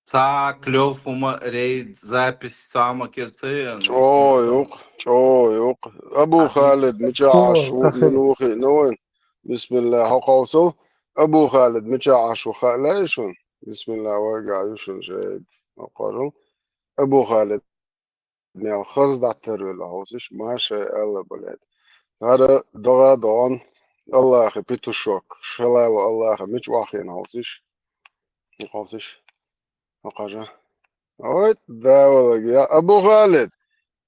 Ца, клёвума, рейд, запись, сама кирцея, شو يوق أبو خالد مجاعش أخي منوخي نوين بسم الله حقوصل أبو خالد مجاعش وخاليشون بسم الله وقع يشون شيء قالوا أبو خالد من الخز دعتر الهوسش ما شيء الله بلاد هذا دغا دون الله أخي بيتو شوك شلاوة الله أخي مش واخين هوسش هقاجة أويت داولك يا أبو خالد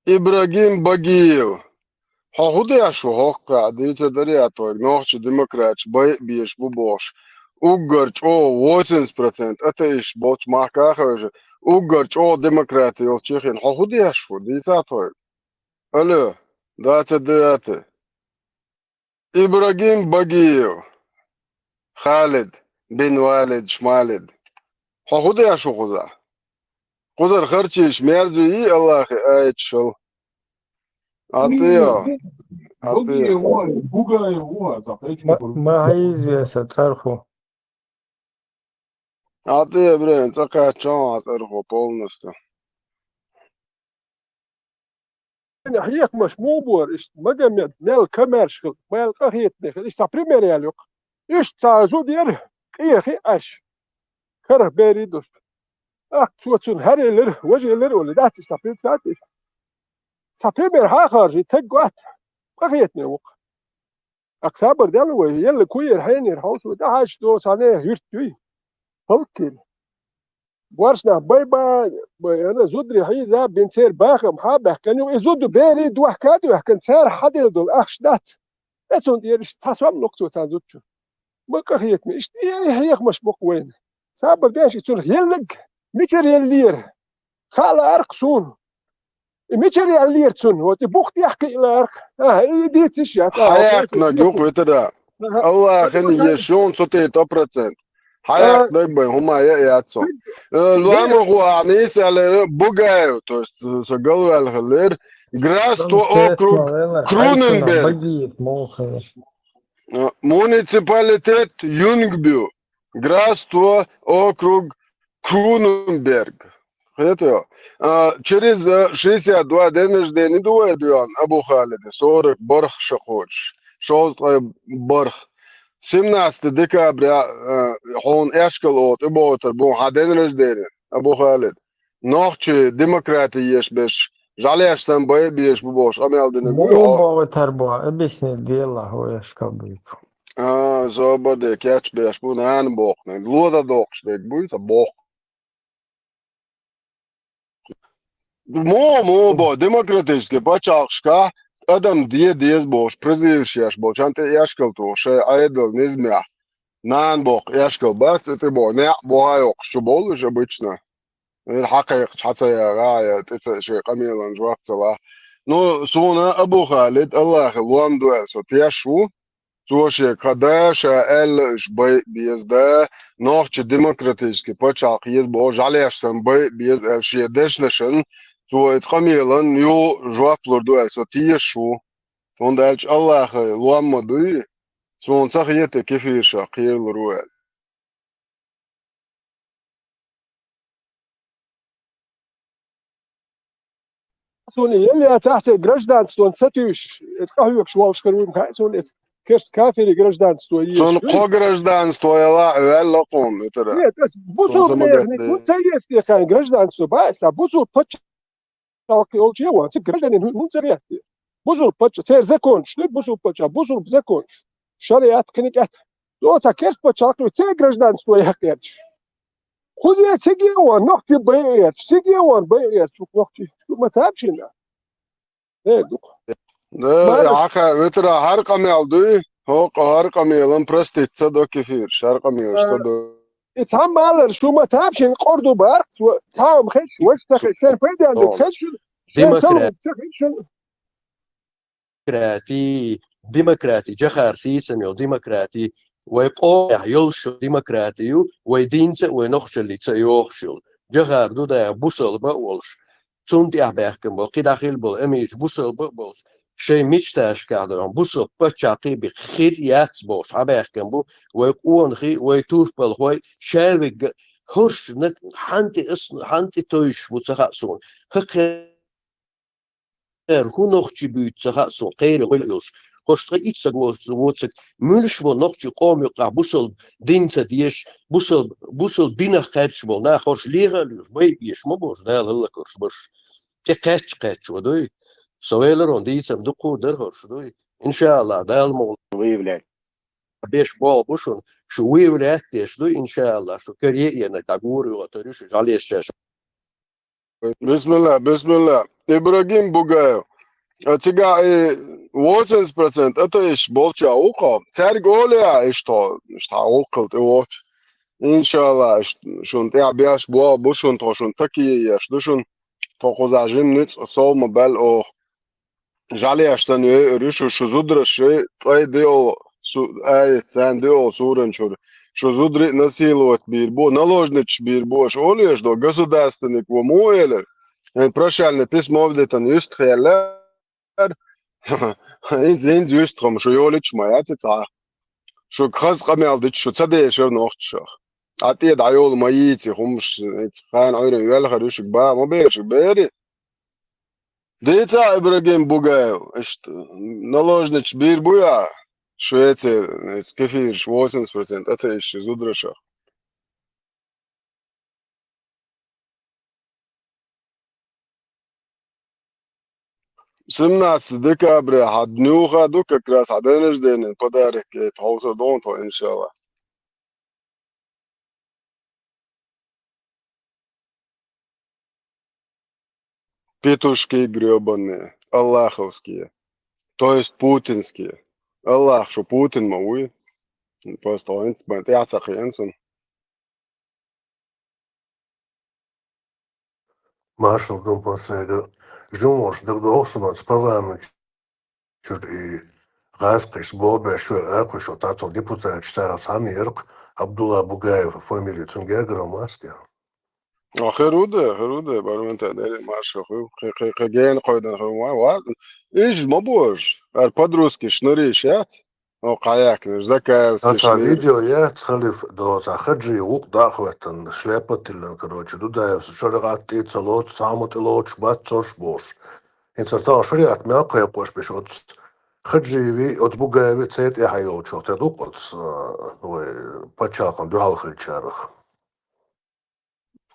إبراهيم بقيو هاخده شو هاقع ديتر درياتو نوخش ديمقراطش باي بيش بوبوش Ugarč o 80%, ateş boç mahka hoje. Ugarč o demokrati yol Çehin. Hahudi yaşfu, dizatoy. Alo, date date. İbrahim Bagiyev, Khalid bin Walid Şmalid. Hahudi yaşfu kuza. Kuzar kharçiş merzu iyi Allah'ı ayet şol. Atıyor, atıyor. ما هيزي تصرفوا Atıyor bre, taka çon atar ho polnosta. هيك مش مو بور إيش ما جمد نال كمرشل ما القهيت نخل إيش سبريمير يالوك إيش تازو دير إيه أش كره بيريدوس توتشون هريلر وجهلر ولا ده تستفيد ساعتي سبريمير ها خارجي تقوات قهيت نوك أكسابر دلو يلا كوير هينير هاوس وده هاش دو سنة هيرتوي فلكن وارشنا باي انا زودري هي ذا بنتير باخم حابه كانوا يزودوا بيري دوح كادو كان سار حد دول اخش دات اتون دير تاسوم نقطه تازوتشو ما قهيت مش هي مش بقوين صابر داش يصير يلق ميتر يلير خالا ارقصون ميتر يلير تون هو تبوخت يحكي الى ارق اي دي تشيات حياتنا جوك وترى الله خلي يشون صوتي 100% حياتنا بين هما ياتسون لما هو عنيس على بوغايو تو есть سقلوا الخلير جراس تو اوكروج كروننبерг муниципалитет Юнгбю грас то округ Круненберг это через 62 день рождения дуэдуан Абу Халид 40 барх шахоч шоз барх 17 декабря он эшкалот уботер бу день рождения Абу Халид нохче демократия еш беш жалешсан бай беш бу бош амелдene مو باغ تربا بسن ديلا هو يشكبيت Zober de catchbears bun aan boch. Loda dogs de buit a boch. Mo bo demokratiski pačākškā adam diez boš prezījušies boš ante ieškalto še aidol nizmjā. Nān boch ieškal bats te bo ne bohajok šuboluš обычно. الحقيقة حتى يا غاية تسا قميلا جوقت الله نو سونا أبو خالد الله خلوان دوال سو تيشو سوشي كداشا إلش بي بيزدا نوخش ديمقراطيسكي بوشاق يزبو جاليشتن بي بيز إلشي دشنشن سو اتقميلا يو جوابلر دوال سو تيشو سون دالش الله خلوان مدوي سون تخييتي كيفيشا قير لروال Zo'n hele tachte graždanstvo, satuš, kahujok švalškaru, zo'n kerst kafiri graždanstvo. Zo'n graždanstvo je lakom, etere. Ne, tas busul mehni, muncerjeti kan graždanstvo, baisa, busul pač, tako olčevo, se graždanin muncerjeti. Busul pač, cer zakonč, ne busul pač, busul zakonč. Šariat knikat. Doca kerst pač, te graždanstvo je kerč. خذي سجيوان نحكي بيت سجيوان بيت شوف نحكي شو ما تابشنا هيك ده عاقة وترى هرقم يالدوي هو هرقم يلان برستيتسا دو كفير شرقم يوشتا دو اتعم على شو ما تابشين قردو بارك تعم خش وش تخش كان فايدة عندك خش ديمقراطي جخار سيسم يو ديمقراطي ويقوم يلشو ديمقراطيو ويدينت ونخشل يتسيوخشل جغار دودا بوصل بقولش تونتي أحباكم بقي داخل بول أميج بوصل بقولش شيء مشتاش كادرون بوصل بتشاقي بخيريات بوش أحباكم بو ويقوم خي ويتوف بالخوي شالق هرش نت حنتي تويش بوتسخاسون هخير هو نخشي بيتسخاسون غير غيرش Koşta iç sagvotsak mülşvo noqçi qomi qa busol dinsa diyeş busol binah qaçbol na xoş liğalıyor bay yeş mo boş da Allah koş boş te qaç odoy soveler on diysam duqu der xoş doy inşallah da almo vivlet beş bol boşun şu vivlet diyeş doy inşallah şu kariyerine taguri otoriş jaleş Bismillah İbrahim Bugayev Тига 80% это иш болча уqa. Цар голя ишто уqlt оч. Иншалла шун тя биаш бо бушун тошун таки яш душун тоқозажим ниц солма бал о жали яштан рышу шузудраши тайдео ай цандео суренчур шузудри насиловать бирбо наложнич бирбо шолеш до государственник во моелер. Прощальное письмо вдетан есть хелла إنزين زوجتهم شو يولش ما يعتذر شو خاص قميل شو تصدق شو نوختش عتيد عيول ما يجي خمش خان عير يالخر وش كبا ما بيش بيري Дитя Ибрагим Бугаев, наложнич бир буя, Швеция, кефир 80%, это еще из удраша. Семнадцатого декабря днюха ду как раз день рождения, подарок Хауса Донто, иншаллах. Петушки гребаные, аллаховские, то есть путинские. Аллах, что Путин мауи, просто он яцах янсен. Marshall Dumposnega, Jumos, the Dawson's Parliament, Raskis, Bobe, Shul Erkush, Tato, Deputat, Sarah Samirk, Abdullah Bugaev, family, Tungagra, Mastia. خيرودة برمنتا داري ماشي خو خجين قيدن خو ما واد إيش مبوش البدروسكي شنوري شات أو قاياك زكاوسكي That's a شمير video, yeah, Khalif, those a Hadji, Wuk Dachwetten, Schleppertillen, Karochi, Dudaevs, Sharagat, it's a lot, Samot, a lot, Bat, Sorsbos. It's a tosh, Riat, Melka, Poshbishots, Hadji, Ots Bugaev, Set, Ehayot, Tedukos, Pachak, and Duhalchicharach.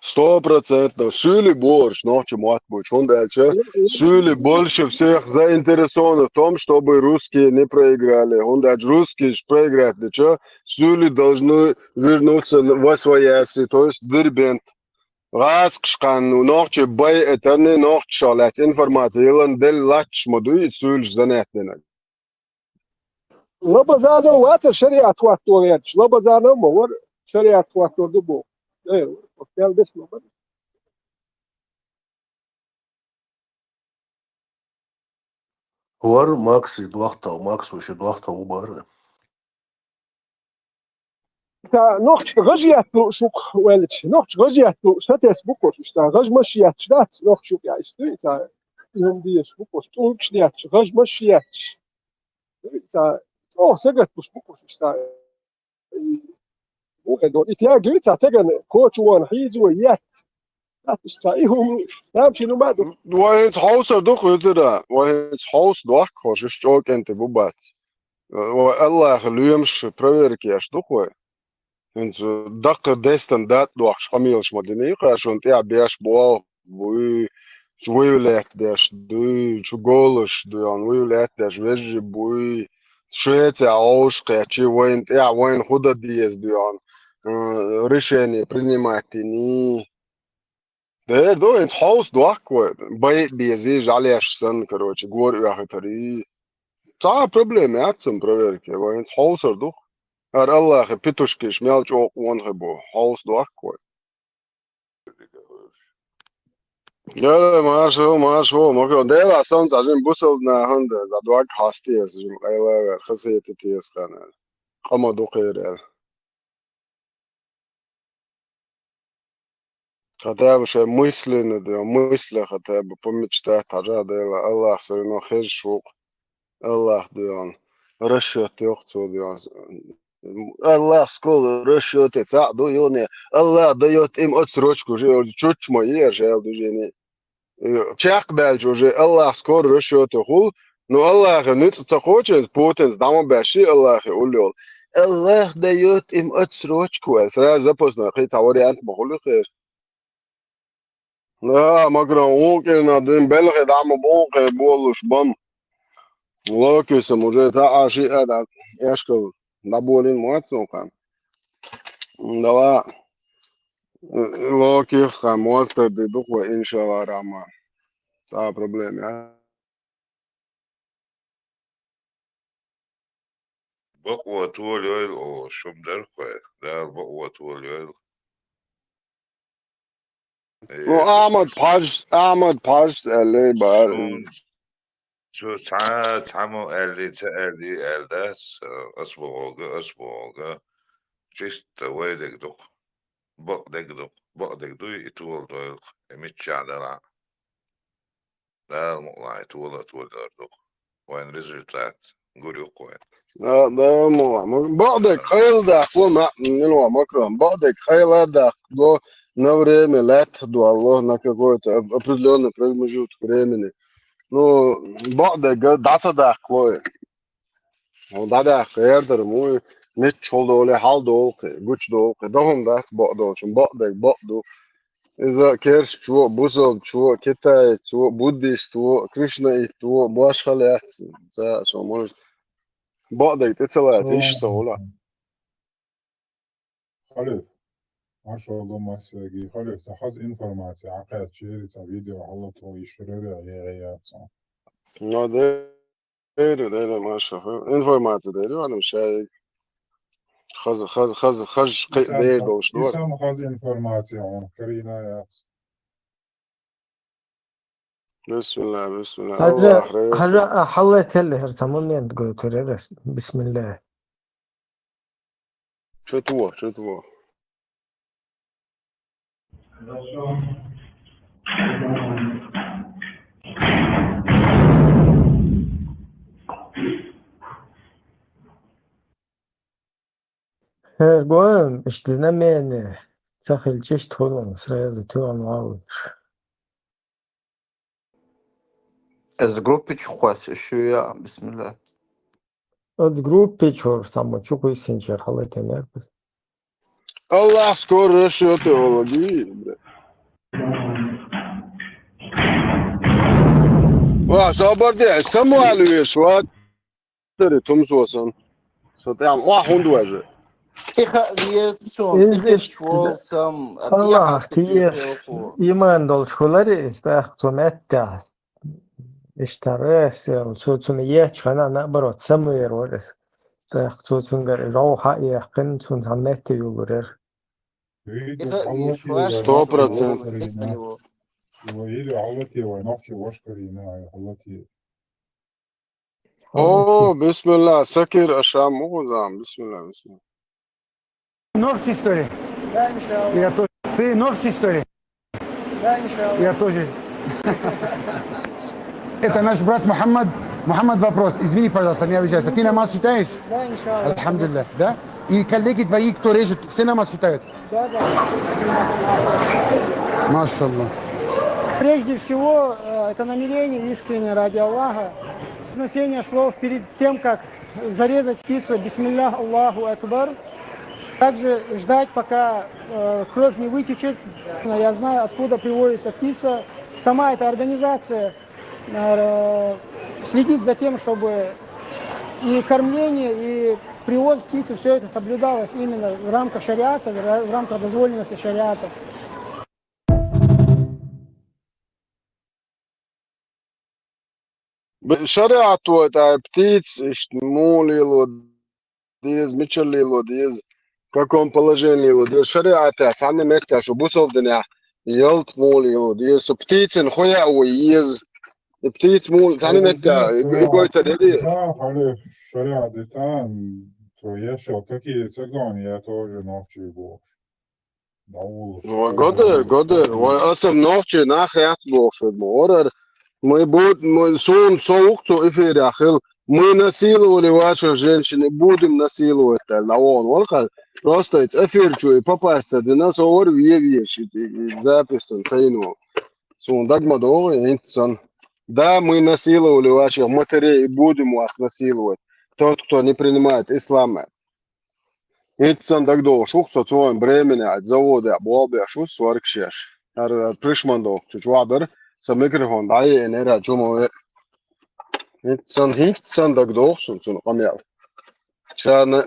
100%. Сюли борщ, ночи мать будет. Он дальше. Сюли больше всех заинтересованы в том, чтобы русские не проиграли. Он дальше русские проиграть. Ничего. Сюли должны вернуться во свояси, то есть Дербент. Раз кшкан, ночи бай этерны, ночи шалят. Информация. Илон дел лач модуи, сюль занятнена. لبزانه واتر شريعة تواتر يعني لبزانه مور شريعة تواتر دبو ايوه وقتها بس ما War Max, Dwachta, Max, which Dwachta Ubar. تا نقش غجياتو شوك ولش نقش غجياتو ستس بوكوش تا غج مشيات دات نقش شوك يا استوي تا يوم ديش بوكوش تونكش ديات غج مشيات تا او سجت بوكوش تا وكدو اتلاقي تا تجن كوتش وان حيزو يات تستعيهم نمشي نمادو وين Haus doch wieder. Wohin Haus doch kost, ist auch kente bubat. Allah gelooms probeer is toch wel. En zo dak destan dat doch families moderne schon ja beas boal boy zwoelet des du golos du an woelet des wege boy Швеция aus качи воин ja воин худа диес du an решение принимать не ده انت حوص دوك باي بيزيج عليها شسن كروتش غور يا خطري تا بروبليم اتسم بروفيرك انت حوص دوك ار الله خ بيتوشكيش ميالچ او وان خبو حوص دوك يا ما شو ما ده لا سانز عشان بوصل نا هند دوك هاستي اس لا خسيت تيس كان قما دوقير хотя бы что мысли хотя бы помечтать таджа дела Аллах все равно хешук Аллах диан расчет ёхцу диан Аллах скоро расчет это дуёне Аллах дает им отсрочку уже чуть мои жел движение чак дальше уже Аллах скоро расчет хул но Аллах не хочет Путин сдам баши Аллах улёл Аллах дает им отсрочку сразу запоздно хотя вариант могу لا مقرأ ممكن أدين بلغ دعم بوق بولش بام الله كيسم وجه تا شيء هذا يشكل دبولين مواتسو كان دوا الله كيف كان مواتر دي دقوة إن شاء الله رحمة تا بروبليم يعني بقوة طول يويل أو شم درخوة لا بقوة طول يويل أحمد باج اللي بقى شو تعمو اللي تألي ألداس أسبوعك جست ويدك دق بقدك دوي يطول دويلق ميتش على لا المقلع يطول دق وين ريزلتات قولي قوين ده مو بعدك خيل ده ما نلوى مكرم بعدك خيل ده до на время лет до Allah на какое-то определенное промежуток времени Ну, بعد дата да клой. Он да ердер мой мет чолдоле халдолке, гучдолке. Дохом да بعدолчун بعد. إذا كيرش تو بوزل تو كتاي تو بوديست تو كريشنا تو باشخالات زا شو بعدك تطلع إيش سهولة. خلف ما شاء الله مساجي خلف سحز إنفورماتي عقد شيري فيديو الله تو يشتري عليه No ده ما شاء الله إنفورماتي ده أنا مش شايف خز ده دوش دور. إسام خز إنفورماتي عن كرينايات بسم الله بسم الله الله هلا خير. هلا حليت اللي هرتمون تقول ترى بسم الله. شو تو قوم اشتنا من تاخل جيش تولن إسرائيل تو معاود. از جروب خاص شوية بسم الله. الجروب بيتشور سامو شو كوي سنجر حليت أنا بس. الله скоро شو تولدي. واه بردي سمو على شو ترى تمسوسن. ستعم واحد واجه. إخا ديتون إيش تكتشول سام أتيحة الله تجي تيش خيوكو. إيمان دول شغلاري استخدمتها اشتريس وتسميات شنا نقبر تسمير ورس تخصوصا روحا يقين سنتمت يورر يريدوا إخا حلوتي ويشواش ونقشي 100%. وشكرينا ويريدوا حلوتي ونقشي وشكرينا حلوتي. أوه بسم الله سكر أشام مغزام بسم الله بسم الله. Норс история. Да, иншаллах. Я тоже. Ты Норс история. Да, иншаллах. Я тоже. Это наш брат Мухаммад. Мухаммад, вопрос. Извини, пожалуйста, не обижайся. Ты намаз читаешь? Да, иншаллах. Альхамдулилlah. Да? И коллеги твои, кто режет, все намаз читают? Да, да. Машаллах. Прежде всего, это намерение искреннее ради Аллаха. Произношение слов перед тем, как зарезать птицу. Бисмиллах, Аллаху Акбар. Также ждать, пока кровь не вытечет. Я знаю, откуда приводится птица. Сама эта организация следит за тем, чтобы и кормление, и привоз птицы, все это соблюдалось именно в рамках шариата, в рамках дозволенности шариата. شريعته تاع птиц молило диз мичалило диз каком положении ло диз шариата фанне мекта шо бусов дня يلت молило диз птицын хоя уиз птиц мол фанне мекта игойта деди. Да, خلف شريعة ديتان то еще такие цыгане я тоже ночи был. Годы асам ночи нахят бошед морер. Мы сон соукцо эфирахил. Мы насиловали ваших женщин и будем насиловать. Лаон волкал. Просто эфирчу и попасть до нас ор вещи записан цейну. Сон дагмадо инсан. Да, мы насиловали ваших матерей и будем вас насиловать. Тот, кто не принимает ислам. Инсан дагдо шух со своим бремени от завода обобя шус сваркшеш. Пришмандо чучвадер. Самикрofon дай энера чумо инсан хинтсан дагдохсон сон камял. Чана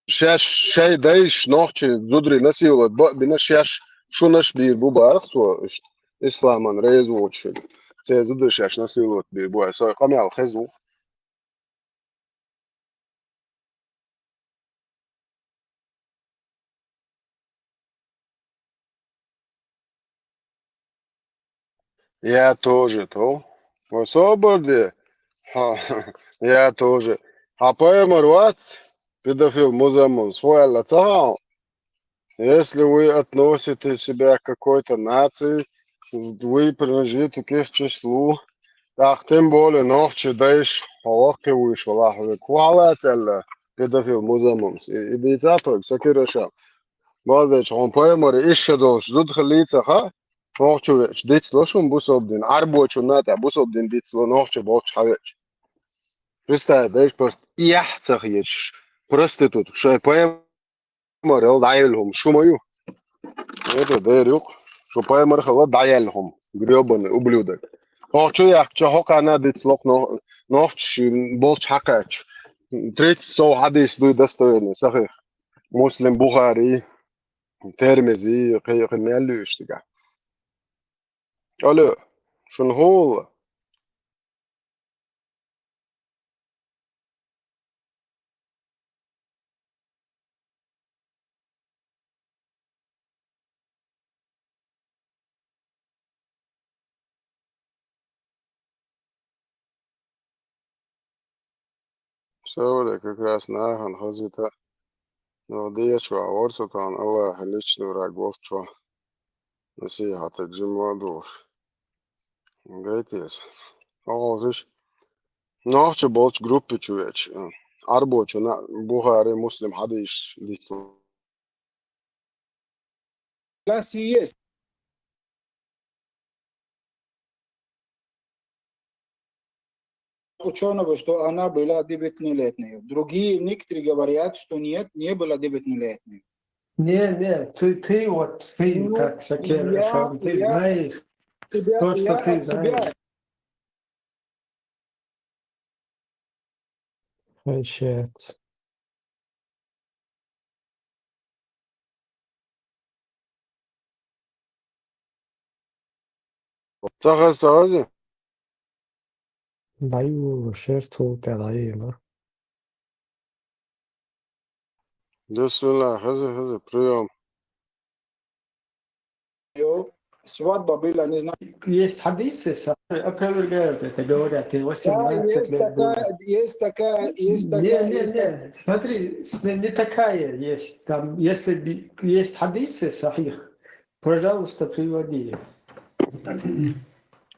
шай дайш нохчи зудри насиловать бина шаш шунаш бир бубарсо исламан резвочи. Це зудри шаш насиловать бир буа со камял хезу. Я тоже то. В свободе. Я тоже. А поэморвать педофил музамон свой лацал. Если вы относите себя к какой-то нации, вы принадлежите к их числу, так тем более ночью даешь полохкиваешь в Аллаху. Куала целя педофил музамон. И бейцаток сакираша. Молодец, он поэмор ищет долж. Тут халица, ха? Nohčuveć, diclošum busobdin, arboču nata, busobdin diclo, nohče bolč haveć. Представляешь, просто яхцахич, проститут, что я поймал, даяльхум, шумою. Это дырюк, что поймал, даяльхум, гребаный ублюдок. Что я, что хокана дицлок, нохч, болч хакач. 30 хадис дуй достоверный, сахих. Муслим Бухари, Термизи, кемелюш, тига. Алло, шунхол. Все, как раз нахан, хазита. Но дечва, орсатан, Аллах, личный враг, волчва. Насихата, джимладуш. Гайтес. Ağzış. Nahçı bolç gruppi çüveç. Arboçu na Buhari Muslim hadis dislo. Class есть. Ученого, что она была 9-летней. Другие некоторые говорят, что нет, не была 9-летней. Не, ты вот, ты как Шакир, ты знаешь то, что ты знаешь. Вообще. Сахази. Даю жертву Гараила. Бисмилlah, хази, прием. Свадьба была, не знаю. Есть хадисы, опровергают это, говорят, и 18 лет было. Есть такая. Не, смотри, не такая есть. Там, если есть хадисы, сахих, пожалуйста, приводи.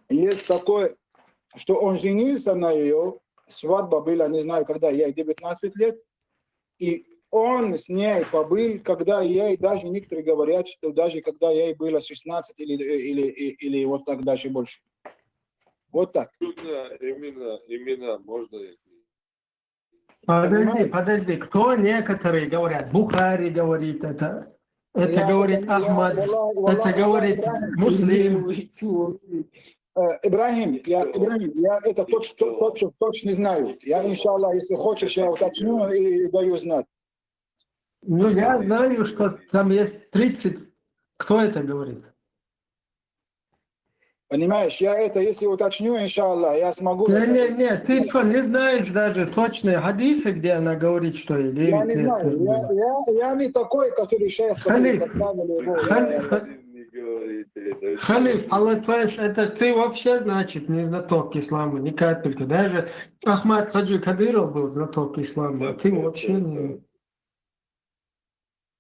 Есть такое, что он женился на ее, свадьба была, не знаю, когда ей 19 лет, и он с ней побыл, когда ей, даже некоторые говорят, что даже когда ей было 16 или вот так даже больше. Вот так. Именно можно. Подожди, кто некоторые говорят? Бухари говорит это. Это говорит Ахмад, это говорит Муслим. Ибрахим, я это точно не знаю. Я, иншаллах, если хочешь, я уточню и даю знать. Ну, я знаю, что там есть 30. Кто это говорит? Понимаешь, я это, если уточню, иншаллах, я смогу... Нет, ты что, не знаешь даже точные хадисы, где она говорит, что ей 9 лет? Я не знаю, я не такой, который шейх, который поставили его. Халиф, Аллах, это ты вообще, значит, не знаток ислама, ни капельки. Даже Ахмад Хаджи Кадыров был знаток ислама, а ты вообще не...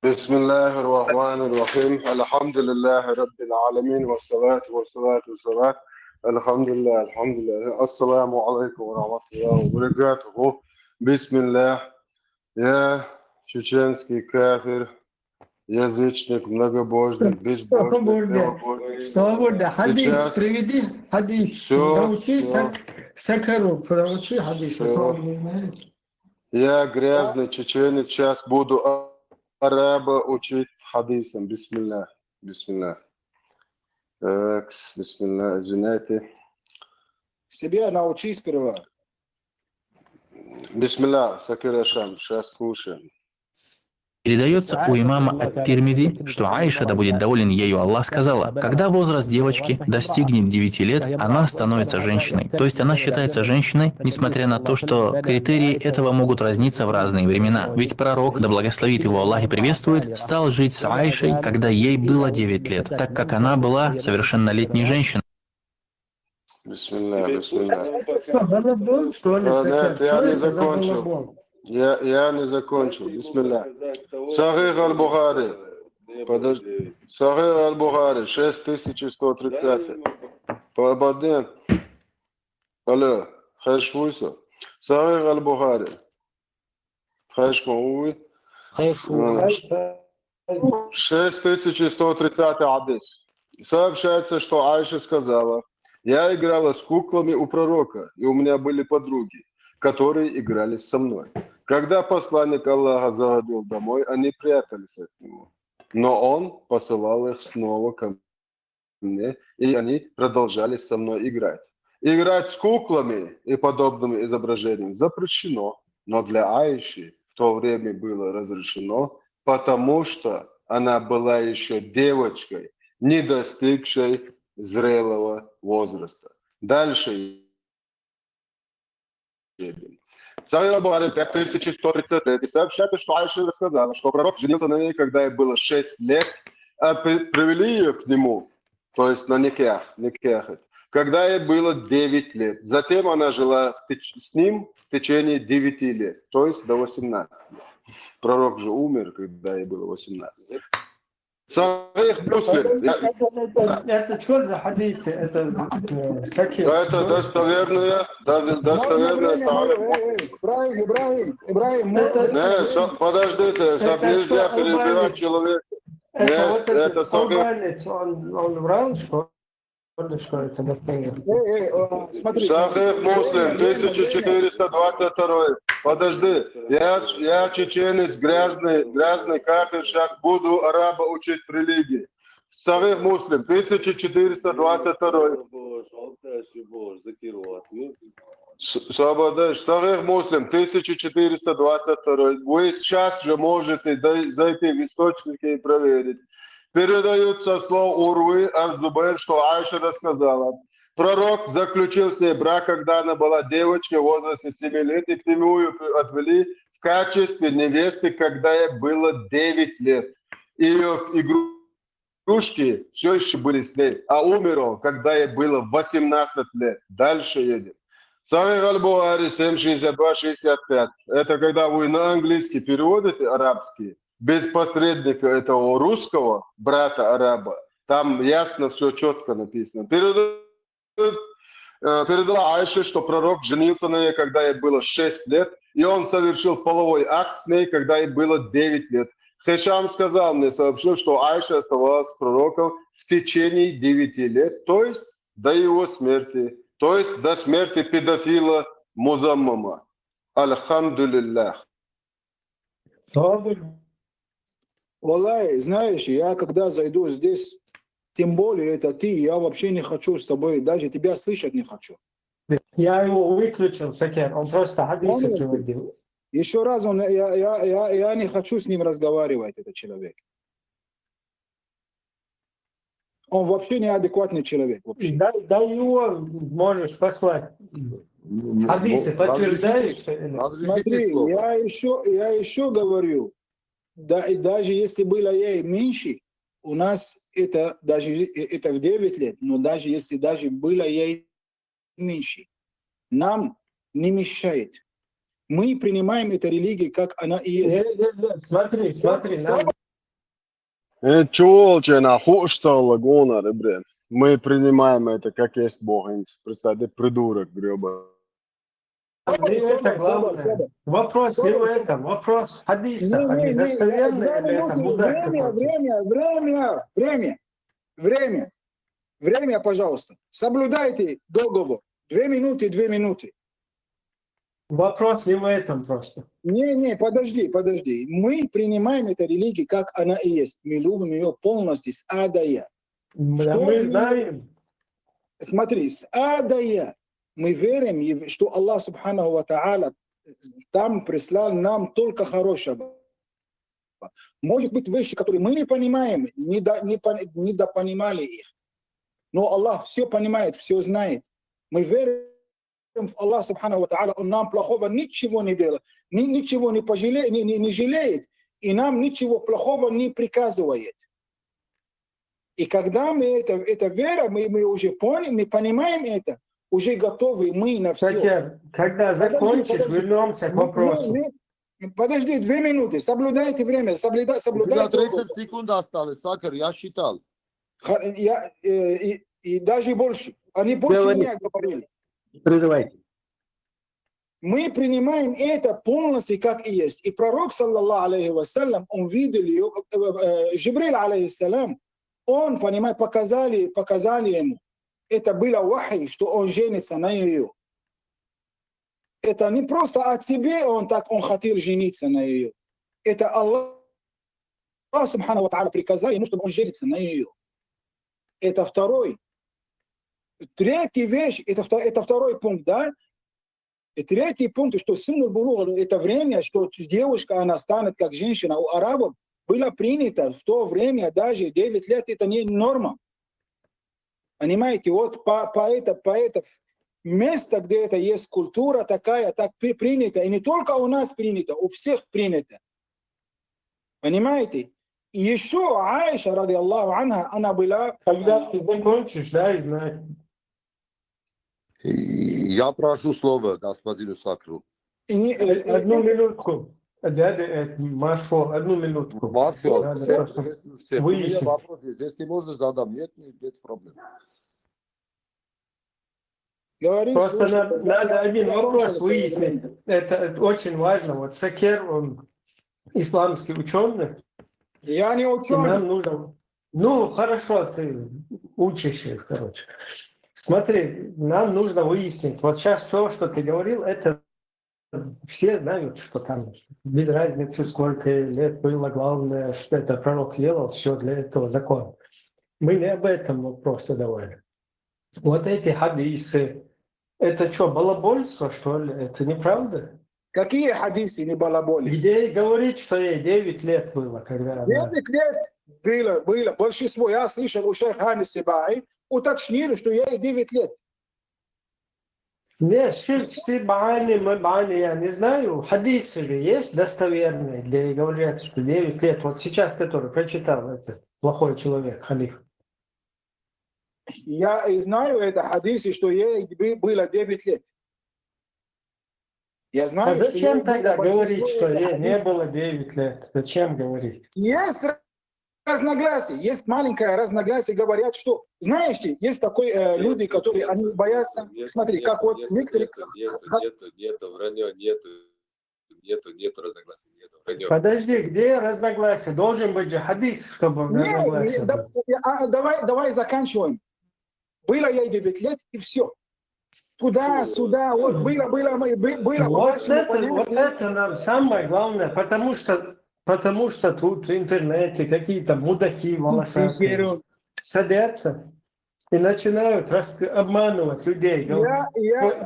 بسم الله الرحمن الرحيم الحمد لله رب العالمين والصلاة والسلام الحمد لله السلام عليكم ورحمة الله وبركاته بسم الله я чеченский кафир язычник многобожник безбожник Свобода, хадис, приведи хадис, научи Сакаров, научи хадис, а то он не знает. Я грязный чеченец, сейчас буду араба учить хадисом. Бисмилlah. Так, бисмилlah, извиняйте. Себя научи сперва. Бисмилlah, Сакир Ашам, сейчас слушаем. Передается у имама Ат-Тирмизи, что Аиша, да будет доволен ею Аллах, сказала: когда возраст девочки достигнет 9 лет, она становится женщиной. То есть она считается женщиной, несмотря на то, что критерии этого могут разниться в разные времена. Ведь пророк, да благословит его Аллах и приветствует, стал жить с Аишей, когда ей было 9 лет, так как она была совершеннолетней женщиной. Бисмилlah. Балабол, что ли, Нет, я не это за закончил. балабол? Я не закончил. Бисмилlah. Сахих аль-Бухари. Подожди. Сахих аль-Бухари, 6130. Побаден. Алло, хэшвуйса. Сахих аль-Бухари. Хэшмауи. 6130 адис. Сообщается, что Айша сказала: я играла с куклами у пророка, и у меня были подруги, которые играли со мной. Когда посланник Аллаха заходил домой, они прятались от него. Но он посылал их снова ко мне, и они продолжали со мной играть. Играть с куклами и подобными изображениями запрещено, но для Аиши в то время было разрешено, потому что она была еще девочкой, не достигшей зрелого возраста. Дальше. Сахих аль-Бухари 5133 сообщается, что Айша рассказала, что пророк женился на ней, когда ей было 6 лет, а привели ее к нему, то есть на никах, когда ей было 9 лет. Затем она жила с ним в течение 9 лет, то есть до 18 лет. Пророк же умер, когда ей было 18 лет. Сахих Муслим. Это что за хадисы? Это какие? Это достоверные Ибрахим. Нет, подождите, чтобы нельзя перебивать человека. Это Нет, вот это албанец, он врал, что это достоверно? Смотри. Сахих Муслим, 1422. Подожди, я чеченец, грязный кафир, сейчас буду араба учить религии. Сахих Муслим, 1422. Свободаш, Сахих Муслим, 1422. Вы сейчас же можете зайти в источники и проверить. Передают со слов Урвы Ар-Зубайр, что Айша рассказала. Пророк заключил с ней брак, когда она была девочкой в возрасте 7 лет, и к нему ее отвели в качестве невесты, когда ей было 9 лет. Ее игрушки все еще были с ней, а умер он, когда ей было 18 лет. Дальше едем. Сахих аль-Бухари 762-65. Это когда вы на английский переводите арабский, без посредника этого русского брата араба, там ясно все четко написано. Передала Айше, что пророк женился на ней, когда ей было 6 лет, и он совершил половой акт с ней, когда ей было 9 лет. Хишам сказал мне, сообщил, что Айша оставалась с пророком в течение 9 лет, то есть до его смерти, то есть до смерти педофила Музаммама. Альхамдулиллах. Валай, знаешь, я когда зайду здесь, тем более это ты, я вообще не хочу с тобой, даже тебя слышать не хочу. Я его выключил, Сакер, он просто хадисы приводил. Еще раз, я не хочу с ним разговаривать, этот человек. Он вообще неадекватный человек. Вообще. Да его можешь послать. Хадисы подтверждают, что... Смотри, я еще говорю, да, и даже если было ей меньше, у нас это даже это в 9 лет, но даже если даже было ей меньше, нам не мешает. Мы принимаем эту религию, как она и есть. Смотри, Мы принимаем это, как есть Бог. Представьте, придурок гребаный. Это главное. Вопрос не в этом, вопрос в хадисах. Они достоверные или это мудак? Время, пожалуйста. Соблюдайте договор. 2 минуты. Вопрос не в этом просто. Не, подожди. Мы принимаем эту религию, как она и есть. Мы любим ее полностью, с А до Я. Мы знаем. Смотри, с А до Я. Мы верим, что Аллах Субханаху ва Тааля там прислал нам только хорошего. Может быть, вещи, которые мы не понимаем, недопонимали их. Но Аллах все понимает, все знает. Мы верим в Аллах Субханаху ва Тааля, Он нам плохого ничего не делает, ничего не жалеет, и нам ничего плохого не приказывает. И когда мы это вера, мы уже поняли, мы понимаем это, уже готовы мы на все. Кстати, когда закончишь, вернемся к вопросу. Подожди, 2 минуты. Соблюдайте время. Соблюдайте. 30 секунд осталось, Сакер, я считал. И даже больше. Они больше меня говорили. Прерывайте. Мы принимаем это полностью как и есть. И пророк, саллаллаху алейхи вассалям, он видел ее, Джибриль алейхиссалям, Он, понимаете, показали ему. Это было вахи, что он женится на ее. Это не просто от себе он хотел жениться на ее. Это Аллах Субхану ва Тааля приказал ему, чтобы он женится на ее. Это второй. Третья вещь, это второй пункт, да? И третий пункт, что суннуль булуг, это время, что девушка, она станет как женщина. У арабов было принято в то время, даже 9 лет, это не норма. Понимаете, вот по это место, где это есть культура такая, так принято. И не только у нас принято, у всех принято. Понимаете? И еще Аиша, ради Аллаху анха, она была... Когда ты закончишь, дай знать. Я прошу слово господину Сакру. Одну минутку. Дядя Машо, одну минутку. Машо, Надо у меня выяснить. вопрос есть. Если можно, задам. Нет проблем. Просто надо один вопрос выяснить. Это очень важно. Вот Сакер, он исламский ученый. Я не ученый. Нам нужно... Ну, хорошо, ты учишься, короче. Смотри, нам нужно выяснить. Вот сейчас все, что ты говорил, это все знают, что там без разницы, сколько лет было. Главное, что это пророк делал, все для этого закон. Мы не об этом вопрос задавали. Вот эти хадисы, это что, балабольство, что ли? Это неправда? Какие хадисы не балаболи? Где говорит, что ей 9 лет было, когда... 9 лет было. Большинство, я слышал у шейха Хани Сибаи, уточнили, что ей 9 лет. Нет, все бани, я не знаю. Хадисы же есть достоверные, где говорят, что 9 лет. Вот сейчас, который прочитал, это плохой человек, халиф. Я и знаю это хадисы, что ей было 9 лет. Я знаю, А зачем что тогда говорить, что ей не было 9 лет? Зачем говорить? Есть разногласия, есть маленькое разногласие, говорят, что, знаешь, есть такие люди, которые, они боятся, смотри, как вот некоторые... Нету, вранье, нету разногласий, нету, вранье. Подожди, где разногласия? Должен быть же хадис, чтобы разногласия были. Давай заканчиваем. Было ей 9 лет, и все. Туда-сюда, вот было. Вот это нам самое главное, потому что тут в интернете какие-то мудаки волосатые садятся и начинают обманывать людей.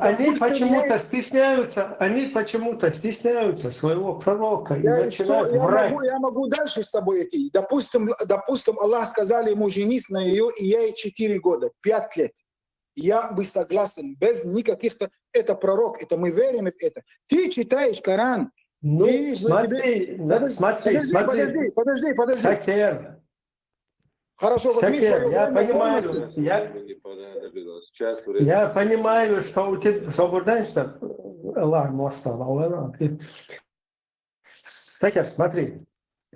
Они почему-то стесняются своего пророка и начинают врать. Я могу дальше с тобой идти. Допустим, Аллах сказал ему женись на ее, и ей 4 года, 5 лет. Я бы согласен, без никаких-то... Это пророк, это мы верим в это. Ты читаешь Коран. Ну, смотри. Подожди. Сакер. Хорошо, возьми свое я время понимаю, полностью. я понимаю, что у тебя свободенство. Аллах мостал. Сакер, смотри.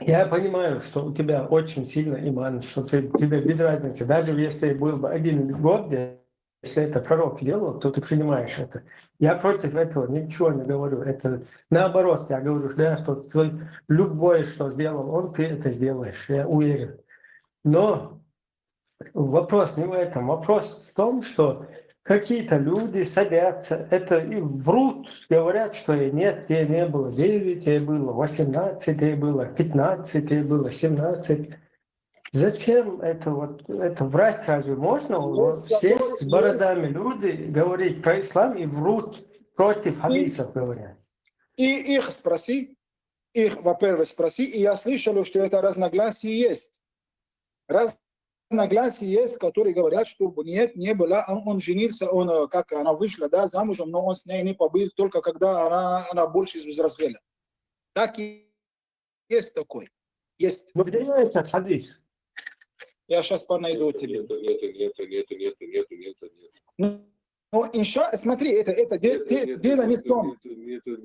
Я понимаю, что у тебя очень сильно иман, что тебе без разницы. Даже если был бы 1 год, если это пророк делал, то ты принимаешь это. Я против этого ничего не говорю. Это наоборот, я говорю, да, что любое, что сделал, ты это сделаешь, я уверен. Но вопрос не в этом. Вопрос в том, что какие-то люди садятся, это и врут, говорят, что нет, ей не было 9, ей было 18, ей было 15, ей было 17. Зачем это врать разве можно? Сесть с бородами люди, говорить про ислам и врут против хадисов, говорят. И их спроси, во-первых, спроси, и я слышал, что это разногласие есть. Разногласия есть, которые говорят, что нет, не было, он женился, как она вышла, да, замужем, но он с ней не побыл, только когда она больше взрослела. Так и есть такой. Есть. Но где этот хадис? Я сейчас найду тебе. Нету. Ну, смотри, это дело не в том. Нету.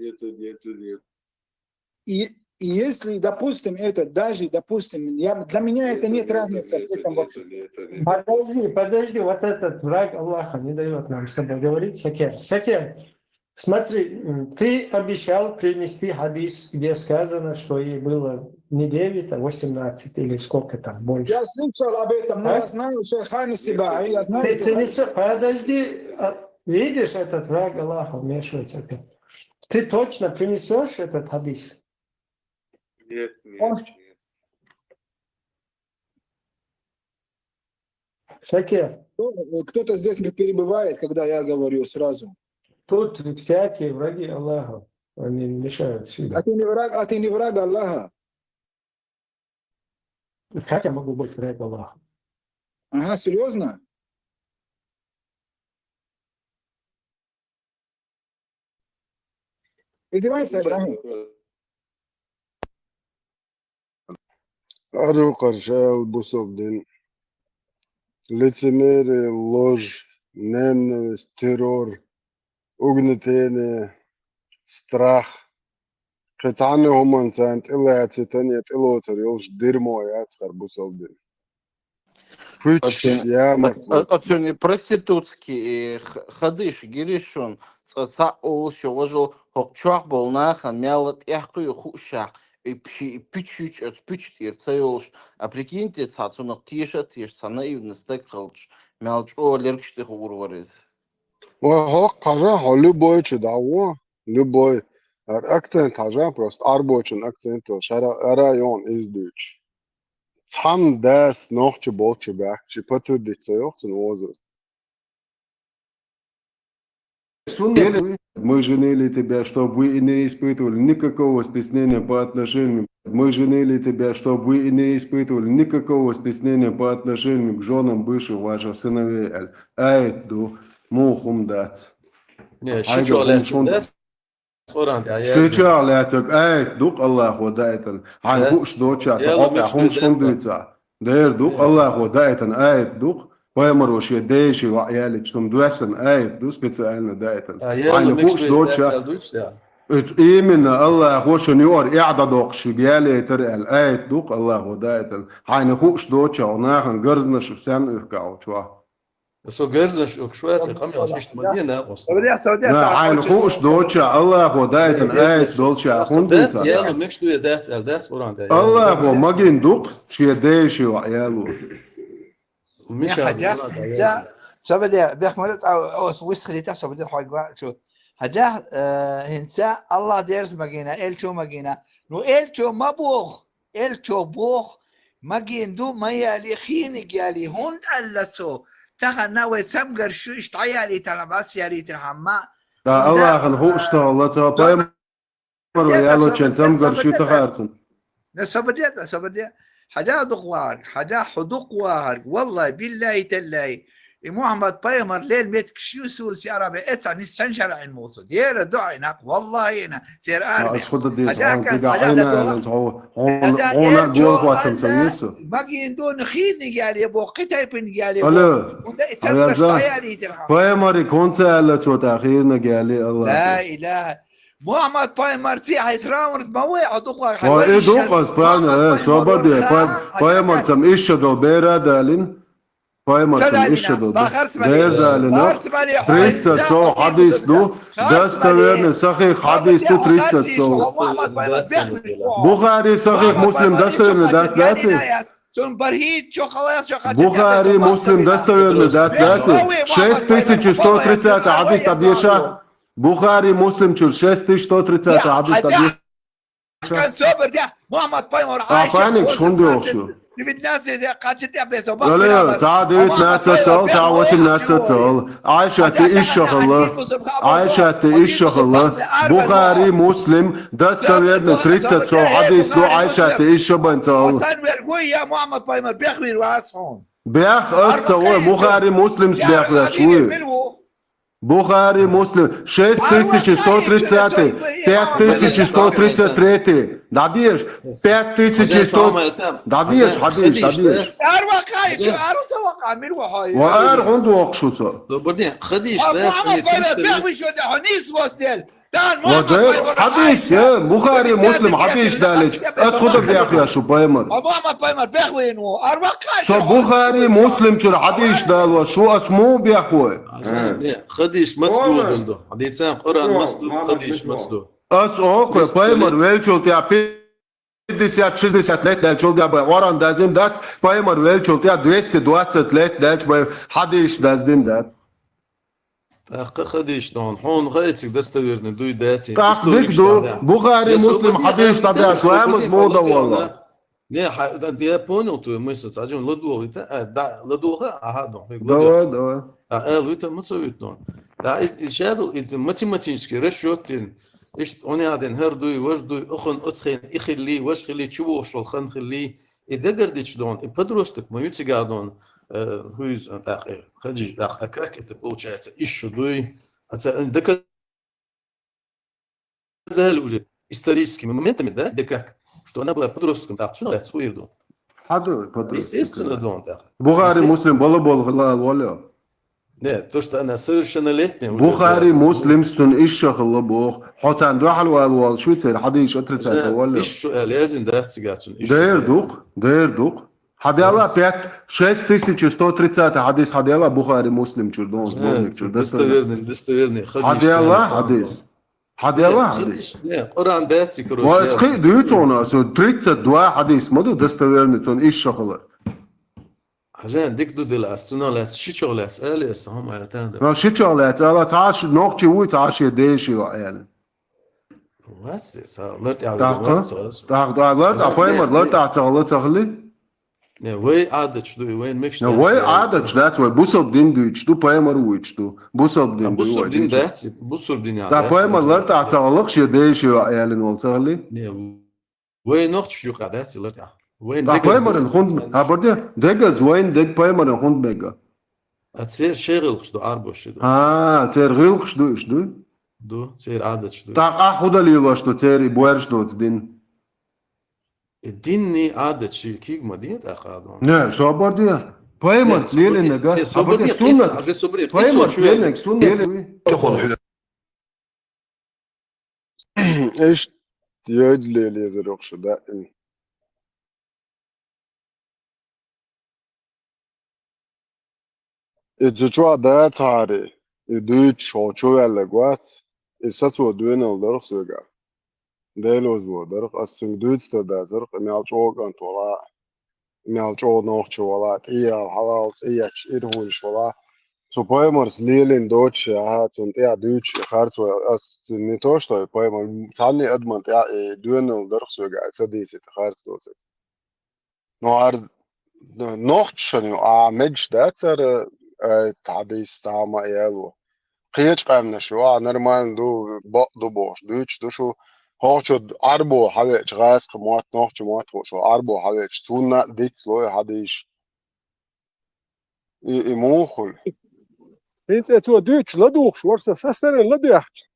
И если, допустим, для меня это нет разницы в этом вообще. Подожди, вот этот враг Аллаха не дает нам с тобой говорить, Сакер, смотри, ты обещал принести хадис, где сказано, что ей было не 9, а 18 или сколько там больше. Я слышал об этом, но я знаю, что Хай на себя. Я знаю, что Подожди, видишь, этот враг Аллаха вмешивается опять. Ты точно принесешь этот хадис? Нет, нет, Он- нет. Шакир, кто-то здесь не перебывает, когда я говорю сразу. тут всякие враги Аллаха, они мешают всегда. А ты не враг Аллаха. Как я могу быть враг Аллаха? Ага, серьезно? Издевайся, Ибрахим. Ару Каршал Бусовдин. Лицемерие, ложь, ненависть, террор, угнетение, страх. Катаны гуманцант, илля цитанет, илотер, илж дерьмо, яцкар Бусовдин. Пыч, я Отсюда проститутский хадыш гиришон ца олшо вожу хокчах был нахан мялот яхкую хушах и пичуч от пичтир цеолш. А прикиньте, цацунок тиша тиш наивный стекхалч мялчо леркштых урварез. Хок кажа, любой чудо, любой. Акцент кажа, просто арбочен акцент, район из дыч. Там дас ночью больше бак, чи потудится, ёхтен возраст. Мы женили тебя, чтобы вы не испытывали никакого стеснения по отношению. Мы женили тебя, чтобы вы не испытывали никакого стеснения по отношению к женам бывших ваших сыновей. Айду мухум дать. Не, шучу, дать. Шучу, ляток, айд, дук Аллах водайтан. Ан хуш доча, та хум шундуйца. Дэр дук Аллах водайтан, айд дук. Поймарош я дейши ваяли, что дуэсэн айд, ду специально дайтан. Ан хуш доча. Именно Аллах вошениор иададок шигяли терэл айд дук Аллах водайтан. Ан хуш доча, онахан гырзнаш всем их каучва. سو جرزش وشوية قمي عشيش مدينة عين خوش دوتشا الله ودايتن آيت دوتشا دات يالو ميكش دوية دات دات قرآن دات الله ماجين دوق شي دايشي وعيالو مش سبدا بيخمرت او وسخليتا سبدا حاجة شو حاجة هنسا الله ديرس ماجينا الشو ماجينا نو الشو ما بوخ الشو بوخ ماجين دو ما يالي خينك يالي هند ألسو تاخنا وسمجر شو اشتعيالي تلبس يالي ترحمة دا الله خن هو اشتغل تا بايم ويالو تشن سمجر شو تخارتن سبديت حدا دقوار حدا حدقوار والله بالله تلاي محمد بايمر ليل ميت شو سوس يا ربي اتس نستنشر عن موسو دير دعينا والله هنا سير اربي اسخد دي عن كده عينا هون دول قواتم سويسو باقي دون خيني قال يبو قتايبن قال يبو الو بايمر كنت على تو تاخيرنا قال لي الله لا اله محمد بايمر سيح يسراون مويع دقوار وايه دوقس برانا صوبدي بايمر سم ايش دو بيرا دالين بايمر سم ايش دو بير دالين تريستا سو حديث دو دستويرن صحيح حديث دو تريستا سو بخاري صحيح مسلم دستويرن داتي بخاري مسلم دستويرن داتي 6130 حديث تبيشا بخاري مسلم شو 6130 حديث تبيشا كان صبر ده محمد بايمر عفانك شوندو شو الناس قاعدة تعبس لا تعديت ناس تسأل تعوت الناس تسأل عايشة إيش الله عايشة إيش الله بخاري مسلم دستويرن تريستا سو حديث دو عايشة إيش بنتال حسن ورقوي يا محمد بايمر بيخبر واسهم بيخ أستوى بخاري مسلم بيخ شوي بخاري مسلم 6130 5133 داديش 5100 داديش حديث داديش توقع من وحاي وار عنده وقشوسه برني خديش محمد بايمر بيخبر شو ده هنيس واسدل حديث بخاري مسلم حديث دالش اسخدك يا اخي شو بايمر محمد بايمر بيخوي انه شو بخاري مسلم شو حديث دال شو اسمه بيخوي خديش مصدوق عنده حديث قرآن مصدوق خديش مصدوق اوكي بايمر ويلشو تي 50-60 лет дальше Оран дазин дат, поймар велчул, я 220 лет дальше хадиш даздин дат. تحقق خديش دون حون غايتك دستويرني دوي داتي تحقق دو بخاري مسلم حديش تبع سلامت موضة والله не я понял твою мысль один ладу это да ладуха ага давай это муцовитно да шадл это математический расчет ايش انا قاعدين هردو وجدو اخن اتخين اخلي واش خلي تشوف شو الخن خلي اذا قردش دون بدروستك ما يتقعدون хуиз ходи а как это получается еще дуй доказали уже историческими моментами, да, да как, что она была подростком, так что это суирду. Естественно, да, так. Бухари муслим было. Нет, то, что она совершеннолетняя. Бухари муслим стун ишшахла бог, хотан духал вал شو تصير حديش اترتسا ولا. إيش لازم ده تسجاتون. دير دوق. Hadela 6130 hadis hadela Bukhari Muslim чурдон сборник достоверный hadis. Hadela hadis. Kur'an dersi короче. Вот дают он 32 hadis моду достоверный он иш шахла. عشان ديك دو دل استونالات شي شغلات اليس هم على تاند. ما شي شغلات على تعاش نوقتي وتعاش يديشي يعني. واتس لرت على لرت ابويمر لرت تعالى Ne, vay adaç du, vay mekş. Ne, vay adaç that's why busab din duç du poemar uç du. Busab din. Busab din that's it. Busab din ya. Da poemarlar ta açıqlıq şey değişiyor ayalın olsalı. Ne, vay noqt şu qadats lar ta. Vay da poemarın hund ha burada degaz vay deg poemarın hund mega. Atser şeğil qışdu arboş du. Ha, ser gil qışdu işdu. Du, ser adaç du. Ta ahuda lilaşdu ser buerşdu din. Dinni adaçı kigma diye de qadon. Ne, sobar diye. Poemer lelin ne ga. Sobar diye sünnet. Poemer lelin sünnet. ايش يدلي لي زروقش دائم اتجوا ده تاري ادوت شوچو ولا قوات اساتو دوين الدرس وقع ديلوز ودرق أصلا دوتس ده زرق مالجوج أنت ولا مالجوج نوخش ولا تيا حلالس إيش إيرهونش ولا سو بايمرز ليلين دوتش هات und دوتش خارج أس نتوش طيب بايمر ثاني أدمن دوين الدرق سوقع سديسة خارج دوسة نوار نوخش شنو مج ده تر تعديس سامع يالو قيش قامنا شو نرمان دو باش دوتش دو شو هاچو اربو حوالش غاز قمات نوخش مات شو اربو حوالش تونا ديتس لوي حديش موخل انت تو دوتش لا دوخش ورسا سستر لا دوخش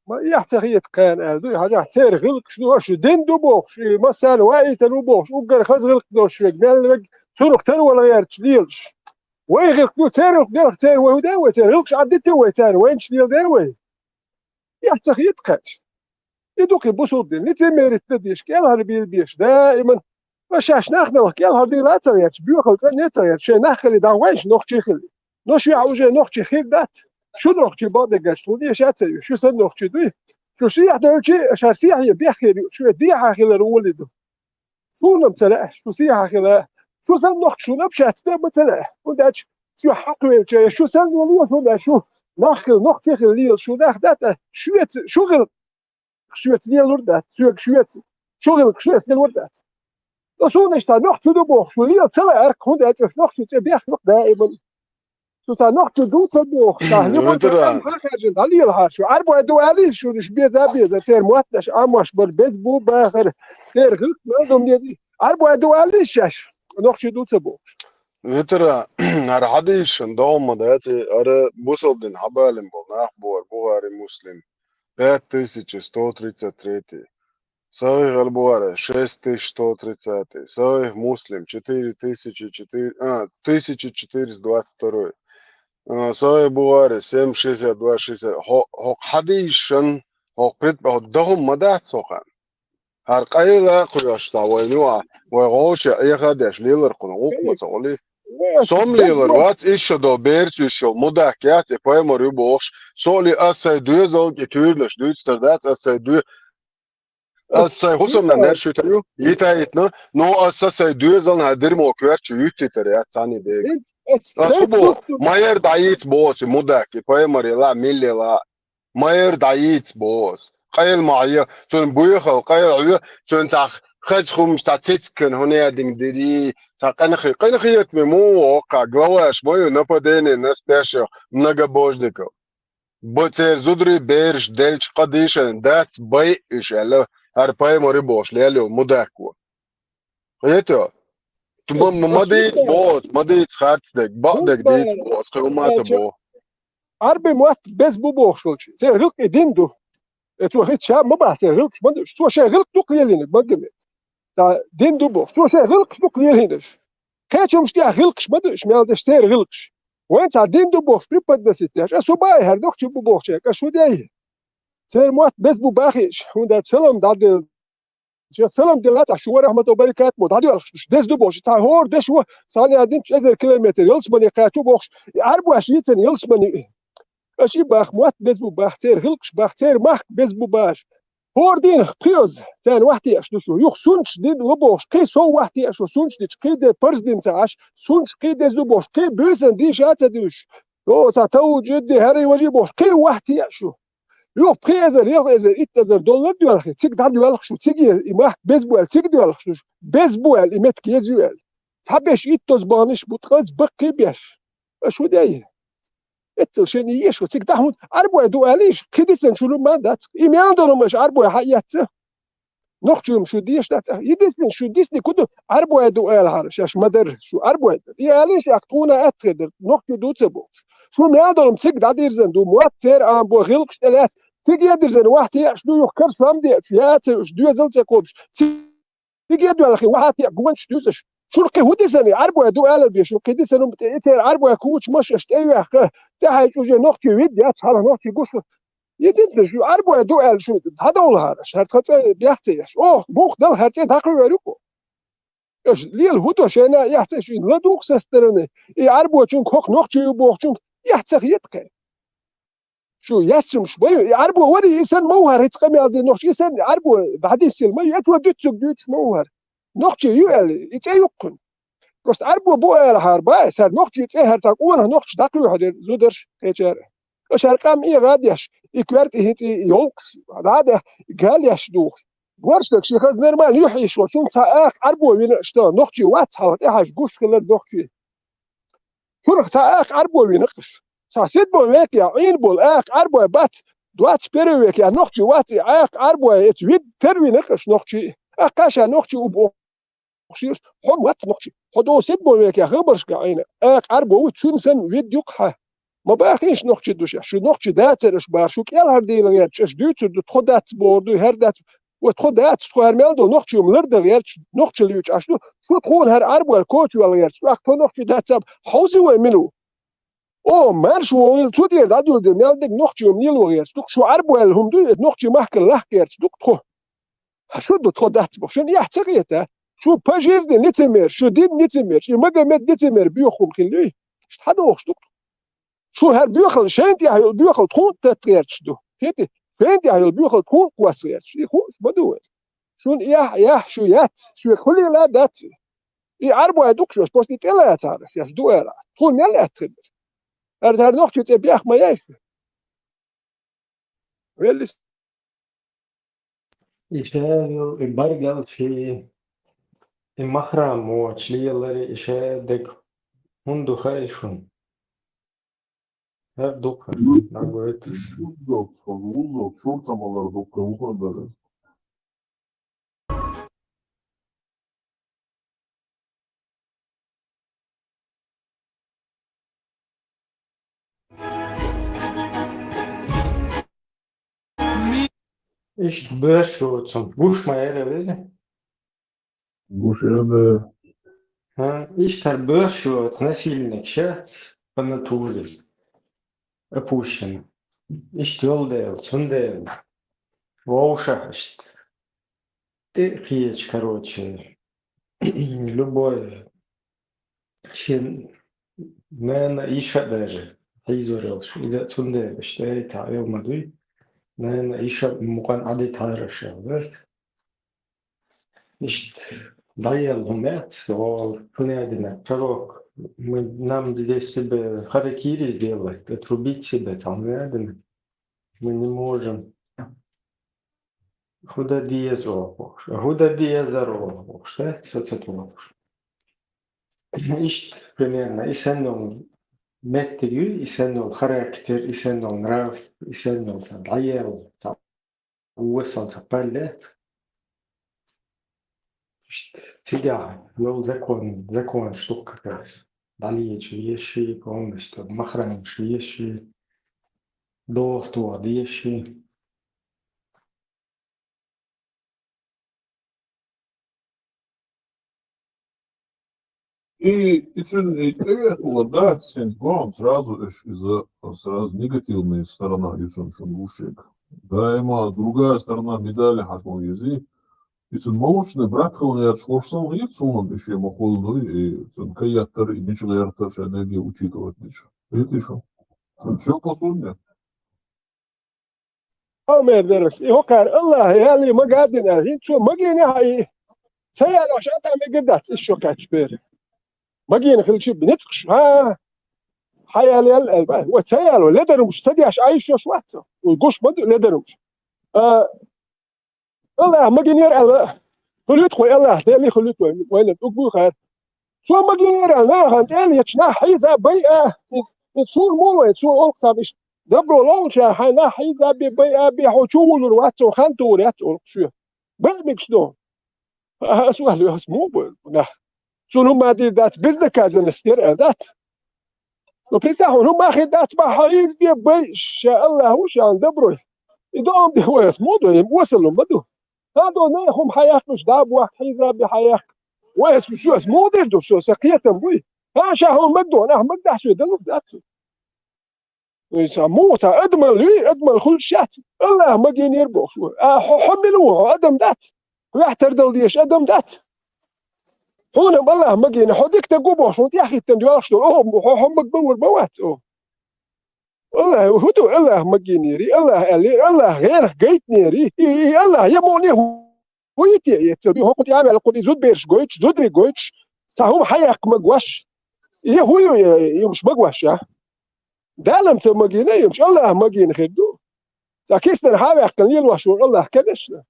ما يحتاج كان دو حاجه تير غلق شنو واش دين دو بوخش مثلا واي تنو بوخش وقال خز غلق دوش قال سرق تن ولا غير تليلش وي غلق دو تير غلق تير وهدا وتير غلقش عدت تو تير وين تليل داوي يحتاج يتقاش يدوك بوسود اللي تمرت تديش قال هربي بيش دائما واش ناخذ قال هربي لا تغير بيوخل نتغير شي نخلي دا ويش نوختي خلي نوش يعوج نوختي خيل دات شو نوختي بعد قشتو دي شاتي شو سن نوختي دي شو شي حدا شي شارسي هي بيخير شو دي حاخل ولده شو نمتلع شو سي حاخل شو سن نوخت شو نبشات ده متلع وداش شو حقل شو سن وليه شو ناخذ نوختي خلي شو ناخذته شو غير شوية نيل وردات شغل شوية نيل وردات وصونا اشتا نحتو دبوخ شو ليه تسرع ارك هون اترس نحتو تبيخ دائما شو تا نحتو دو تبوخ تا نمو تبوخ حاجة علي الهار شو عربو ادو علي شو نش بيزا تير مواتناش عموش بالبيز بو باخر تير غلق مردم ديزي عربو ادو علي الشاش نحتو دو تبوخ ترى هر حديش دوما داتي ار بوصل حبالم بولناخ بوغاري مسلم 5133. Sahih al-Buhari 6130. Sahih Muslim 1422. Sahih Buhari 762. Hok hadishan hok dahum madat sokan. Har qayda quyosh tawaynu wa g'ocha ay qadash leelar quna uqma soli. Somliler wat ishado bertüsho mudakyat poemor ubosh soli asay duezol getürlüş düsterdat asay du Assai husumna nerşütü yitayitno no assai düzan hadir mo kverçü yütüter ya sani de. Asubo mayer dayit boss mudaki poemari la milli la mayer dayit boss. Qayl maaya son buyuha qayl son tak خد خم ستاتسكن هنا دين دري قنخيت مو قاغواش بويو نبدين ناس باشا много божников. Бцер зудри берж дельч قديشن دات باي ايش الله ارباي موري бош лело мудаку. Это мадит бос мадит хартдек бадек дит бос кумаца бо. Arbe muat bez bu boşulç. Sen rık edindu. Tu hiç şa mı bahse rık şman şu şey rık tu kıyelini bagım. Da dindu bu. Şu şey rık tu kıyelini. Kaçım işte rık şmadı şmelde işte rık. وانت عدين دو بوخ بريباد دسيتاش اسو باي هر دوخ بو بوخ شيك اسو داي سير موات بس بو باخيش هون دا سلام داد سلام دلات شو رحمه وبركات مو دادي دز دو بوخ تا هور دش و ثاني عدين 10 كيلومتر يلس بني قاچو بوخ عربو اشيتن يلس بني اشي باخ موات بس بو باخ سير هلكش باخ سير ماخ بس بو باش هور دين قيود ثاني وحدي اشنو شو يخسونش دين لبوش كي سو وحدي اشو سونش دي كي دي برز دين تاعش سونش كي دي زوبوش كي بيسن دي شاتا دوش او تاو جدي هري وجي بوش كي وحدي اشو يو بريزر يو ازر اتزر دولار ديال خي تيك دار ديال شو تيجي يمح بيزبول تيك ديال شو بيزبول يمت كيزوال صابش اتوز بانش بوتخز بقي بيش اشو داي اتلشن يشو تيك داهم اربو دو اليش كيدسن شو ما دات ايمان دورمش اربو حيات نخجم شو ديش دات يدسن شو ديسني كدو اربو دو ال هارش اش مدر شو اربو يا اليش اكتونا اتقدر نخجو دوتسبو شو ما دورم تيك داديرزن دو موتر ام بو غلق ثلاث تيك يدرزن واحد شنو يخكر سامدي فيات دو زلت كوبش تيك يدو اخي واحد قوانش دوزش شو رقي هو ديسني اربو دو ال بيش رقي ديسنو تير اربو كوتش مش اشتي ده جوجي نقطة ويديا على نقطة قص يدين شو أربعة دول شو هذا ولا هذا شهر خاطر بيحتاج بوخ ده هاتي داخل يروكو إيش ليه الهدوء شينا يحتاج لا دوخ سسترني أربعة شون كوك نقطة يبوخ شون يحتاج يتقى شو يسمع شوي أربعة ودي إنسان موهر يتقى هذه نقطة إنسان أربعة بعد يصير ما يتوه دوت موهر نقطة يقل يتأيقن بس أربعة بوه الحربة صار نقطة يتأهل تقول نقطة داخل يحضر زودرش كتير شركام إيه غاديش يكبرت هيت يوكس هذا قال يشدوخ ورشك شي خز نورمال يحيش وشون ساق أربعة وين اشتا نقطة وات حوت إيش قوس كلر نقطة شون ساق أربعة وين نقش ساسيد بول ويك يا عين بول أربعة بات دوات بيرويك يا نقطة وات أربعة يتويد تروي نقش نقطة أقاش نقطة وبو خشيش هم وات نقطة خدو سيد بول ويك يا خبرش كعينه أربعة وتشون سن فيديو قها ما باخيش نقطة دوش شو نقطة داترش باشو كيل هردي لغير تش دوتر دو تخدات بوردو هردات وتخدات تخو هرمالدو نقطة ملرد غير نقطة ليوش اشلو شو تخون هر اربو الكوتش والغير وقت نقطة داتب حوزي ومنو او مارش و تو دير دادو دير مالدك نقطة منيل وغير شو اربو الهم دو نقطة محكل لح غير تخو شو دو تخدات بوشن يحتقيته شو باجيز دي نتمر شو دين نتمر يمغا مد نتمر بيوخم خليه هذا وقت شو هالبيوخل شنتي هاي البيوخل تكون تتغيرش دو هيتي شنتي هاي البيوخل تكون قواسيرش يخون بدو شون يا شو يات شو كل لا دات يعربوا هذوك شو بوستي تلا تعرف يا دو لا تكون ملا تخدم هذا نقطة تبيخ ما ياش ويلي يشاهدوا البرجل في المحرم وشليلري يشاهدك منذ خايشون Her dokar. Nagoyetus. Uzok, şortamalar doktor bu kadar. Ich börsche zum Buschmeier, will. Бушеде. Ich der Börsche, насильник, сейчас по натуре. Опущен. Ich тёлдел, сундел. Воушашт. Ты хиеч, короче. Любой. Шин. Наверное, иша даже. Хизорел, ида сундел, что это, я мадуй. Наверное, иша мукан ади тарашел, верт. nicht даял умеет, он понятно, пророк. Нам здесь себе харакири сделать, отрубить себе там, понятно? Мы не можем. Худа диезо, худа диезаро, что это? Nicht примерно, и сенном метрию, и сенном характер, и сенном нрав, и сенном даял, там, уэсон сапалет. Тебя, ну закон штука как раз. Далее, вещи, полностью, махран, вещи, доступ, вещи. И да, синдром сразу сразу негативная сторона шунгушек. Да, ема другая сторона медали хасмал язык. И молочный брат хлоняет шкурсом и цунон еще ему холоду и каяттер и ничего энергии учитывать ничего. Это что? Все посудно. أمر درس يوكر الله يالي ما قاعدين هين شو ما جينا هاي سيا لو شاطع ما قدرت إيش شو كاتشبير ما جينا خل شو بنتقش ها حيال يال وسيا لو لدر مش تديش عايش شو وقته والقش ما لدر مش الله ما جينا الله خليت خوي الله تالي خليت وين تقبل خير شو ما جينا الله تالي يشنا حيزة بيئة يصور مو يصور أقصى بيش دبرو لونشا حنا حيزة بحجول الواتو خانتو ورياتو شو بيمك شنو سؤال اسمه بقول شنو ما دير دات بزنس كازن استير دات لو بريتاحون هم اخي دات بحيز بي شاء الله وش عن دبرو يدوم دي هو اسمه وصلوا بدو هادو ناهم حياك مش داب واحد حيزة بحياك واسم شو اسمه دير دو شو سقية بوي ها شاهون مدو انا مقدح شو دلو دات يسموه ادمل كل شات الله ما جين يربو شو حملوه ادم دات راح تردل ديش ادم دات هون والله ما جين حدك تقوبه شو يا اخي تندوا شو هم مقبول بوات الله هدو الله ما جين يري الله غير جيت نيري الله يا مونير ويتي يتبي هو كنت عامل كنت زود بيرش جويتش زودري جويتش صاحو حياك مقواش هو مش مقواش دالم تمجينا يمش الله مجين خدو ساكيستن حاوي قليل وشور الله كدشنا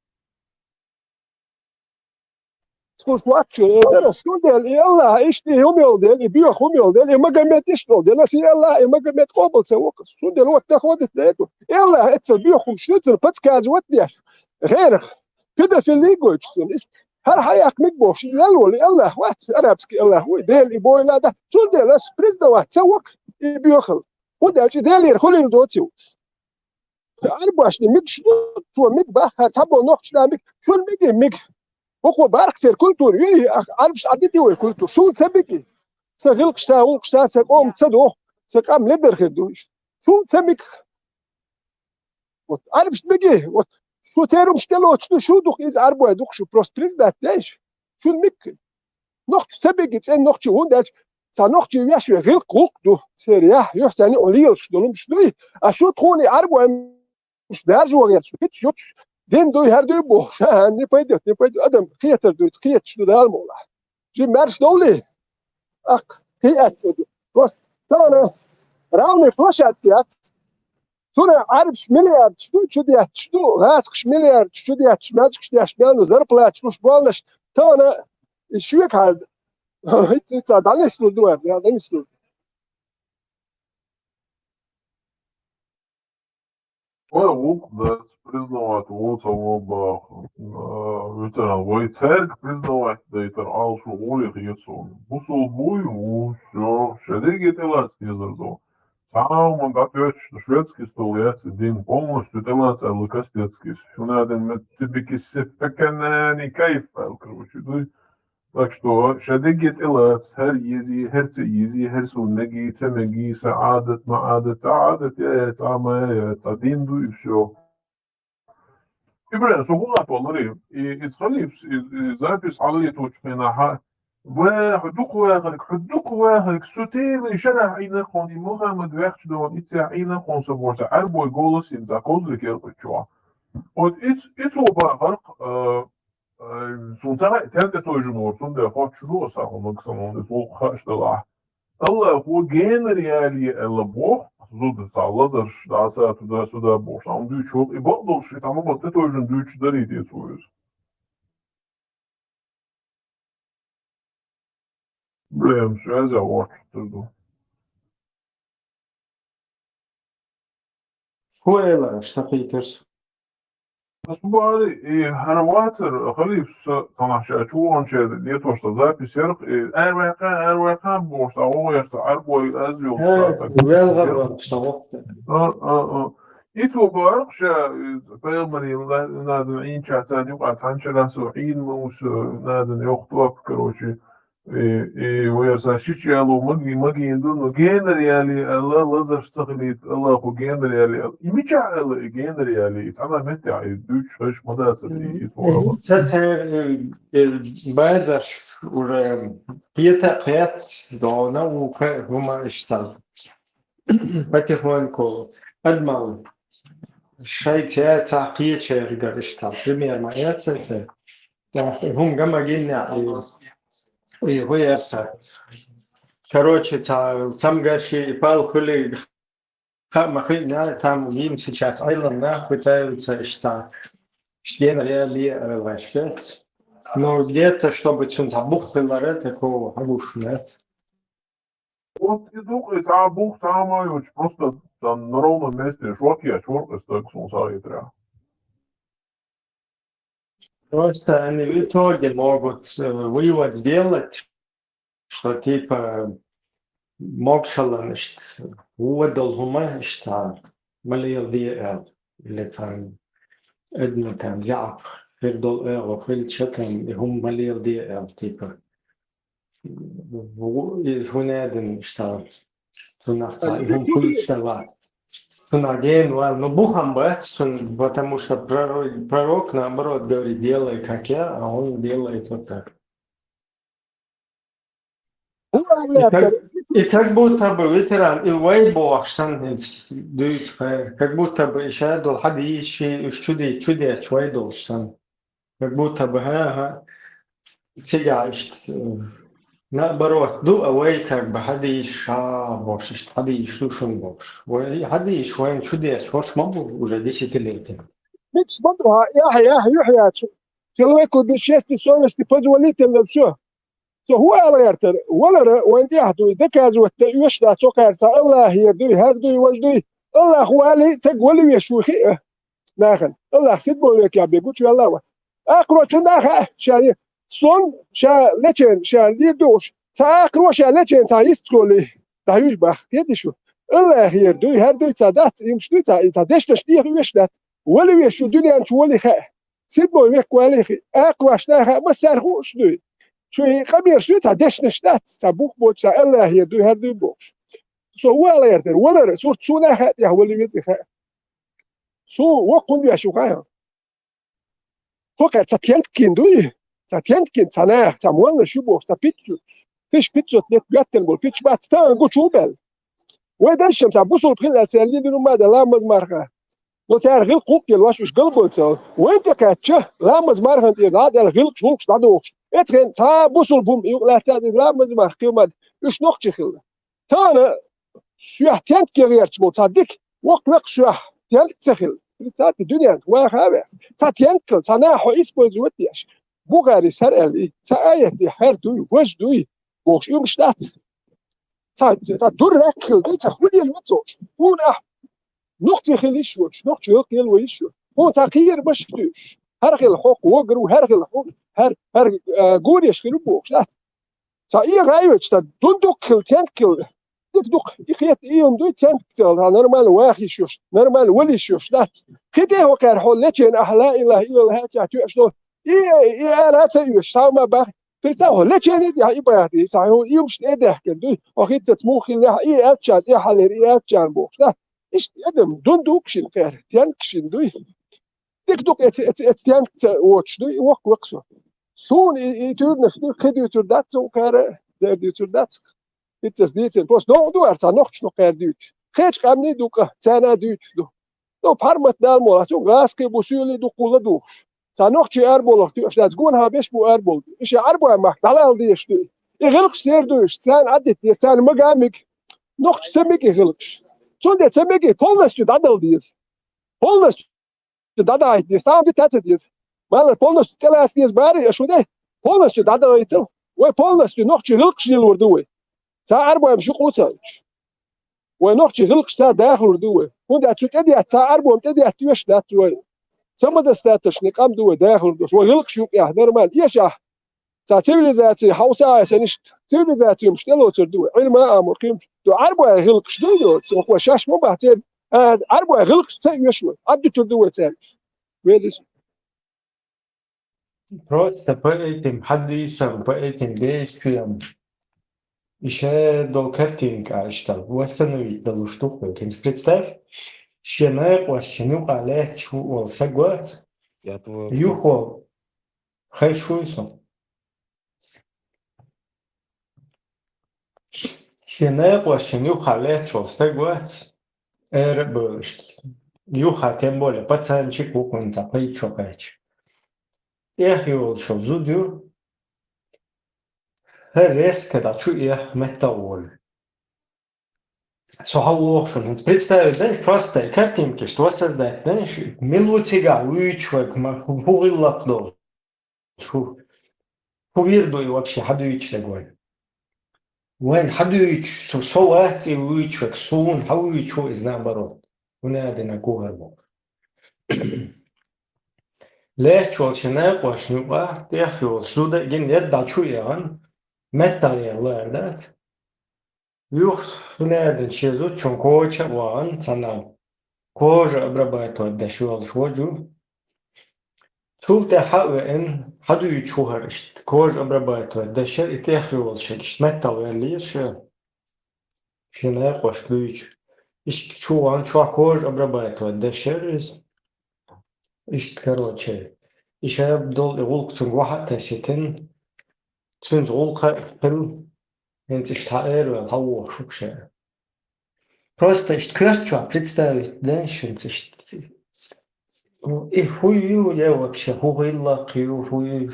سكوت واتشو درس كل دل الله ايش دي هم يولدل يبيو هم يولدل ما قمت ايش يولدل سي الله ما قمت قبل سوق شو دل وقت تاخذت ليتو الله اتسبيهم شوتر باتكاز وديش غير كده في اللي يقول هر حياك مقبوش يلولي الله وات ارابسكي الله هو ديل يبوي لا ده شو دل اس بريزدا وات سوق يبيوخل وده ديلير خليل دوتيو عرباش ميك شو ميك باخ تابو نوخش لامك شو ميك هو بارك سير كولتور عارفش عديتي وي كولتور شو تسبكي سغلقش ساوقش ساقوم تصدو سقام لدر خدوش شو تسمك عارفش تبقي شو تيرم شتلوش شو دوخ از عربو دوخ شو بروستريز داتش شو ميك نوخش تسبكي تسن نوخش ونداش سانوخ جيش غير قوقدو سريع يحسن اوليوش دولم شدوي اشو تخوني عربو مش دارجو غير شو كتش دين دوي هر دوي بو ني بايدو ادم خيتر دوي خيت شنو دار مولا جي مارش دولي اق خيات بس انا راوني فلاشات يات شنو عارف مليار شو ديات شنو هاسكش مليار شو ديات ماجكش ديات بيانو زربلات شنو بالش انا شويك هاد it's danes sludujem, ja, danes sludujem. Лук, да, признавать, вот оба ветеран, вой церк признавать, да это алшу улик яцон. Бусул буй, все, шедеги телац не зарду. Сам он готовит, что шведский стол яцы, день полностью телац, а лукастецкий. Надо тебе кисефеканани кайф, короче, да. Так что شدقت إلات هر يزي هر تيزي هر سونجي تمجي سعادة معادة سعادة يا تعمى تعدين دو يبشو. إبراهيم سوغنا والله إتخليف زابس عليه توجهنا ها وحدوق واغلك حدوق واغلك سوتين شرع عينا قوني محمد وقت دون إتسع عينا قون سبورت عربو يقولس إن زاكوز ذكر بتشوا. Und it's over Sunsa tente tojun olsun da hoşçulu olsa onu kısa onu sol kaçtılar. Allah o gener yani Allah boh zudu sallazır daha saat da suda boş am du çok bak doluşu tamam bak da tojun duçları diye soruyoruz. Blem söze ortadı. هو إيه اشتقيتر بس باري أنا واتر خلي صنعش أشوفون شيء دي توصل زي بيصير أروقا بورس أو يرسل أربعة أزيو ويلغر اشتغلت إيتو بارك شا بيلمري نادن عين شاتان يقع تانشلا سوحين موس نادن يخطوك كروشي ويرسل شيش يالو مجي يندون جينر يالي الله لازر استغليت الله هو جينر يالي يميجع جينر يالي أنا متى دوش هش مدرسة يتورا Zaten bazen piyata hayat doğana huma iştal. Потихоньку одмал. Шайция تعقية شرقة iştal. Пример моя цифра. هم جمع جينا هو يرسل. Короче, там гаши пал хули махина там им сейчас айламна пытаются штат. Штен реали вashket. Но где-то, чтобы что-то забухало, такого обушнет. Вот иду, это бух самое, просто там на ровном месте шоки, а чёрт, так сумасшедший. Просто они в итоге могут вывод сделать, что типа мокшала, выдал хума, что малил диэл, или там одно там зяб, фирдол وكل شتم هم مليار دي تيبا هنادن اشتغل تنحتا هم كل اشتغلات тунагейн, ну бухам бац, потому что пророк наоборот говорит, делай как я, а он делает вот так. И как будто бы ветеран الويبو عشان دوت как будто бы еще дол حد чуди شوي дол عشان как будто бы ها تيجي наоборот ду away как бы حد бош حد يشوشون бош حد يشوين чуди شوش мабу уже десятилетия. Ведь смотри, Яхья, человеку без чести совести позволительно все. هو على ولا وانت يحدو دكاز ويشدا سكرت الله يدوي هردوي وجدوي الله هو علي تقول يشوخي داخل الله سيد بولك يا بيقول شو الله اقرا شناخ شان صون شا لچن شان ديردوش تاقرا شا لچن تا يستقولي تايج بخ يدشو الله يدوي هردوي صدات يمشي تا دشتش دي يشدات ولا يشو دنيا شولي خ سيد بولك ولي اقرا شناخ ما سرخوش دوي شو خبير شو تعدش نشتات سبوك بوش الله يردو هردو بوش سو هو الله يردر ولا صورت سو ناخد يا هو اللي بيزي خا سو وقون دي اشوقايا هو قاعد تتينت كيندوي تتينت كين تناخ تموال شو بوش تبيتشو فيش بيتشو تنت بيتن بول بيتش بات تان جو شوبل ودا الشمس بوصل بخلال سالين انه ما لا مزمرخه لو تعرف غير قوك الواش مش قلبه وانت كاتشه لا مزمرخه انت هذا غير شوك تدوش اتخن تا بوصل بوم لا تعرف لا مزمرخ كمان مش نقطه خله تانا سيح تنت كيرتش مو تصدق وقت سيح تنت تخل تاع الدنيا واخا تا تنت تانا حو اسبوع زوتيش بوغاري سرالي تا ايتي حردوي وجدوي وش يوم شتات تا دور ركل دي تخولي المتوش هنا نقطة خليش وش نقطة يقيل ويش هو تغيير باش دوش هرغي الحق وقرو هرغي الحق هر قوريش خلو بوش لا تا إيه غايوش تا دوندوك تنكل دوك إخيات إيهم دوي تنكل نورمال واخيش يوش نورمال وليش يوش لا كده هو كان حول لكن أحلا إله إلا الله تعطي أشلون إيه لا تيوش ساوما باخ فرتاو لكن دي هاي بياتي سايو يمش إيه كدوي أخيت تتموخي له إيه أتشان إيه حلر إيه أتشان بوش لا إيش أدم دوندوكشين كار تيانكشين دوي دوك تيانك واتش دوي وقسو سون يتور نخدو خدو يتور دات سو كار در يتور دات يتس ديتن بوس دو أرتا نخش نو كار دوت خيش قامني دوكا تانا دوت دو بارمت دال مولاتو غاسكي بوسيولي دو قولا دوش نقطة أربعة أشتاز جون ها بيش بو أربعة إيش أربعة محتلا دي إشتي يغلق سيردوش سان عدت سان مجامك نقطة سمك يغلقش شو ده سمك بولنس تدعدل ديز بولنس تدعدل ديز سام دي تات ديز ما بولنس تلاس ديز باري شو ده بولنس تدعدل يتل وبولنس نقطة يغلقش يلوردوه سا أربعة مش قوتش ونقطة يغلقش سا داخل وردوه وده تدي سا أربعة تدي توش ده توي سما دستاتش نقام دوه داخل دوش وغلق شوك يا نورمال يشا تا سيفيليزاتي حوسا سنشت سيفيليزاتي مش تلو تردوه علم امر قيم تو عربو غلق شدو تو شاش مو بعتين عربو غلق سيشو عد تردوه ثاني ويلس Просто по этим хадисам, по этим действиям еще до картинка что восстановить эту штуку. Представь, что на площадку алет чу соглас. Юхо хайшуйсо. Что на площадку алет чу соглас. Эрбышт. Юха тем более пацанчик укунца поичокач. Эх его что зудю. Резко да чу эх метаол. Соглашен. Представь, знаешь, просто картинки, что создать, знаешь, мелодия, уючек, хугиллак дол. Хувирдуй вообще, хадуич такой. Вен хадуич, соуати уючек, сун, хауичу из наоборот. Унады на кугарбу. Лечо, ченек, вашнюка, техиол, шуда, ген едда чуян, металлердат. Юх, няден чезу, чонкоча, ван, цана. Кожа обрабатывать дошел шводжу. Султа хауэн, хадуй чухариш, кожа обрабатывать дошел и техиол шекиш, металл лишь. Шенек, ваш ключ. Ишь чуван, чуа кожа обрабатывать дошел из. Ишь, короче. Ишь, я дол и волк цун вахата сетен. Цун волка пел. Энтиш таэр, хау шукше. Просто хочу представить, да, и хую я вообще хугилла кью хую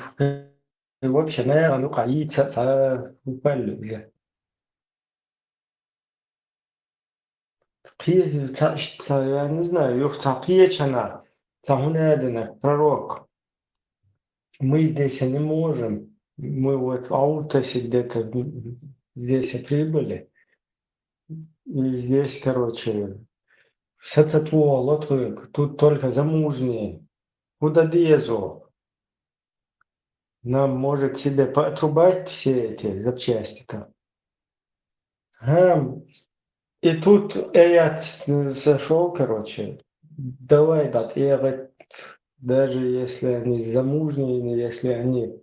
вообще наверное ну каица та упали где я не знаю их такиечана цахунедена пророк мы здесь не можем мы вот в Аутосе где-то здесь прибыли. И здесь, короче, сацатво, лотвык, тут только замужние. Куда дезу? Нам может себе поотрубать все эти запчасти-то. И тут я зашел, короче, давай, дат, даже если они замужние, если они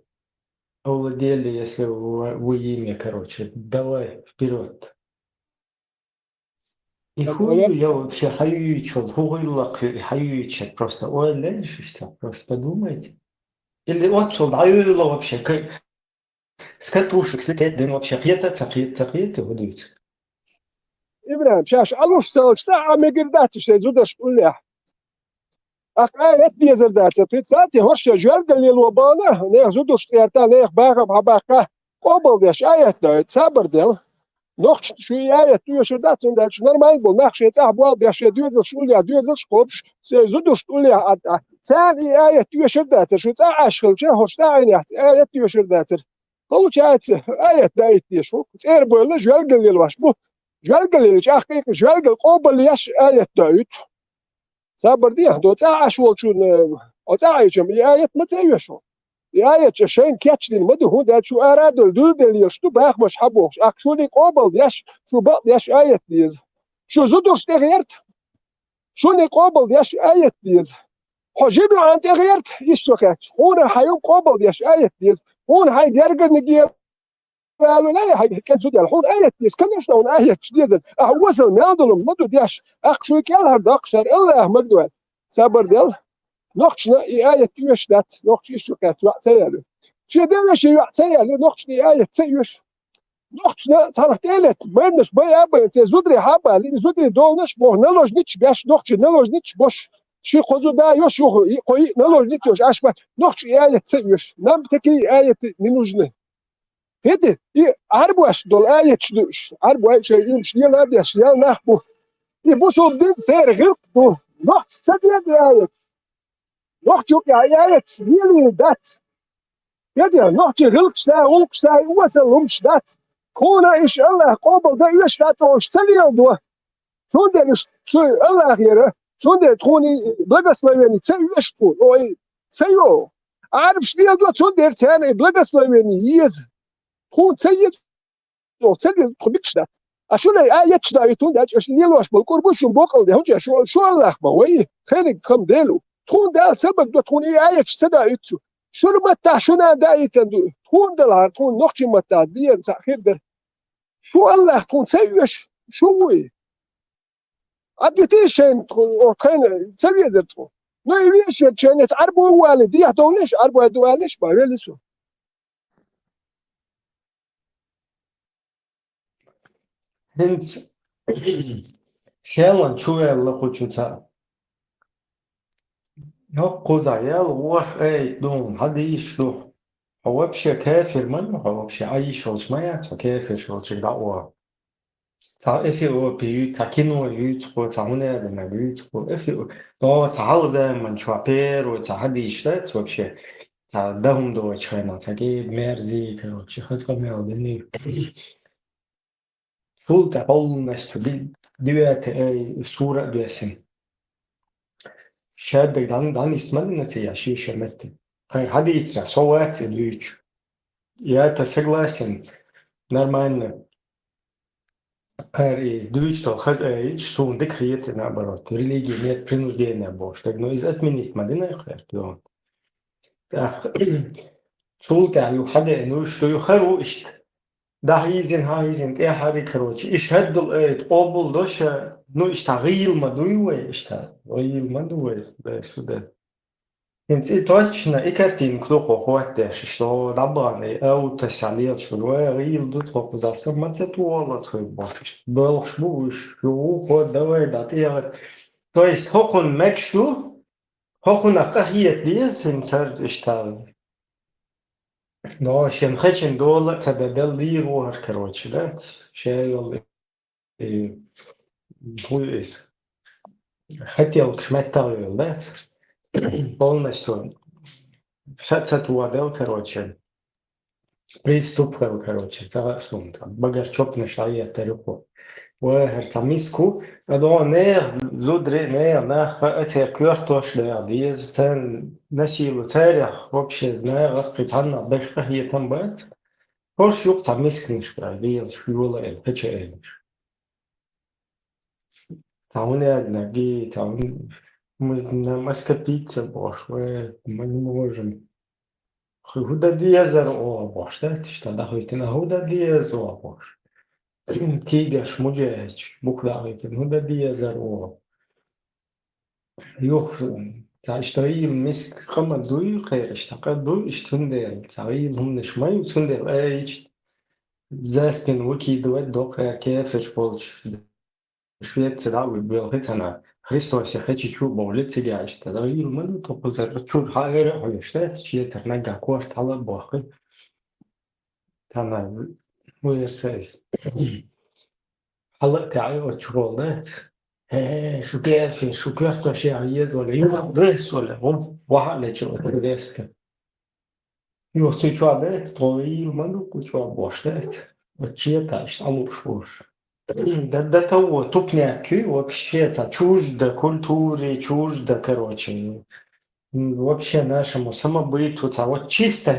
овладели, если в имя, короче, давай, вперед. И хую я вообще хаюичал, хугыллак хаюичал, просто ой, лишь что, просто подумайте. Или вот что, хаюилла вообще, с катушек слетает, да вообще, хета, выдают. إبراهيم شاش ألوش ساعة ما قدرتش زودش كلها أقايت دي زردات بتساتي هوش جوال قال لي الوبانة نيخ زودش قيرتا نيخ باقب حباقة قبل ديش آيات دايت سابر ديل نوخش شو آيات دو شردات ندالش نورمال بول نخش يتعبوال بيش دوزل شوليا دوزل شقوبش زودش كلها ثاني آيات دو شردات شو تعاشخل شو هوش ثاني آيات دو شردات قالوا شايت آيات دايت ديشو تير بولا جوال قال لي الواش بو جوال قال لي أخيك جوال قال قبل يش آيات دايت سابر دي دو تعاش والشون أتعايشم آيات ما تعيشوا آيات شين كاتشين مدو هو ده شو أرادوا دول دل يشتو باخ مش حبوش أكشوني قبل يش شو بق يش آيات ديز شو زودوش تغيرت شوني قبل يش آيات ديز حجيبي عن تغيرت يشتوكات هون حيوم قبل يش آيات ديز هون هاي جرجر نجيب قالوا لا هاي كان زود الحون آيات ديز كان يشتون آيات ديز وصل ميادلهم مدو ديش أخشوي كالهر داقشر إلا مدو سابر ديل نقشنا آية تيوش دات نقش يشوكات وعتيالو شي دانا شي وعتيالو نقشنا آية تيوش نقشنا صارت تالت بينش بي أبا انت زودري حابا لين زودري دولنش بوه نلوج نيتش باش نقش نلوج نيتش بوش شي خذوا دا يوش يوخ يقوي نلوج نيتوش أشبه نوخش آية تسيوش نام تكي آية نينوجنه هدي عربو أش دول آية تشدوش عربو آية شيء إيش ديال هذا أش ديال نخبو يبوسوا بدين سير غير دو نوخ سديا دي آية نوخ شوك آية ديال دات يدي نوخ غلق سا ولق سا وصل همش دات كونا إيش الله قبل ده إيش دات وش سليل دو سوندر شو الله خيره سوندر تخوني بلغ سليماني تسيو إيش تكون أوي سيو عارف شنو دو سوندر تاني بلغ سليماني يز تكون سيد دو سيد تخبيكش دات أشوف آية تشدا يتون دات أش نيلوش بالقرب شو بقول ده هنجي شو الله ما وي خيرك خم ديلو تكون دال سبب دو تكون آية تشدا يتو شو متى شو ناداي تندو تكون دلار تكون نقطة متى دير تأخير در شو الله تكون سيوش شو وي أديتيشن تكون كان سوي زرتو نو يبيش كانت عربو والدي هدونش عربو هدوانش ما يلسو هنت سيالان شو يلا خوشوتا نو قوزايال وح اي دون هذا يشلو هو بشي كافر من هو بشي أي شوش ما يعرف كافر شوش دعوة تا إفي هو بيو تاكينو يوتيوب تعونه لما يوتيوب إفي لو تعال زي من شوابير وتعهد يشتت وبشي تا دهم دو تشينا تاكي مرزي كروشي خزق ميردني فول تعول نستبيل دوات أي صورة دواسن شاد دان اسمه نتيا شي شمت هاي هذه يترا صوات اليوتيوب يا تسجلاسن نرمان هاي دويتش تو خد ايش تو عندك خيط نعبرات ريليجي نيت برينوس دي نعبوش تجنو إذا أتمنيت مدينة يخير تيون شو تعيو حدا إنه شو يخرو إيش ده هايزن إيه هذي كروتش إيش هدول إيه قبل دوش نو إيش تغيير ما دوي إيش تغيير ما دوي بس ده انت توتشنا إكرتين كلوخو خواتش شلو دباني أو تساليات شلو غير دوت خوك زاسم ما تطول تخوي باش بالش بوش شو خود دواي داتي تو است هوكون مكشو هوكون أكهيت ديز انسر اشتغل نو شن خشن دول تبدل لي روح كروتش ده شيء اللي هو إس حتى لو كشمت ده полностью сатуадел короче приступил короче за сумка багарчоп нашла тариху وهرتميسكو ادو نير زودري نير ناخ اتر كورتوش ده ديز تن نسيل تاريخ وبش نير قطعنا باش هي تنبات هوش يوق تميسك مش ديز شولا الهتش تعاون نجي تعاون ماسكة بيتزا باش وما نموجم هودا ديزر او باش ده تشتغل هيتنا هودا ديز او باش تيجاش مجاش بكرة هيتن هودا ديزر او يوخ تا اشتغل مسك خما دوي خير اشتغل دوي اشتندل تعيل هم نشمي وتندل ايش زاسكن وكي دوت دوقة كيفش بولش شوية تداوي بالختنا خريستوس يخشي شو بولد تجاش تداوي من تقصر شو حاجة ويشتات شيء ترنجع كورت على باقي تمام ويرسايز هلا تعي وشغلات شو كيف شو كيف تمشي عيد ولا يوم درس ولا هم واحد شو درس كان يوم شو عادات طويل منو كنت بوشتات وتشي تاش عمو شوش ده تو тупняки вообще это чуждо культуре, чуждо, короче. Вообще нашему самобыту, вот чисто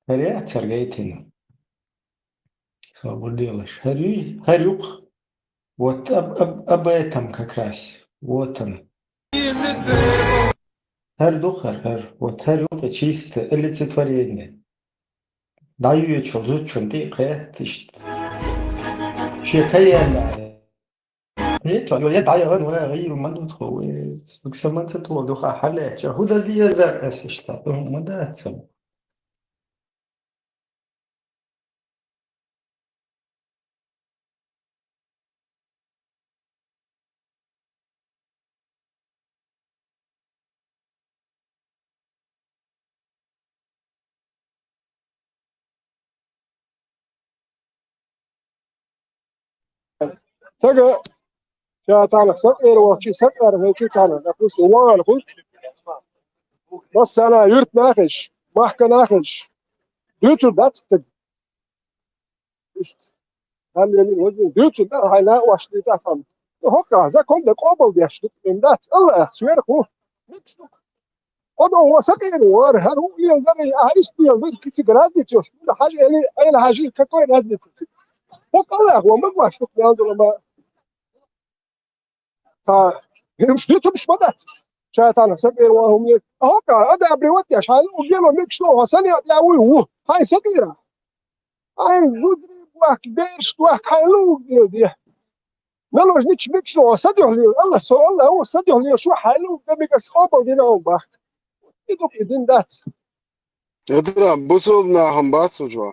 هري ترجيتنا делаешь هرюк вот об этом как раз вот он هر вот هرюк чисто олицетворение даю чужую чунти кэт شيء يطلع يدعي غير ما ندخل بكسمات توضح حالات هذا دي زر أسشتا هم ده تسمى تجا يا تعالى سكر وشي سكر هيك تعالى نقول سوان نقول بس أنا يرت ناقش ما حكى ناقش يوتيوب ده تكتب هل يمين وجه يوتيوب ده هاي لا واش دي تعرف هوكا زي كل قبل دي أشتك من ذات الله سوير هو ميكس هذا هو سكر وار هل هو يلزم أعيش دي يلزم كذي جرادي تيوش ده حاجة اللي أي حاجة كتوي ناس دي هوكا الله هو ما واش تك يالده لما تا مش يوتيوب مش بدأت شايف أنا سكر وهم هوكا هذا أبريوتي عشان وجيلو ميكس لو حسني أدياوي هو هاي سكيرة هاي زودري بواك بيرش بواك هاي لو دي نلوش نيتش ميكس لو صدق لي الله سو الله هو صدق لي شو حلو ده بيكس خابل دي نوم بقى يدوك يدين دات يدرا بوصلنا هم باتسو جوا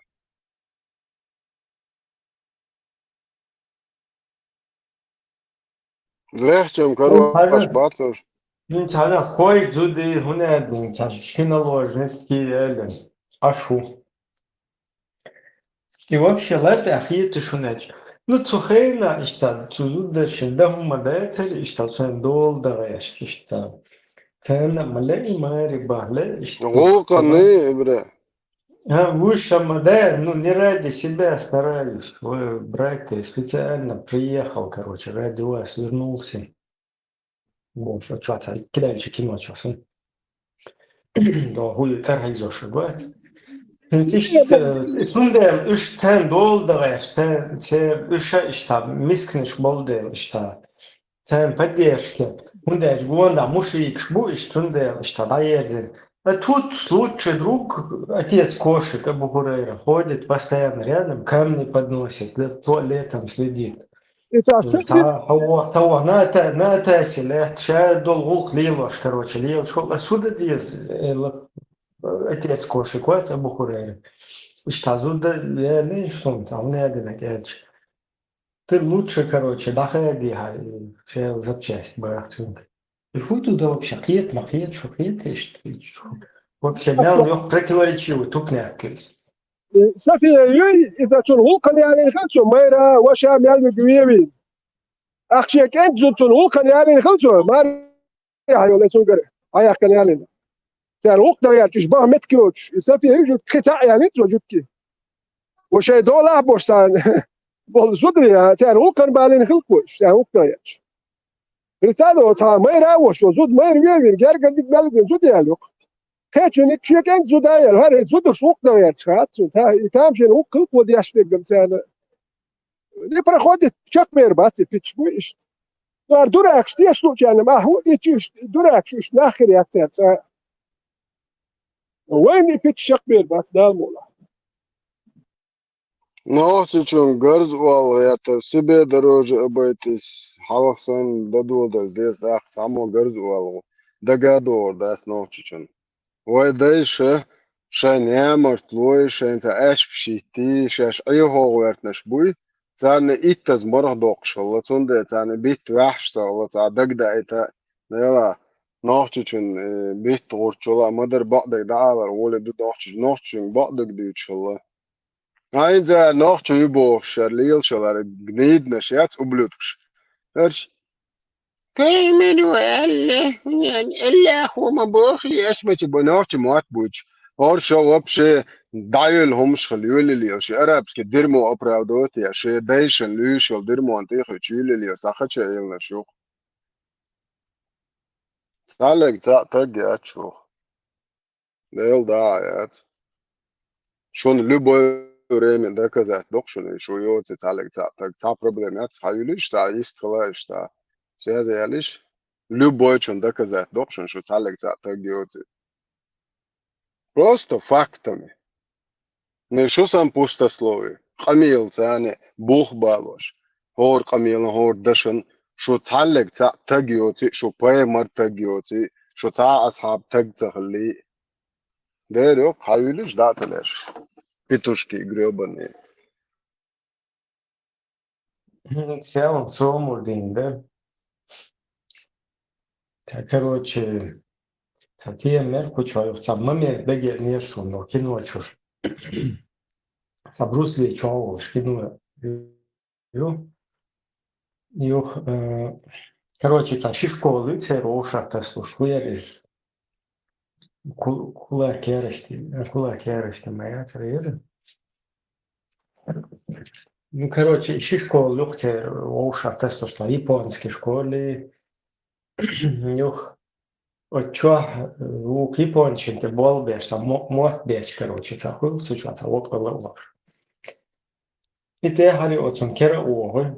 ليه جم كروا باش باتسو انت هذا كوي زودي هنا انت شنو ложники элен ашу и вообще лето ахиет шунеч ну цухейна ишта цузуда шендам мадайцер ишта сендол да ишта тена малай мари бахле ишта غوقني إبرة а выше мадай ну не ради себя стараюсь вы брат специально приехал короче ради вас вернулся вот что-то кидальчик кино часа da huy terhayzo şubat. Sunde üç ten doldu işte işte miskniş boldu işte. Sen поддержки. Hunde жгонда мушик шбу işte işte dayerzin. А тут лучший друг, отец кошек Абу Хурейра, ходит постоянно рядом, камни подносит, за туалетом следит. هو на تاسي شاد الغلق ليلوش короче ليل شو السودة ديز отец кошек وات أبو هريرة اشتازود я не что там не один отец ты лучше короче доходи هاي все запчасть барахтунг и фу туда вообще قيت مخيت شو قيت إيش вообще мял يох противоречивый тупняк سفي إذا تنهوكني يعني خلصوا ميرا وشا ميال بيويبي أخشى كنت زود تنهوكني يعني خلصوا ما هاي ولا سوكر هاي أخكني يعني تنهوك ده يعني تشبه متكوش سفي يجود قطع يعني تروجودكي وشا دولا بورسان بول زودري تنهوكن بالين خلقوش تنهوك ده يعني رسالة تا ميرا وش زود مير بيويبي جار قديك بالين زود يالوك كاتشني كشيكن زوداير هاري زود شوق ده يعني شات تا تامشي هو كل ودي اشتغل مثلا دي برخود تشك مير بات تشبو ايش دار دوراك شتي شلو يعني ما هو دي تشش دوراك شش ناخر يا تا وين بيتشك مير بات ده مولا نوحتشون غرز والله себе дороже обойтись халахсан дадулдар здесь ах само غرز والله дагадор дас нохчичун Ой, дальше шайня может лоише, это эш пшити, шаш айхо вертнеш буй, царне иттаз морг докшал, цунде царне бит вахшта, цадагда это, нела, нохчичун бит горчола, мадер бадаг даалар, оле ду нохчичун бадаг дючала. Айнза нохчу юбо шарлил шалар гниднеш, яц ублюдкш. Эрш كيمنو إلا هو مبوخي اسمتي بنوتي موات بوش هورشا وبشي دايل همش خليولي لي شي أرابس كديرمو أبراودوتي شي دايشن ليشل ديرمو أنتيخو تشيلي لي ساخدش إلنا شوخ سالك تاقي أتشوخ ديل داعيات شون لبو ريمن دا كذا دوكشن شو يوتي تالك تا проблемات حيوليش تا يستخلاش تا Связи ялиш любой чем доказать должен, что талек за тагиоти. Просто фактами. Не что сам пустословие. Камил цане бух балош. Хор камил хор дашен, что талек за тагиоти, что паймар тагиоти, что та асхаб таг захли. Дерёк хавилиш дателеш. Петушки грёбаные. целом сомурдин да короче, такие меркучу, маме беге не сумно, кино чуш. Сабрусли чоу, шкину. Юх, короче, це ші школи, це роша, та слушуєріз. Кулак ярости моя, це вірю. Ну, короче, ші школи, це роша, та слушла, японські школи. Юх, от чо, у япончин ти бол беш, там мот беш, короче, це хуй, сучва, це лок. І те гарі оцон кера угой.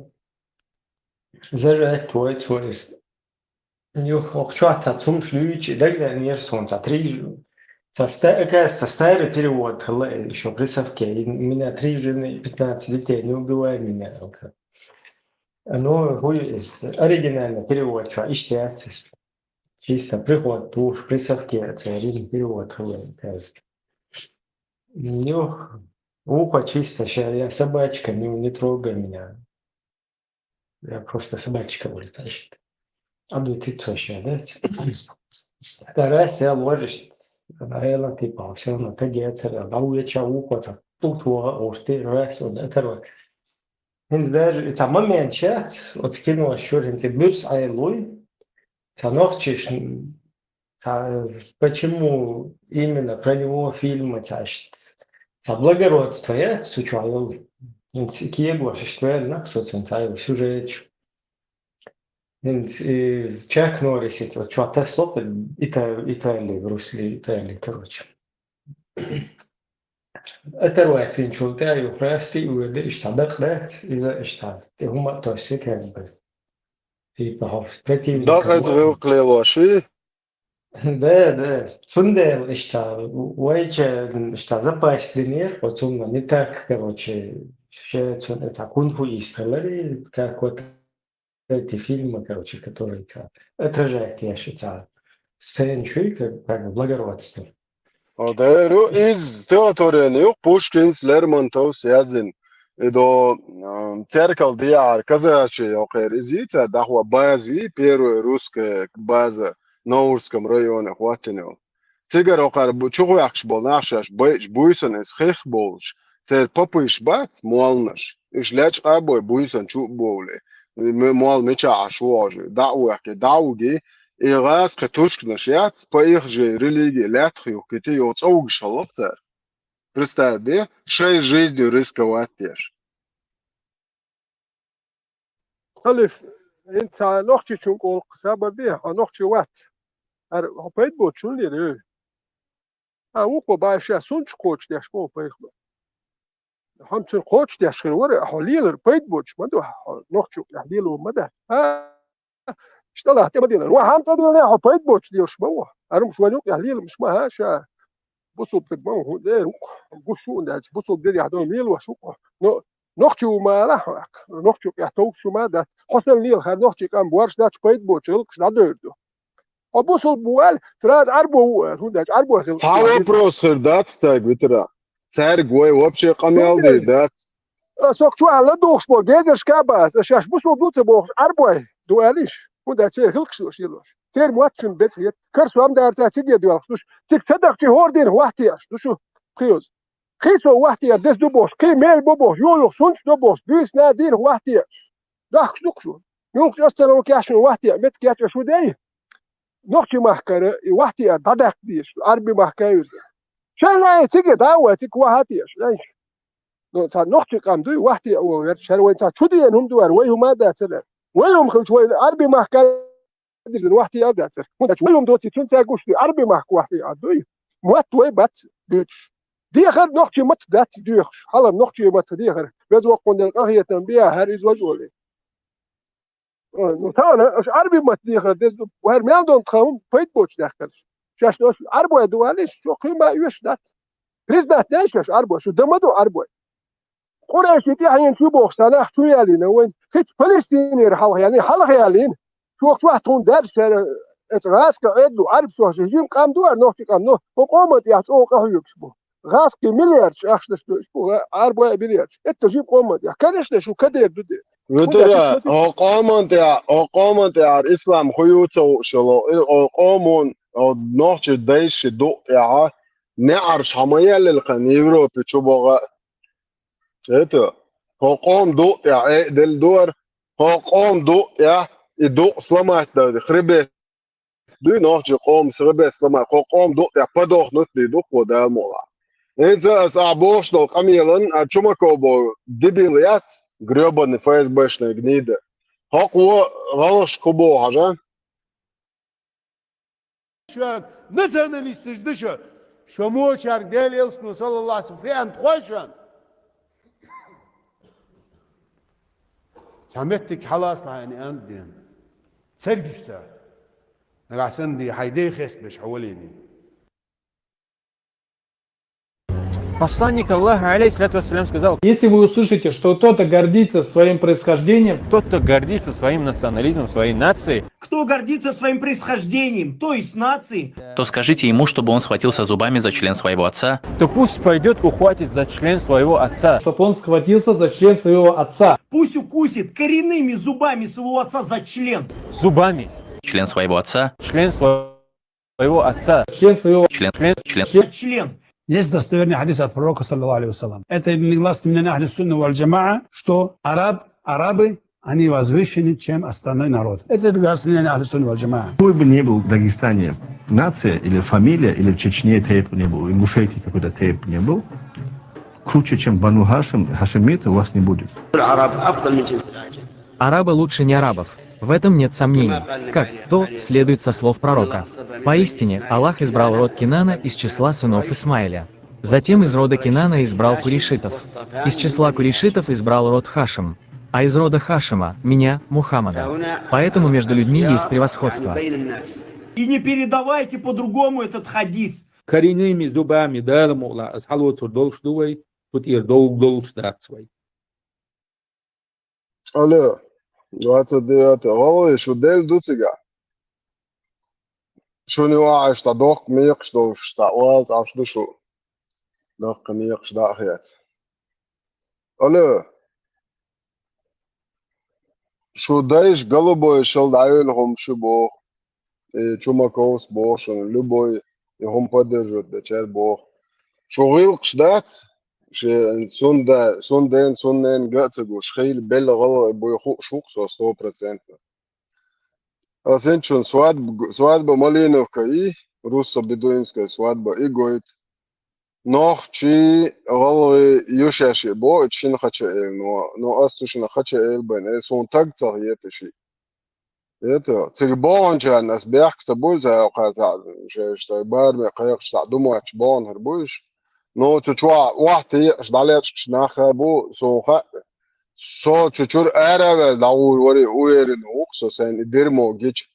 Заже твой Юх, охчата цум шлючи, дагда нер сонца, три. Это старый перевод, еще при совке. И меня 3 жены, 15 детей, не убивай меня. Но из оригинальный перевод, что ищется. Чисто приход душ, при совке, это оригинальный перевод, кажется. Ну, ухо чисто, сейчас я собачка, не трогай меня. Я просто собачка вылетаешь. А ну ты что еще, да? Старайся ложишь. Relativt все равно тагетер, а у я ухо, тут ты раз, это даже это момент чат, от скинула еще ты бюс айлой, та ночиш, почему именно про него фильмы тащит, та благородство, я сучу айлой, киего, что я на соцсетях сюжет. Чак Норрис, это что-то слово, Италия, Русли, Италия, короче. Это руает винчул, ты аю прости, и штадах дать, из-за штат. Ты хума то все как бы. Ты похож, противник. Да, это был клейлоши. Да. Фундел, что, уайча, что запасть тренер, вот он не так, короче, это кунг-фу истории, как вот эти фильмы, короче, которые отражают, я считаю, сценчуй, как бы благородство. Да, из театрии Пушкинс, Лермонтов, Язин. До церковь Диар, казачий, океризица, дахва бази, первая русская база на Урском районе, хватинил. Цигар окар, чего якш был, нашаш, буйсон из хех болш, цер попыш бат, муалнаш, иш ляч абой, буйсон чу боли. Муал меча ашуажи, дауги, и раз катушкнаш яц, по их же религии лятхию, кити йоц аугшалов цер. Представь, да? 6 жизнью рисковать тешь. خلف انت نوختي شون قول قصابر دي نوختي وات هبيت بوت شون لي دي وقو باشا سونش قوش ديش بو بيخبر همچن قوش ديش خلور حليل بيت بوش مدو نوختي يحليل ومدى اشتغل تبدينا وهم تدري هبيت بوش ديش بو ارم شوانيك يحليل مش ما هاشا بصوا بتبقوا هو ده بصوا ده بصوا بدي يحضروا ميل وشوكو نوختي ما راح نوختي يحتوك شو ما ده حسن ليل خد نوختي كان بورش ده بيت بوش يلقش ده دردو وبصوا بوال تراز عربو هو ده عربو تعال بروس خردات ستاك بترا سعر قوي وبشي قميال دي دات سوق شو على دوخش بو جيزش كاباس اشاش بصوا دوت بوخش عربو دواليش هو ده شيء خلقش يلوش تير مواتشن بيت هي كرسو ام دار تاتيدي دوالش تك صدقتي هوردين واحتياش شو خيوز خيسو واحتياش دس دوبوش كي ميل بوبوش يولو سونش دوبوش بيس نادين واحتياش داخ شو يوم اصلا وكاشن واحتياش مت كاتش شو داي نوختي محكره واحتياش ددق ديش عربي محكايز شرعي تيجي داوا تيك واحتياش ليش نو صار نوختي قام دوي واحتياش او شرعي صار تودي انهم دوار ويهم ما داتر ويهم خل شوي عربي محكايز درزن واحتي أرداتر مدة ويوم دوتي تون تاقوش دي عربي معك واحتي أردوي موات وي بات دوتش دي غير نوختي مت دات دوخش حالا نوختي مت دي غير بيزو قوند القهية تنبيها هاريز وجولي نوتانا اش عربي مت دي غير دي وهر ميان دون تخاوم بيت بوش داخلش شاش نوش عربو يدواليش شو قيمة يوش دات ريز دات نايش عربو شو دمدو عربو قريش يتيحين شو بوخ سلاح شو يالين وين خيت فلسطيني رحال يعني حلق يالين شو وقت واحد تون دار سر اتغاس كعدو عارف شو هجيم قام دوار نوختي قام نو وقومت يحتو قهو يكسبو غاس كي مليار اخش شو عارف مليار انت جيب قومت يا كانش شو كدير دودي وترى قومت يا الاسلام خيوتو شلو قومون نوختي دايش دو يا نعرش حمايل القنيرو بتشوبو ايتو قوم دو يا دل دور قوم دو يا يدو سلامات ده خربت دو نوع قوم خربت سلامات قوم دو يا بدو نوت دو وده مولا إذا أصعبوش دو قميلن أشوما كوبو دبيليات грёбаный ФСБшная гнида. هو غلش كوبو حاجة شو مثلا يستجدشوا شو مو شارك ديل يلسنو صلى الله عليه وسلم في أنت خوشن سمعتك خلاص يعني أنت دين سرقشتا أحسن دي حيدي خسبش حواليني Посланник Аллаха, алейхиссалату вассалям, сказал: если вы услышите, что кто-то гордится своим происхождением, кто-то гордится своим национализмом, своей нацией, кто гордится своим происхождением, то есть нацией, то скажите ему, чтобы он схватился зубами за член своего отца, то пусть пойдет ухватит за член своего отца, чтобы он схватился за член своего отца, пусть укусит коренными зубами своего отца за член. Зубами. Член своего отца. Член своего отца. Член своего. Член. Есть достоверный хадис от пророка, саллаллаху алейхи вассалям. Это негласно мнение ахли сунны валь джамаа, что арабы, они возвышены, чем остальной народ. Это негласно мнение ахли сунны валь джамаа. Какой бы ни был в Дагестане нация или фамилия, или в Чечне тейп не был, в Ингушетии какой-то тейп не был, круче, чем Бану Хашим, хашимиты у вас не будет. Арабы лучше не арабов. В этом нет сомнений. Как то следует со слов пророка. Поистине, Аллах избрал род Кинана из числа сынов Исмаиля. Затем из рода Кинана избрал курейшитов. Из числа курейшитов избрал род Хашим. А из рода Хашима – меня, Мухаммада. Поэтому между людьми есть превосходство. И не передавайте по-другому этот хадис. коренными зубами, да, мол, с халвоцу долшдувай, тут ир долшдакцвай. Алло. 29 والله شو ديل دوتسيجا شو نوع اشتا دوق ميقش دو اشتا والت عش دو شو دوق ميقش دا اخيات الو شو دايش قلبو يشل دعيلهم شو بو شو ماكوس بوشن لبوي يهم поддерживают بچر بو شو غيلقش دات Сунден гацегу шхейл белгал бойху шуксо 100%. А сенчун свадьба Малиновка и руссо-бедуинская свадьба и гойт. Нох чи галвы юшаши бо чин хачаэл, но астушина хачаэл бен сон тагцах етеши. Это цигбончан as берг собой за каза, что барме каяк ста думач бон хербуш. No çuçua vahti şdalet şnaxa bu soğuk so çuçur eravel davul veri uyerin okso sen idirmo geç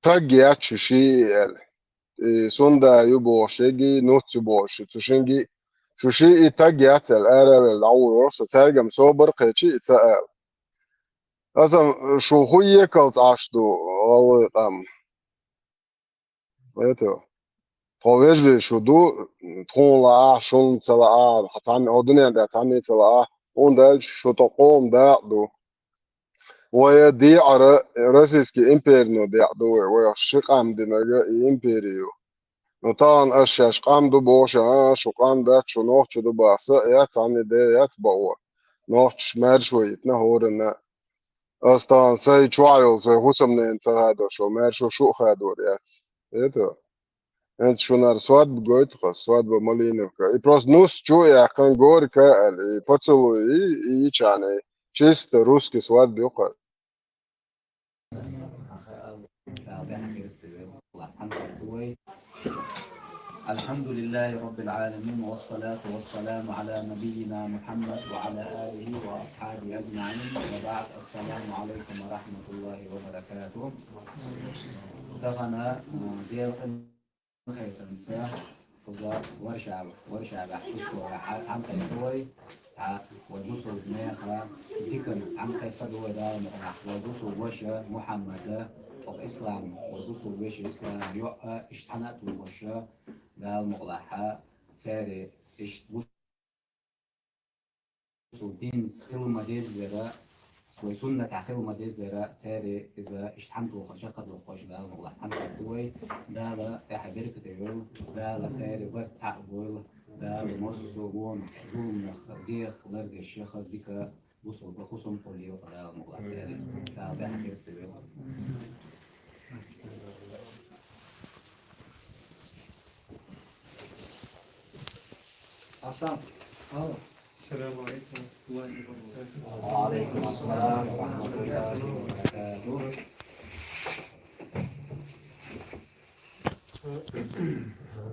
tagya çişi sonda yubo şegi notçu boş çuşingi şuşi itagya tel eravel davul orso tergam sober qeçi itsal azam şu huye kalt açtı o tam это Повежли шуду, тронла, шон цела, хатами одуня да тами цела, он дальше что-то ком да ду. Вая ди ара российский империно да ду, вая шикам динага империю. Но там аш шикам ду боша, шукам да чунох чуду баса, я тами да я цбауа. Нох шмершвит на хорна. Астан сай чуайл, сай хусамнен цагадо, шо мершо шухадор я. Это Это что на свадьбу говорит, свадьба Малиновка. И просто нус чуя, как горько, и поцелуй, и чаны. Чисто русский свадьбы. الحمد لله رب العالمين والصلاة والسلام على نبينا محمد وعلى آله وأصحابه أجمعين وبعد السلام عليكم ورحمة الله وبركاته. دغنا ديرتن خيتنسا فضاء ورشة بحشوة عم كيفوي ساعة ودوسو بنيخا ديكن عم كيفدوي دا مقنح ودوسو وشة محمد وإسلام ودوسو وشة إسلام يوقع اشتحنات وشة دا المقلحة ساري دوسو دين خلما دي زيرا سوي سنة تعخيل دي زيرا ساري إذا اشتحنتو خشقة وخش دا المقلح اشتحنتو دوي دا لا تحبير كتيرو دا لا ساري غير تعبول دا لمصو بون زوم خزيخ لرد الشيخ ديكا وصل بخصوم كلي وقدام الله يعني ده حاجة بتبقى أصلا السلام عليكم ورحمة الله وبركاته. وعليكم السلام ورحمة الله وبركاته.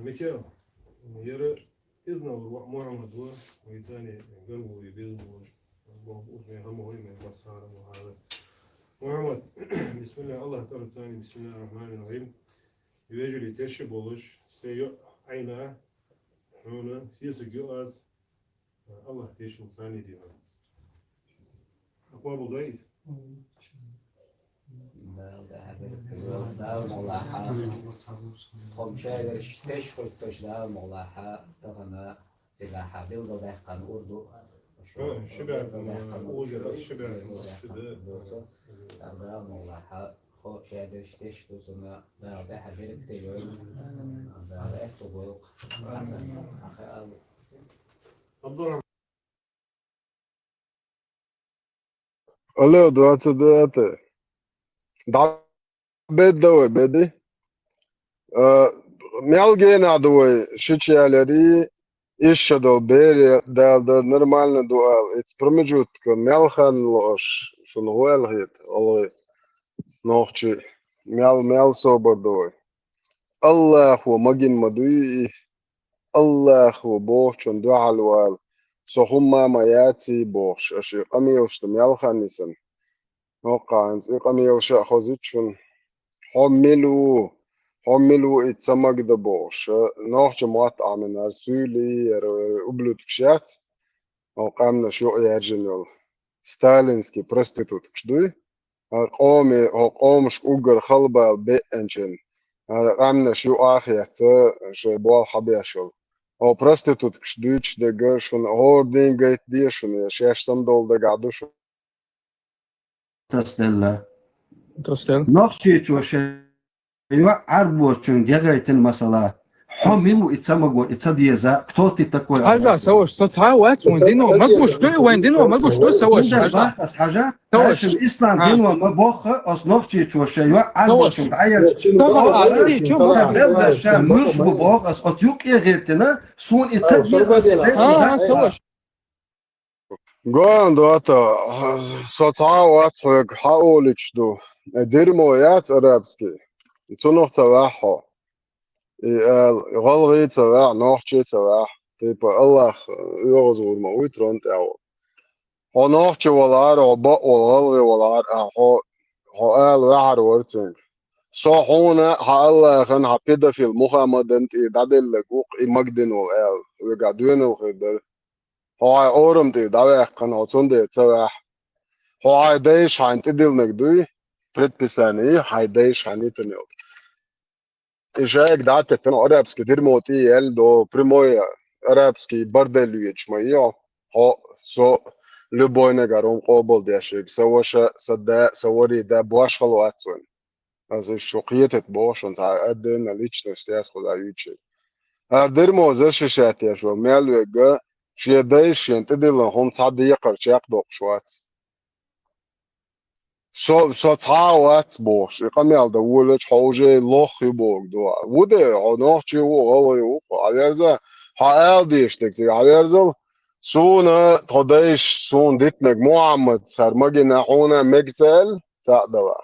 Микел, я знал Мухаммад ويتاني قلبه يبيض وموقوف همه من مسار وهذا محمد بسم الله الله تعالى ثاني بسم الله الرحمن الرحيم يجري كشف بولش سيء عينا هنا سيسق يؤس الله تيشن ثاني ديوانس أقوى بضيت دار ملاحة هم شاير تشفر تشدار ملاحة تغنى سلاحة بيلدو دهقان أردو شبع أوجر شبع دار ملاحة خو شاير تشتو سنة دار ده حبير كتير دار اكتو بوق Алло, 29. Да, bedava bedi. Мелгена дуй, шичалери, еще до бери, да нормально дуал. Это промежутка, мелхан лош, что нуэл гит, алло, ночи, мел собор дуй. Аллаху магин мадуи, Аллаху бог, чон дуал вал. Сохумма маятси бог, аши амил, что мелхан нисан. نوقع إقامي شاء خزيتشون حملوا إتسمك دبوش نوخش مقطع من أرسولي أبلو تكشات وقامنا شو يرجنول ستالينسكي برستيتوت كشدوي قومش أجر خلبة بيئنشن قامنا شو آخيات شو بوال حبيشول أو برستيتوت كشدويش دقا شون هور دين جيت ديشون شاش سمدول دقعدوش تستلا تستلا نقشي توشي عربوشن جايت المسألة حملوا اتسمجوا اتسديزا كتوتي تكوي حاجة سوش تتعاوت وندينو مجبوش تو وندينو مجبوش تو سوش حاجة حاجة عشان الإسلام دينو ما بوخ أص نقشي توشي عربوشن تعين تبلد شام مش ببوخ أص أتيوك إيه غيرتنا سون اتسديزا سوش Goando ata socialat حاولش دو درمويات أرابسكي تنوح تواحو غلغي تواح نوحشي تواح تيبا الله يغزور مويت رونت أو هو نوحشي والار وبق والغلغي والار هو آل وحر ورتين صحونا ها الله خن حبيدا في المخامد انت دادل لقوق مجدن والآل وقعدوين الخدر هاي أورم دي داوي كان عطون دي تسواح هاي دايش هاي تدل نقدوي فرد بساني هاي دايش هاي تنيل إيشاك دعت تنا أرابسكي دير موتي يل دو بريمويا أرابسكي بردلويج مايو ها سو لبوينا قارون قابل ديشيك سواشا صدا سواري دا بواش خلواتسون از شوقية باش انت عدن ليش نستياس خدا يوتشي هردر موزش شاتيا شو مالوغا شي دايش ينتدل هم تعدي يقر يقدق شوات سو تعاوات بوش يقمي دا ولج حوجي لوخ يبوغ دوا وده عناخشي وغوي وقو عبيرزا حاال ديشتك عبيرزل سونا تدايش سون ديت مجموعة سرمجي نحونا مجزل تقدوا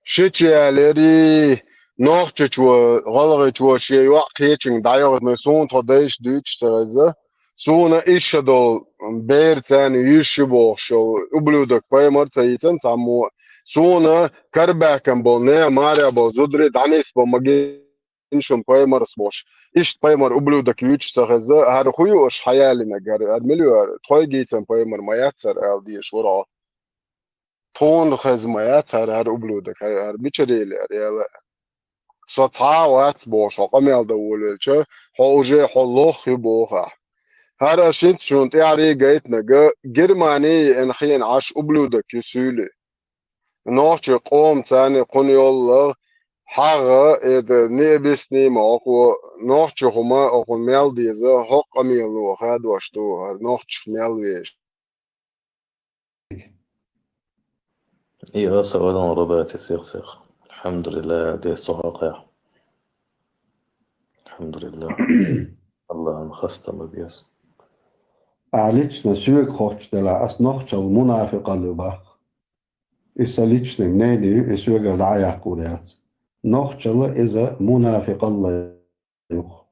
شيتشالري نوختش وغلغش وشي وقيتشن دايغت مسون تدايش دوتش تغزا سونا إيشادول بير تاني يشبو شو أبلودك باي مرتايتن تامو سونا كرباكن بولنا ماريا بو زودري دانيس بو مجينشن باي مرسبوش إيش باي مر أبلودك يوتش تغزا هر خويوش حيالي نجار المليار تخوي جيتن باي مر ماياتسر ألديش ورا تون خزمايات هر أبلودك هر بيشريلي يلا سطعوات بوش قميل دولتش حوجي حلوخ يبوخه هر شيء شون تعري جيتنا جرماني إن حين عش أبلودك يسولي نوش قوم تاني قن يلا حاجة إذا نيبسني ما أقوى نوش هما أقول ميل ديزا حق ميلو هاد واشتو نوش ميل ويش إيه سؤال ربات يا سيخ الحمد لله دي صحاقع الحمد لله الله انخستم بيس Лично сүйек хочтела аснохчал мунафиқалыба. Иса личным нейди и сүйегер даяқ курят. Нохчала иза мунафиқалла юх.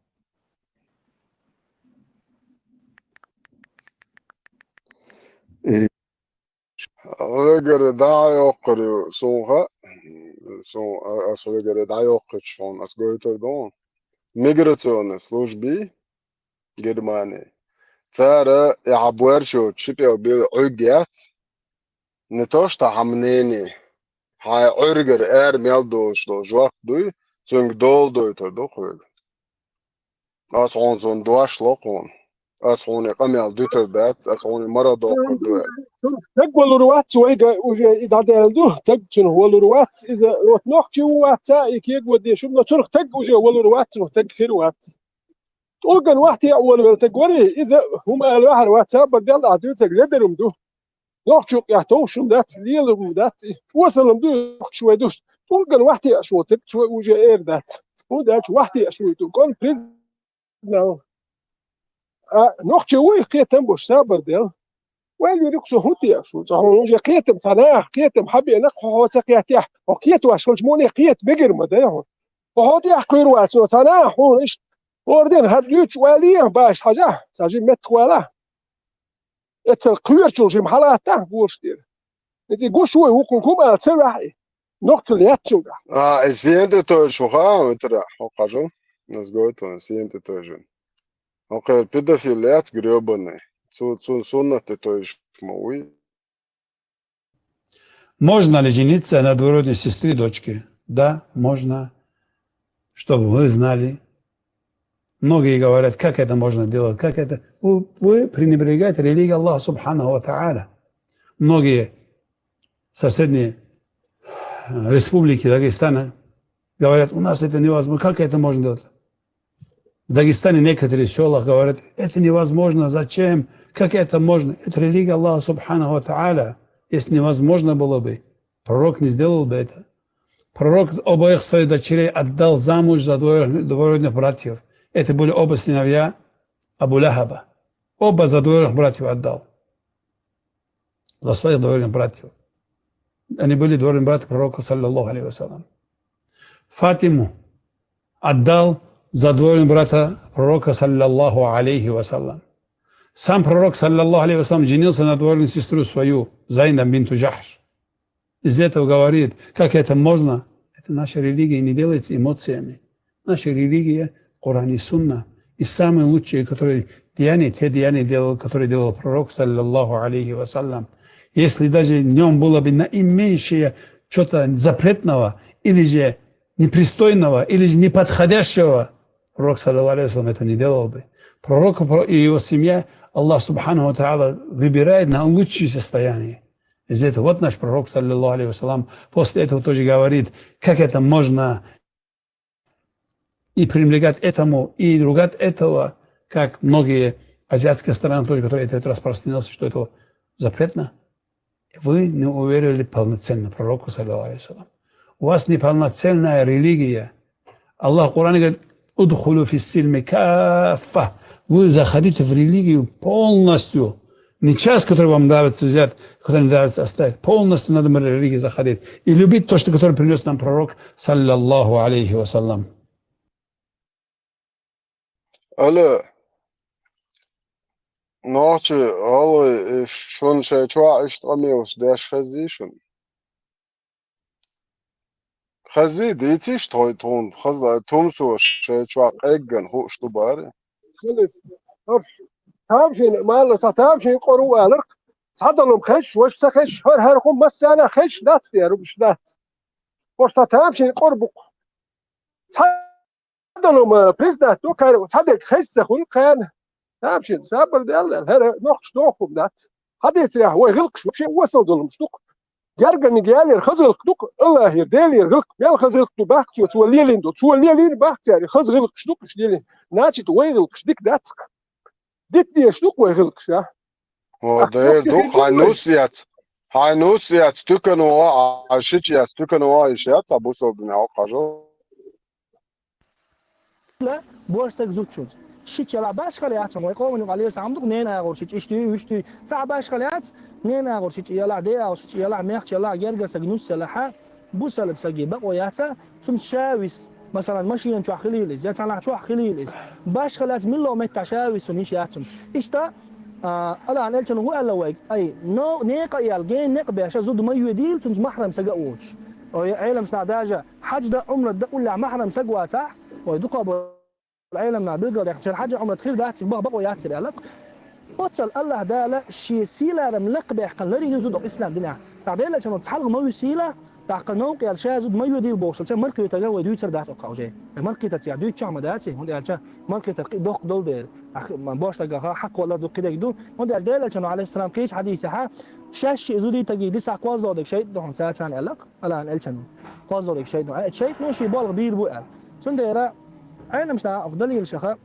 Ögere daha yokkuru soha so ögere daha yokkuşon as götürdün. Migrasyone служби Германии. Цара يعبورشو تشيبيو بي عجيات نتوشتا حمنيني هاي عرجر ميلدوش دو جواب دوي زنگ دول دوي تردو خويل اس هون زون دواش لوقون اس هون قميال دوتر دات اس هون مرة دوقر دوي تقبل الروات وجا إذا دالدو تقبل هو الروات إذا نحكي واتا يكيق ودي شو نشرح تق وجا هو الروات نحتاج خيروات تلقى واحد أول تقولي إذا هم الواحد واتساب بدل عدو تقدرهم دو نحكي يحتوشهم ذات ليلهم ذات وصلهم دو شوي دوش تلقى واحد شو تق شوي وجا إير ذات وذات واحد شوي تقول بريزنا نحكي وين قيتم بوش سابر ديل وين يركسو هوتي شو صحون وجا قيتم صناح قيتم حبي نقح هو تقيتيح وقيتو عشان جموني قيت بقر مدايهم وهوتي يحكير واتسو صناح هون إيش وردين هادلوش واليه باش حاجة ساجي متخوالا اتسالقير شوجي محلاته قوش دير انتي قوش هو كوما تسرحي نقطة لياتشوغا سينت توشوها مترا حقاجو نزغوتو سينت توجن اوكي педофилият грёбаный сунна тоиш мои. Можно ли жениться на двоюродной сестре дочки? Да, можно. Чтобы вы знали. Многие говорят, как это можно делать, как это. Вы пренебрегаете религией Аллаха Субханаху ва Тааля. Многие соседние республики Дагестана говорят, у нас это невозможно, как это можно делать? В Дагестане некоторые села говорят, это невозможно, зачем, как это можно? Это религия Аллаха Субханаху ва Тааля. Если невозможно было бы, пророк не сделал бы это. Пророк обоих своих дочерей отдал замуж за двоюродных братьев. Это были оба сыновья Абу Лахаба. Оба за двоюродных братьев отдал. За своих двоюродных братьев. Они были двоюродные братья пророка, саллаллаху алейхи вассалям. Фатиму отдал за двоюродного брата пророка, саллаллаху алейхи вассалям. Сам пророк, саллаллаху алейхи вассалям, женился на двоюродную сестру свою, Зайнаб бинту Джахш. Из этого говорит, как это можно? Это наша религия не делается эмоциями. Наша религия Коран и Сунна. И самые лучшие, которые те деяния делал, которые делал пророк, саллаллаху алейхи вассалям. Если даже в нем было бы наименьшее что-то запретного, или же непристойного, или же неподходящего, пророк, саллаллаху алейхи вассалям, это не делал бы. Пророк и его семья, Аллах Субханаху ва Тааля выбирает на лучшее состояние. Из этого вот наш пророк, саллаллаху алейхи вассалям, после этого тоже говорит, как это можно и пренебрегать этому, и ругать этого, как многие азиатские страны тоже, которые это распространился, что это запретно. Вы не уверили полноценно пророку, саллаллаху алейхи вассалям. У вас неполноценная религия. Аллах в Коране говорит, «Удхулу фиссильми каффа». Вы заходите в религию полностью. Не часть, который вам нравится взять, который не нравится оставить. Полностью надо в религию заходить. И любить то, что который принес нам пророк, саллаллаху алейхи вассалям. Алло. Ночи, алло, шон шайчуа иштамилш даш хазишн. Хази дейтиш тон хазла томсу шайчуа эгган хо штубаре. خلف تامشين مال تامشين قروا ألق صدلهم خش وش سخش هر خم مسنا خش دات فيه ربش دات وش تامشين قربق صدلهم بريزدات تو كان صدق خش سخول كان تامشين سابر دال هر نخش دوخم دات هذا يتريح هو يغلق شو شيء وصل دلهم شدق جرجن جالي خزلق دق الله يردالي يغلق يال خزلق دو باخت توليلين دو توليلين باخت يعني خزلق شدق شديلين ناتي تويغلق شدك دات ديت دي شدق ويغلق شا هو ده دوق Hanus ja stycken a shit ja stycken iş ya tabusol bina o kajo. لا بوشتك زوتشوز شيت يلا باش خليات مو يقوم عليه صامدك نينا غور شيت اشتي وشتي ساعه باش خليات نينا غور شيت يلا دي او شيت يلا ميخ يلا جرجس نص لها بوسل بسجي بقوياتا ثم شاويس مثلا ماشي ينشو خليلز يا تاع شو خليلز باش خلات من لو مت شاويس ونيشاتم اشتا الا ان التن هو الاويك اي نو نيق يالجين نيق باش زود ما يديل ثم محرم سجاوش او علم سناداجه حج ده عمره ده ولا محرم سجواتا ويدقوا العالم مع بلغة يحتاج حاجة عمرة خير ده بقوا ياتي لك وصل الله ده لا شيء سيلة رملق بيحقن لري يزود الإسلام دنيا تعديل لك شنو تحل ما يسيلة تحقن نوق يا شازود ما يدير بوش عشان مركي يتجاوز يدوي سر ده توقع وجه مركي تتيا دوي تشام داتي هون عشان مركي تدق دول ده ما باش تلقى حق ولا دق كده يدو هون ده لك شنو عليه السلام كيش حديث ها شاش يزودي تجي دي ساق واز دودك شيء ده ساعة ثانية لك الآن الشنو واز دودك شيء نو شيء بالغ بير بوقع سنديرة أنا مش أفضل الشخاء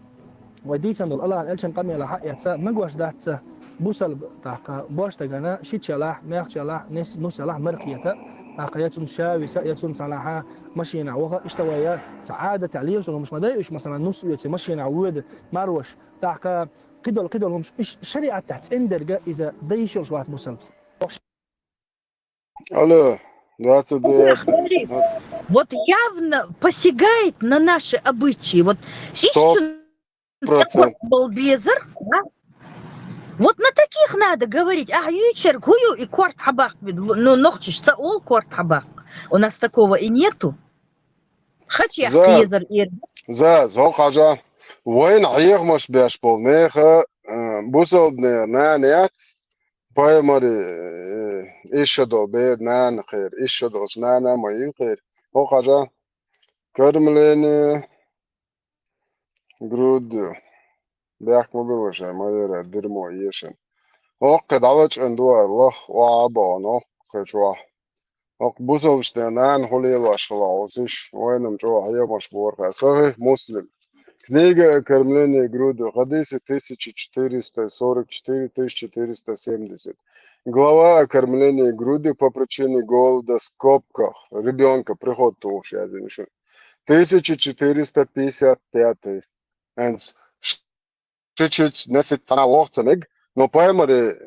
ودي سندل الله الشن قمي على حق يتسا مجوش ده تسا بوسل تاق باش تجنا شيت شلاح ميخ شلاح نس نص شلاح مرقيته تاق يتسون شاوي يتسون صلاحة مشينا وها اشتويا سعادة تعليل شو مش مدايش مثلا نص يتسي مشينا عود مروش تاق قدر هم شريعة تحت اندرجة إذا دايشوا شوات بوسل Алло, 29. Вот явно посягает на наши обычаи. Вот истинный балбезер, да? Вот на таких надо говорить. Ючер, гую и корт хабах. Ну, нохчиш, саул корт хабах. У нас такого и нету. Хачи ахтезер ир. زو حاجة وين عيق مش بيش بول نيخة بوصل نانيات باي مري إيش دو بير نان خير إيش دو نانا ما يخير هو حاجة كرملين جرود بيحك مبلش ما يرى درمو يشن هو قد عوج اندوار الله وعبا نو خجوا هو بوصل نان خلي الوش خلاصش وينم جوا هي مشبور صحيح مسلم Книга «Кормление грудью» Хадисы 1444-1470. Глава о кормлении грудью по причине голода в скобках ребенка. Приход туш, я замечу. 1455. Чуть-чуть несет цена лохцамиг, но поймали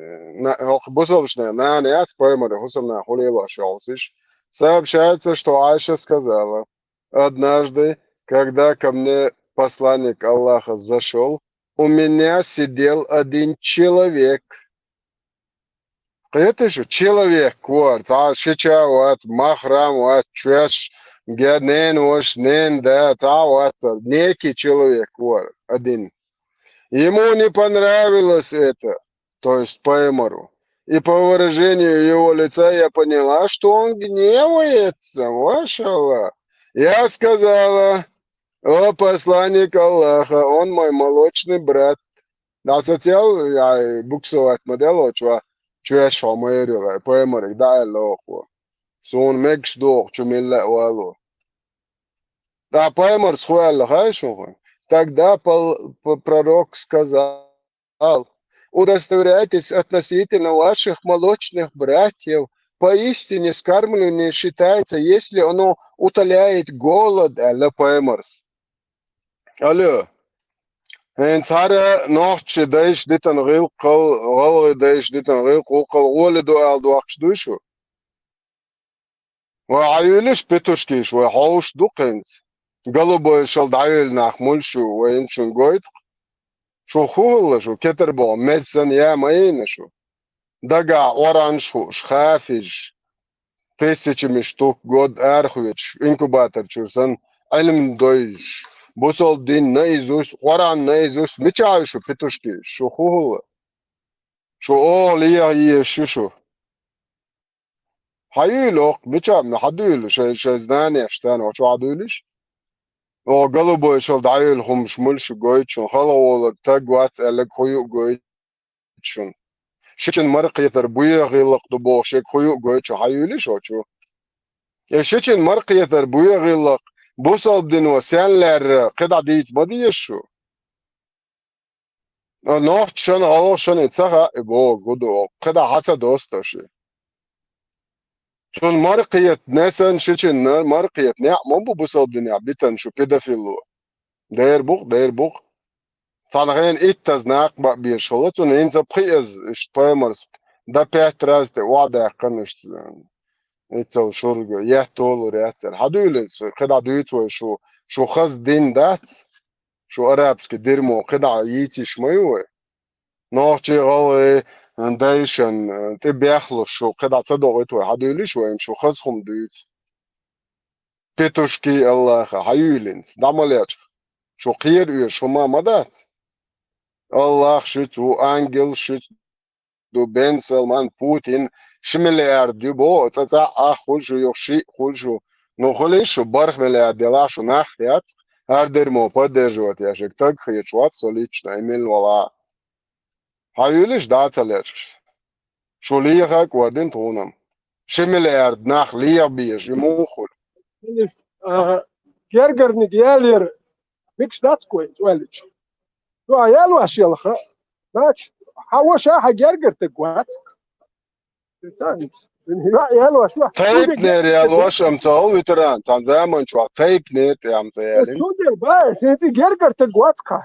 бусовочная на неяц поймали хусамна хулила шалсиш. Сообщается, что Айша сказала: однажды, когда ко мне посланник Аллаха зашел, у меня сидел один человек. Это же человек, вот, а сейчас вот, махрам, вот, чеш, генен, уж, нен, да, вот, некий человек, вот, один. Ему не понравилось это, то есть Паймару. И по выражению его лица я поняла, что он гневается, машаллах. Я сказала: о, посланник Аллаха, он мой молочный брат. Да, хотел я буксовать модель, что я шамерил, поэморик, да, лохо. Сон мекш дох, чумилла уалу. Да, поэмор схуял, хайшо. Тогда пророк сказал: удостоверяйтесь относительно ваших молочных братьев. Поистине скармливание считается, если оно утоляет голод, алло, поэморс. Алло. Энцара нохче дэйш дитан гил гал дэйш дитан гил кукал ولدو алду ахчдушу. وعيولش بتوشكيش وحوش دوقنز. قلبو شل دعيل نحملشو وينشون قويت. شو خولا شو كتربو مزن يا ماينشو. دقع ورانشو شخافج. 1000 штук год архуич инкубатор чурсан علم دويش. بوصل دين نايزوس قرآن نايزوس متعايشو بتوشكي شو خولا شو ليه شو هايلوك متعايم حدويل شو زناني اشتاني وشو عدويلش او قلبو يشل دعيل هم شمولشو قويتشون خلاولا تاقوات الك خيو قويتشون شكن مرق يثربوية غيلق دبو شك خيو قويتشو هايلش وشو شكن مرق يثربوية غيلق بوصل دين وسيانلر قطع ديت بديشو نوح شن غلو شن اتساها ابو قدو قطع حتى دوستاشي Son markiyet nesen şeçenler markiyet ne yapmam bu busal dünya biten şu pedofillu. Değer buk. Sanağın ittaz naq bak bir şolat onu inza piyaz işpayamars. Da petraz de vada yakınış. İtsal şurgu yehti olur yehter. Hadi öyle kıda duyutu şu khaz din dat. Şu arabski dirmo kıda yitişmiyor. Nahçı galı دايشن تبيخلص شو قطع صدقت وحدولي شوين شو خصهم دوت بيتوشكي الله حيولنس دعمليات شو خير شو ما مدات الله شت وانجل شت دو بن سلمان بوتين شمليار دو بو تتا اخو شو يخشي خول شو نخلي شو برخ مليار دلا شو ناخيات هر درمو поддерживать я же так хочу лично имел вала حيولش داتلر شو ليها كوردين تونم شمليار ناخ ليا بيش يموخل Gergernik jälir, miks datskoit välits? No jälu asialha, nats, hawa shaha gergertek watsk. Tsanit. Jälu asla. Taipner ya loşam çal veteran. San zaman çok taipner ya amcayalim. Studier ba, sensi gergertek watska.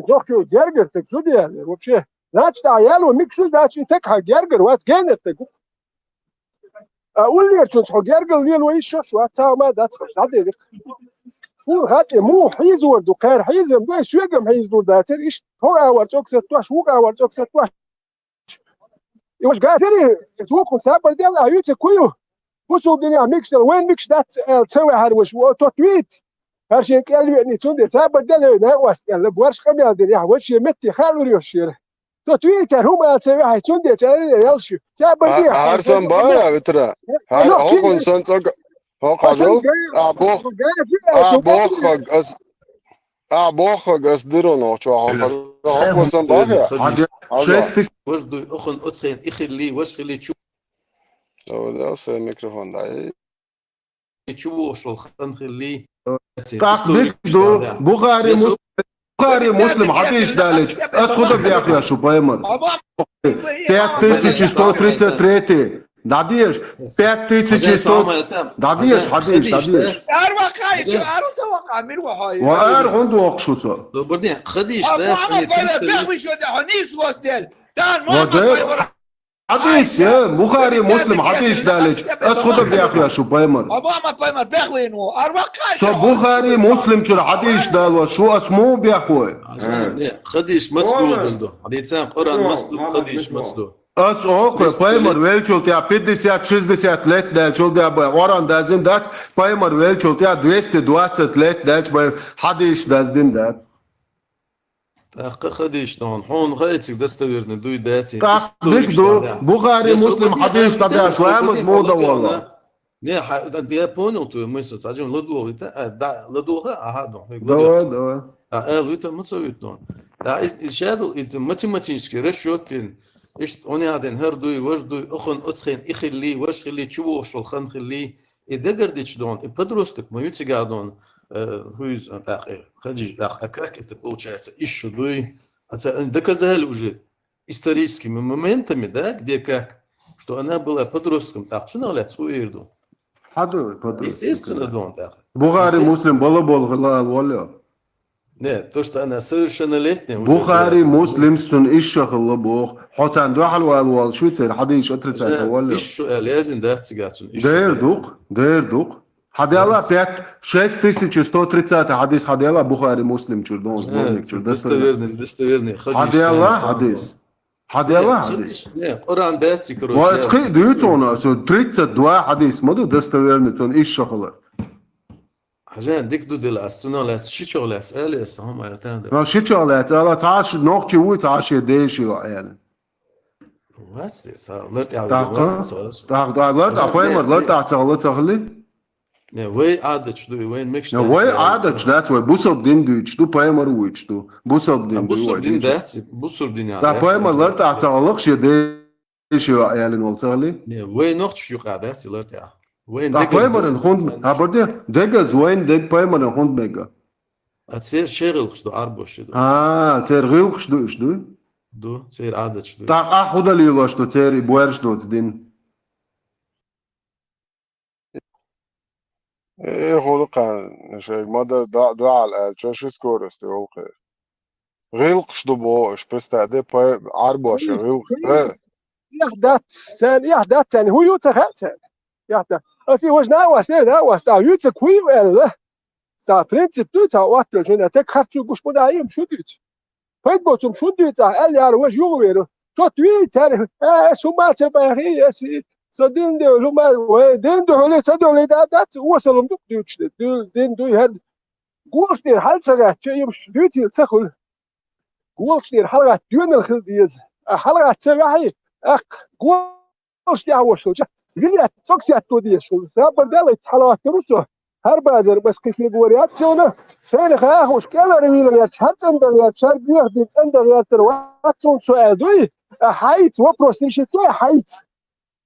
Доктор Гергер, так что делали? Вообще, значит, я миксу, значит, так Гергер, вот Генер, так. Уллер, что Гергер, лил еще, что отцама, да, صدق. فور هات مو حيز ورد وقير حيزم ده شو يقم حيز دور ده ترى إيش هو أول توكسة توش هو أول توكسة توش يوش قاعد ترى توكم سابر ده لا يوتش كويو وصل الدنيا ميكسر وين ميكس ده تسوي هروش وتويت هرشي كلمة نيتون سابر ده لا واسطة بورش خمية الدنيا وش يمتي خالو يوشير تويتر هم تسوي هاي تون ده ترى يلشوا سابر ده هارسون بايا بترى هار أخون سنتك هقابل أبوخ أصدره نوشوا هقابل سن بايا وجدوا أخن أتخين إخلي وش خلي تشو ده أصلا ميكروفون ده تشو وش الخن خلي تعقدك دو بخاري مسلم حتيش دالش أسخد بياخد شو بايمر 5133 داديش 5100 داديش حديش داديش توقع من وحاي وار عنده وقشوسه بعدين خديش ده بيخوي شو ده هنيس وستيل تان ما حديش بخاري مسلم حتيش دالش أسخد بياخد شو بايمر أبا بايمر بيخوي إنه سو بخاري مسلم شو حديش دال شو اسمه بياخوي خديش مسدود عنده حديث قرآن مسدود خديش مسدود As oku paymer velçult ya 50-60 let delçult ya oran dazin dat paymer velçult ya 220 let delç bay hadiş dazdin dat. تحقق خديش دون حون غايتك دستويرنا دوي داتي تحقق دو بخاري مسلم حديش تبع شوامد موضة والله. نه دي بونو تو ميسو تاجم لدو دا لدو اهادو دو ويتا متسويتون دا شادو انت ماتيماتيكي رشوتين إيش أنا عادن هردوي وجدوي أخن أتخين إخلي وش خلي تشوه شو الخن خلي إذا قردش دون إبدروستك ما يتسي قاعدون هويز خديج أكاك تقول شيء إيش شو دوي أتا ده كذا الوجود исторически моментами да где как что она была подростком так что она лет суирду حدو подросток естественно дон так بخاري مسلم بلا ولا Не, то, что она совершеннолетняя. بخاري مسلم سن إيش شغل بوخ حتى عنده حلوة الوال شو تصير حدا إيش أترتش ولا إيش لازم ده تسجاتون دير دوق حدا الله فيك 6130 حديث حدا الله بخاري مسلم شردون достоверный حدا الله حديث Не, Коран ده تكروش واسخي ديوتونا سو 32 حديث مدو достоверный سن إيش شغل عشان ديك دو دل استونالات شي شغلات اليس هم يعتمدوا شي شغلات الله تعاش نوقتي وتعاش ديشي يعني واتس لرت يعود لرت افايمر لرت تعتغلي Ne, وي عادت شدو وين مكش وي عادت دات وي بوسب دين دوش دو بايمر ويش دو بوسب دين بوسب دين دات بوسب دين يعني دا بايمر لرت تعتغلقش دي ايش يعني والله وين نقطة شو قاعدة سيلرتها وين da دقز pojmaren hond aborde degaz wain deg pojmaren hond mega تصير شغل شدو عربو شدو تير غيل شدو شدو دو تصير عادة شدو تا اخذ لي لو شدو تير بوير شدو تدين ايه خلق شيء مادر دا على شو سكور استوى غيلق شدو بو اش برستعدي باي عربو ش غيلق يحدث ثاني يحدث ثاني هو يوتسخ ثاني يحدث في وجنا واسنا واسنا يوتسخ هو ال sa princip tu ta watel jena tek hartu gospodarim šudit Paidbocum šudit el jar veš juveru to tu ter sumace bari esi sadinde luma dinde hole sadole dat wasalum duk diuçte din du her Gulstir halsaga çayım dütil sakul Gulstir halga dünel khildiz halga tsawahi ak Gulstir awşulca Giliyat soksiyat to diye şul sabardal halawat rusu her bazı bas kiki goriyat çona sen ha hoş keller wiler ya çarçan da ya çar büyük dinsen da ya terwatson sual duy hayt wa prostin to hayt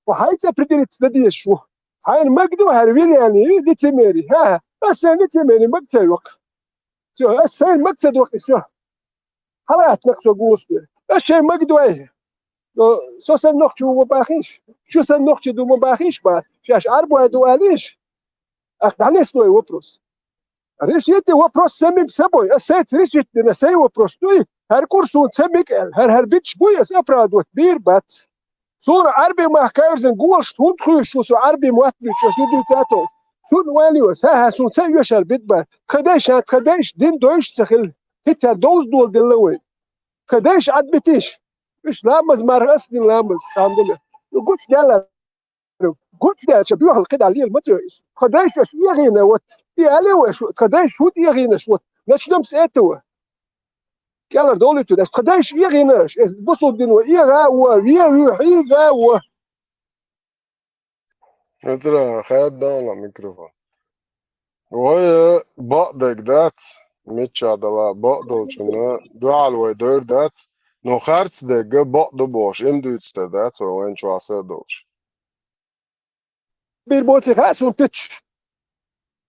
و hayt prederit da diye şu hayır magdu her wil yani litemeri ha bas litemeri magta yok شو السين مقصد وقت شو حالات نقصو قوسبير الشيء مقدو ايه شو سن نقشو مباخيش شو سن نقشو دو مباخيش باس شاش عربو ادو اليش اخد عليه سوي وبروس ريشيتي وبروس سمي بسبوي السيت ريشيتي نسي وبروس دوي هر كورسون سميك هر بيتش بوي اسابرادو كبير بات صورة عربي ما كايرزن قولش تون تخيش شو عربي مواتبي شو سيدو تاتوس شون واليوس ها سون سيوش البيتبا خداش دين دوش سخل هتر دوز دول دلوي خداش عدبتيش مش لامز مرقص دين لامز الحمد لله قلت يلا قلت ده شبيوه القيد عليه المتويش خداش وش يغينا وات يالي وش خداش شو يغينا شو نشدم سيتوا كلا دولتو ده خداش يغيناش بصوا دين ويغا ويا حيزا و ترى خد ده ميكروفون وهي بقدك دات مش عدلا بقدو شنا دوال ويدور دات نو خارج ده بقدو boş imdüts دات وين شو عسى دوش bir bolsa kaçun pitch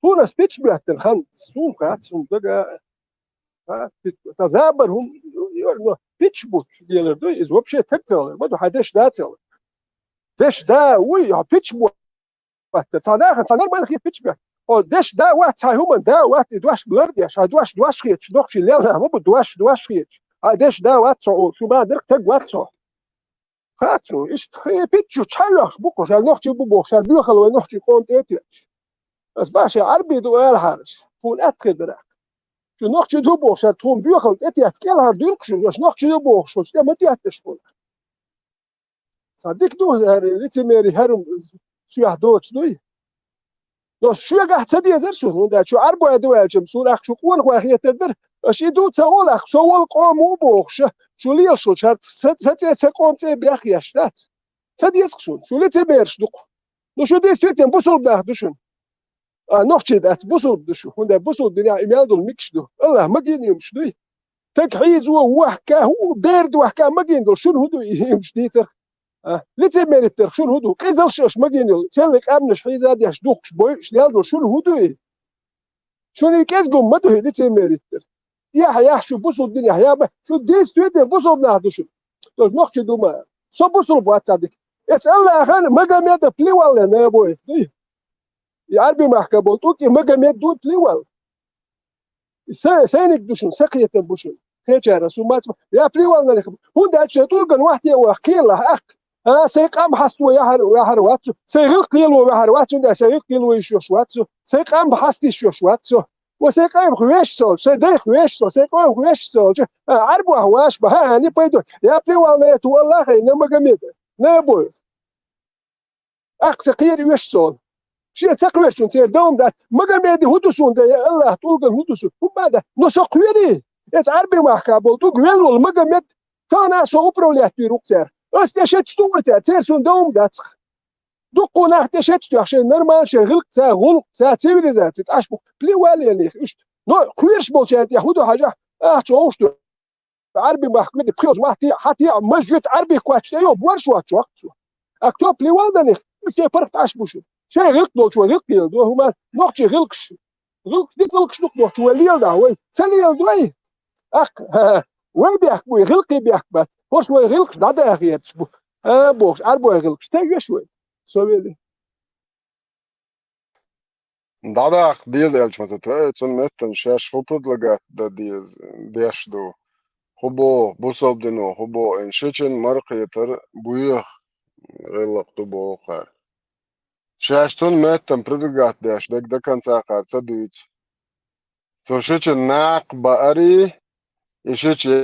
Tunas pitch بيحتل خند سون kaçun بقى تزابر هم يقولوا pitch بوش ديالر از وبشي تكتل ما دو حدش داتل دش دا وي pitch بو تصنع ما لك pitch بيحتل دش دا واحد هم دا واحد دواش بلرد يا شا دواش خيتش دوخش لا مو دواش خيتش دش دا واحد شو ما درك تق واحد خاطرو ايش بيتشو تشايخ بوكو شال نوختي بوكو شال بيخل ونوختي كونت اتيش بس باشا عربي دو الحارس فون اتخي درك شو نوختي دو بوكو شال تون بيخل اتيات كلها ديركشو واش نوختي دو بوكو شو ما تياتش فون صديق دو ليتميري هرم شو يحدوش دوي Jos şu gahtadi ezer şu hunda şu arbo edu elçim surak şu qol xwaxiyeterdir اش يدو تقولك سوال قامو بوخش شو لي شو شرط ست سكونت بيخ يشتات تديس شو لي تبيرش دوق نو شو ديس تيتن بوصل ده دشن نوختي دات بوصل دشو هوندا بوصل دنيا ايمادو المكش دو الله ما جينيمش دوي تكحيز هو حكا هو بيرد وحكا ما جيندو شنو هدو يمش ديتر لي تميرتر شنو هدو قيزلش ما جينيل تلك امنش حيزاد يش دوقش بوي شنو شنو هدو شنو يكزغم ما دو لي تميرتر يا شو بوصل الدنيا يا شو ديس تويتر بوصل نهدو شو دوش نوختي دوما سو بوصل بواتادك اتسأل اخان ما قامت بلي ولا انا يا بوي يا عربي ما حكى بولتوكي ما قامت دو بلي ولا سينك دوشن سقية بوشن كيتشارا سو مات يا بلي ولا لك هو دا تشتول كان واحد وحكي له اخ سيقام حستو يا هر واتو سيغلق يلو يا هر واتو دا سيغلق يلو يشوش واتو سيقام بحستي شوش واتو وسيقام خويش سول سيدي خويش سول سيقام خويش سول عربو هواش بها هاني بيدو يا بلي والله تو والله خي نما قميد نابو اقصى قير يوش سول شي تقويش نتير دوم دات ما قميد هدوسون دا يا الله تلقى هدوسون هم هذا نسو قيري ات عربي ما حكى بولتو قويل ما قميد تانا سو بروليات بيروكسر استشهد شتوتا تيرسون دوم دات دقو نحتشت عشان نورمال شغل تا غلق تا تيفيزات تتعشبو بلي والي يعني نو كويرش بولش انت يهودو حاجه تشوشتو عربي محكمة بخير حتى مسجد عربي كواتش يوم ورش وقت أكتب لي والدني شيء فرق عشبوش شيء غلط لو شو غلط يلدو هما نقطة غلقش غلقش نقطة شو اللي يلدا وين سني يلدو أي وين بيحكوا غلقي بيحكوا هو شو غلقش ده غير شو بوش عربي غلقش تيجي شوي سوي Da diez elçmata tveicun metan šeš huprodlagat da diez do. Hubo busobdeno hubo enşeçen marqetar buyuh relaq tubo qar. Šeštun metan prodlagat dash da kanca qarca duit. So şeçen naq baari işeçe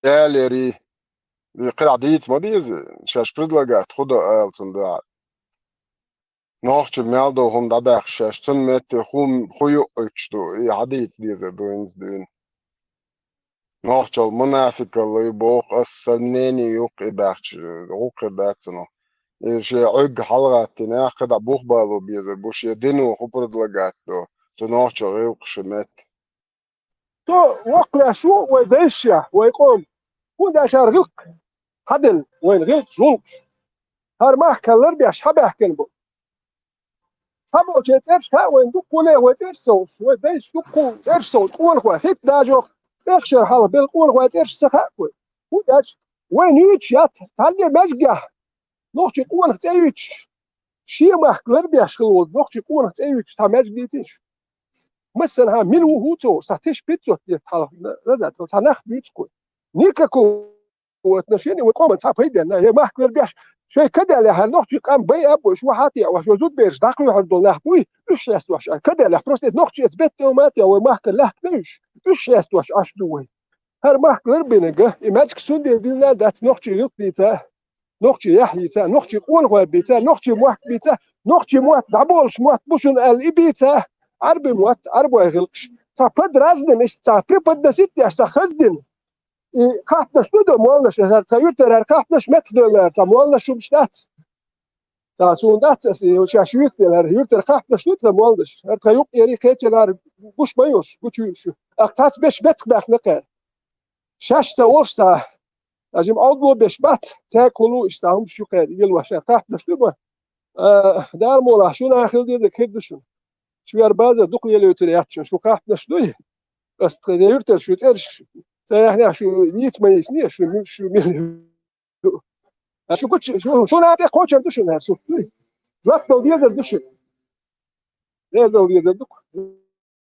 yaleri qira diit ma diez şeş prodlagat xuda elçun da. Nachtje meldo hom dat dag 16 met goeie uitsto. Ja, dit deze doen doen. Nachtje munafik Allah boog as-sanani yok ibacht. Ook dat no. Is je ook halrat na qada boog balo bezer bosh yedino khoperd lagat do. So nachtje ook schmet. تو وقلا شو ويدشيا ويقوم ودا شارغق هدل وين غلق زلق هر ما كلر بيش حبه كلبو سبو تشرش ها وين دقونه وترسو وديش دقو ترسو قول خو هيك داجو اخشر حال بالقول خو ترش سخا وداج وين يتشات تعلي مجقه نوخ قول تيتش شي ما كلر بيش خلود نوخ قول تيتش تا مجديتش مثلا ها من وهوتو ساتش بيتزو تاع لازات تنخ بيتكو نيكاكو وتنشيني وقوم تاع بيدنا هي ما كلر بيش شيء كده له نوختي قام بي ابو شو حاتي او شو زود بيرش داقو عند الله بوي ايش يستوش كده له بروست نوختي اثبت يومات او ما كان له ليش ايش يستوش اش دوي هر ما كلر بينجا ايماجك سود دينا دات نوختي يقطيتا نوختي يحيتا نوختي قول غو بيتا نوختي موحد بيتا نوختي موات دابولش موات بوشن الابيتا عربي موات عربو يغلقش صافد رازدن ايش صافي بدسيت اش خزدن Kaptaş da muanlaş her kayırter kaptaş metdolar ta muanlaş şu biştat ta sundat o şaşırtlar yurter kaptaş da muanlaş her kayıp yeri keçeler kuş mayos bu şu aktat 5 bet baknaka şaşsa olsa acım aldı 5 bat ta kolu istahım şu kadar yıl başa kaptaş da dar mola şunu ahir diye kedişin şu yer bazı dukul yeri ötüre yatçın şu kaptaş da bas yurter şu terş سيحنا شو نيت ما يسني شو شو كنت شو نادي خوش دوشن هرسو وقت ديال دوشن هذا ديال دوك